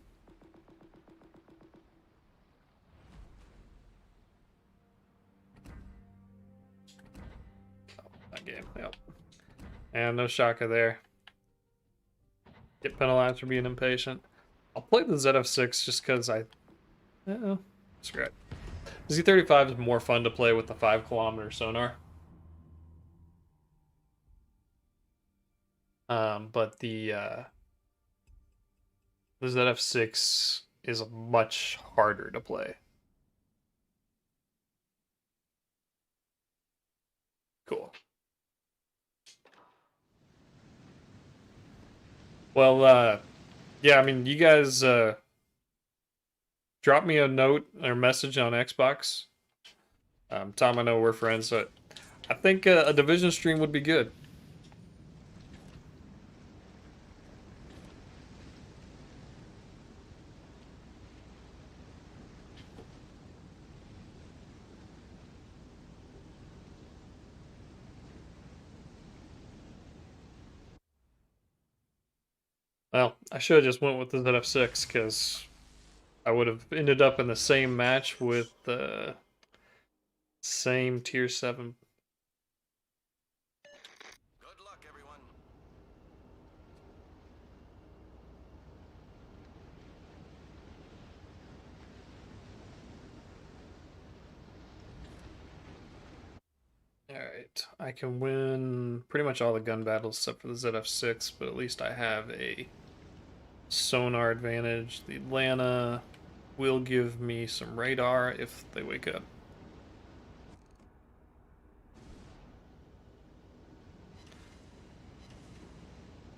Oh, that game, yep. And no Shaka there. Get penalized for being impatient. I'll play the ZF6 just because screw it. Z35 is more fun to play with the 5 km sonar. But the ZF6 is much harder to play. Cool. Well, yeah, I mean, you guys drop me a note or message on Xbox. Tom, I know we're friends, so I think a Division stream would be good. Well, I should have just went with the ZF6 because I would have ended up in the same match with the same tier 7. Good luck, everyone. Alright, I can win pretty much all the gun battles except for the ZF6, but at least I have a sonar advantage. The Atlanta will give me some radar if they wake up.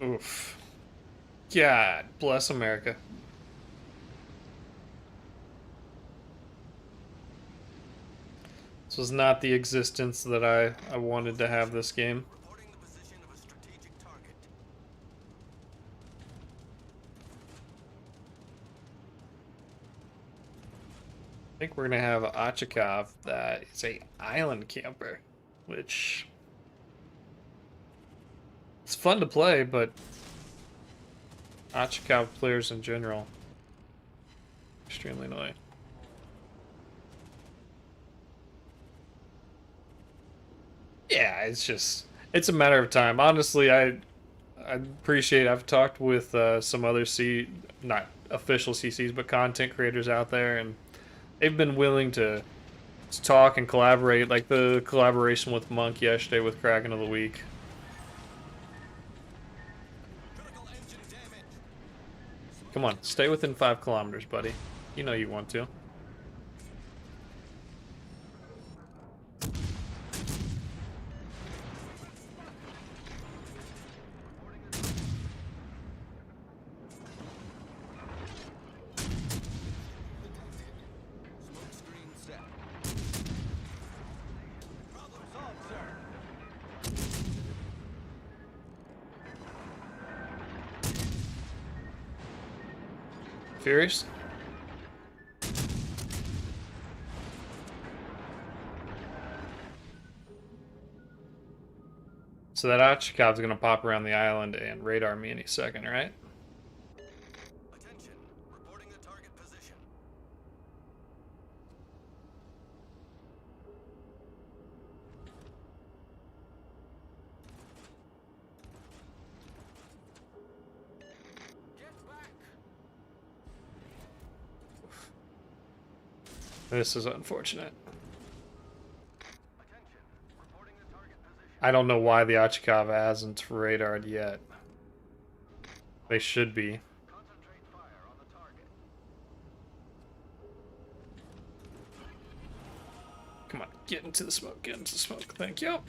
Oof. God bless America. This was not the existence that I wanted to have this game. Reporting the position of a strategic target. I think we're gonna have Achikov that is a island camper, which it's fun to play, but Achikov players in general extremely annoying. Yeah, it's a matter of time. Honestly, I appreciate. I've talked with some other not official CCs, but content creators out there, and they've been willing to talk and collaborate. Like the collaboration with Monk yesterday with Kraken of the Week. Critical engine damage. Come on, stay within 5 kilometers, buddy. You know you want to. Smoke screen set. Problem solved, sir. Furious? So that Achikov's gonna pop around the island and radar me any second, right? Attention. Reporting the target position. Get back. This is unfortunate. Attention. Reporting the target position. I don't know why the Achikov hasn't radared yet. They should be. Concentrate fire on the target. Come on, get into the smoke, get into the smoke. Thank you.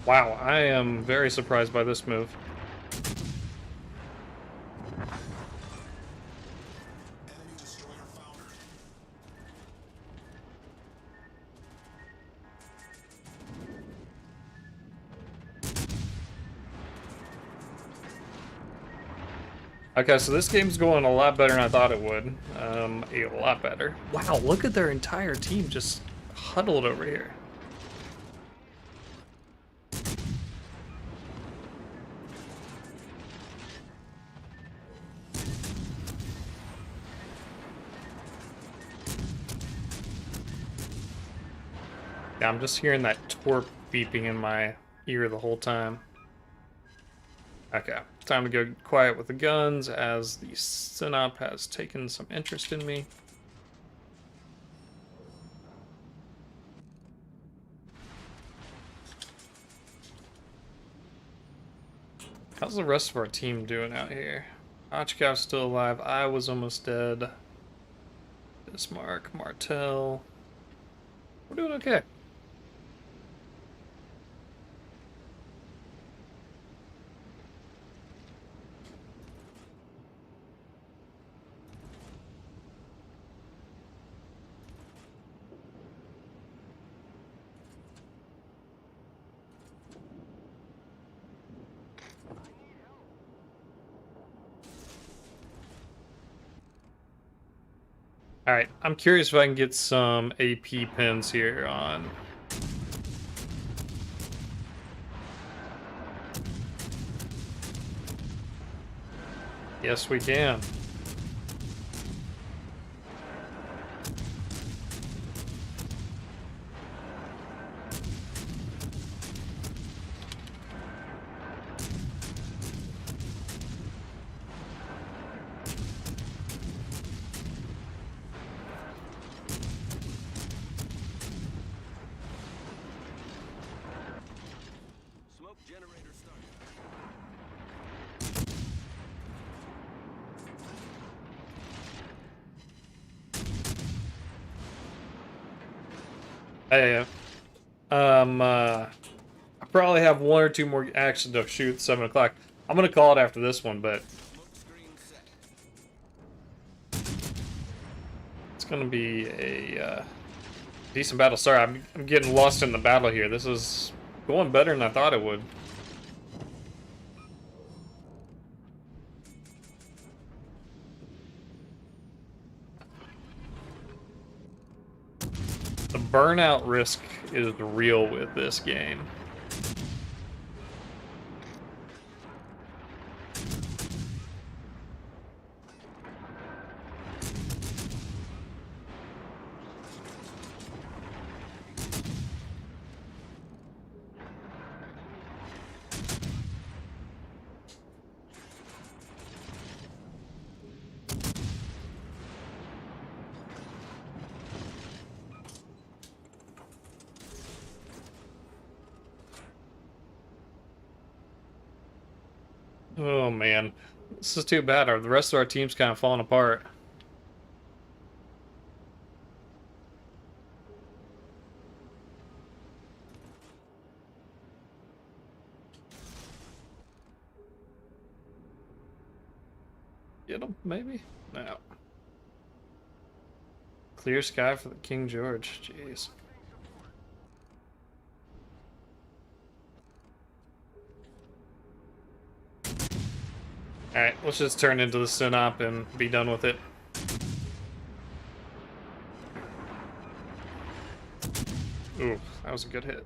Wow, I am very surprised by this move. Enemy destroyer foundered. Okay, so this game's going a lot better than I thought it would. A lot better. Wow, look at their entire team just huddled over here. Yeah, I'm just hearing that torp beeping in my ear the whole time. Okay, time to go quiet with the guns as the Synop has taken some interest in me. How's the rest of our team doing out here? Ochkov's still alive. I was almost dead. Bismarck, Martel. We're doing okay. Alright, I'm curious if I can get some AP pins here on. Yes, we can. Smoke generator started. Hey, I probably have one or two more actions to shoot at 7 o'clock. I'm gonna call it after this one, but Smoke screen set. it's gonna be a decent battle. Sorry, I'm getting lost in the battle here. This is going better than I thought it would. The burnout risk is real with this game. Oh man, this is too bad. The rest of our team's kind of falling apart. Get them, maybe? No. Clear sky for the King George. Jeez. Alright, let's just turn into the Synop and be done with it. Ooh, that was a good hit.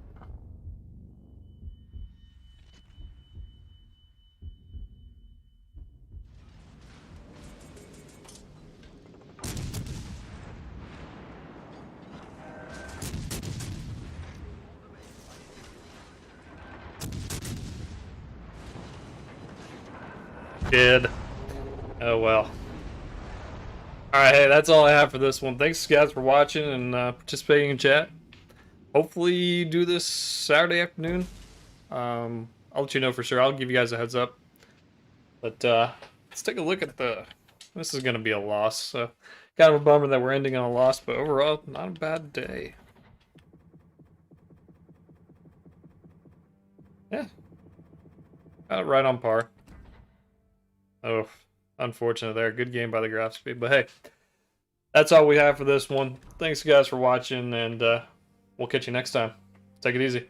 Did. Oh well. Alright, hey, that's all I have for this one. Thanks guys for watching and participating in chat. Hopefully you do this Saturday afternoon. I'll let you know for sure. I'll give you guys a heads up. But let's take a look at the... This is going to be a loss. So kind of a bummer that we're ending on a loss, but overall, not a bad day. Yeah, right on par. Oh, unfortunate there. Good game by the graph speed. But hey, that's all we have for this one. Thanks, guys, for watching, and we'll catch you next time. Take it easy.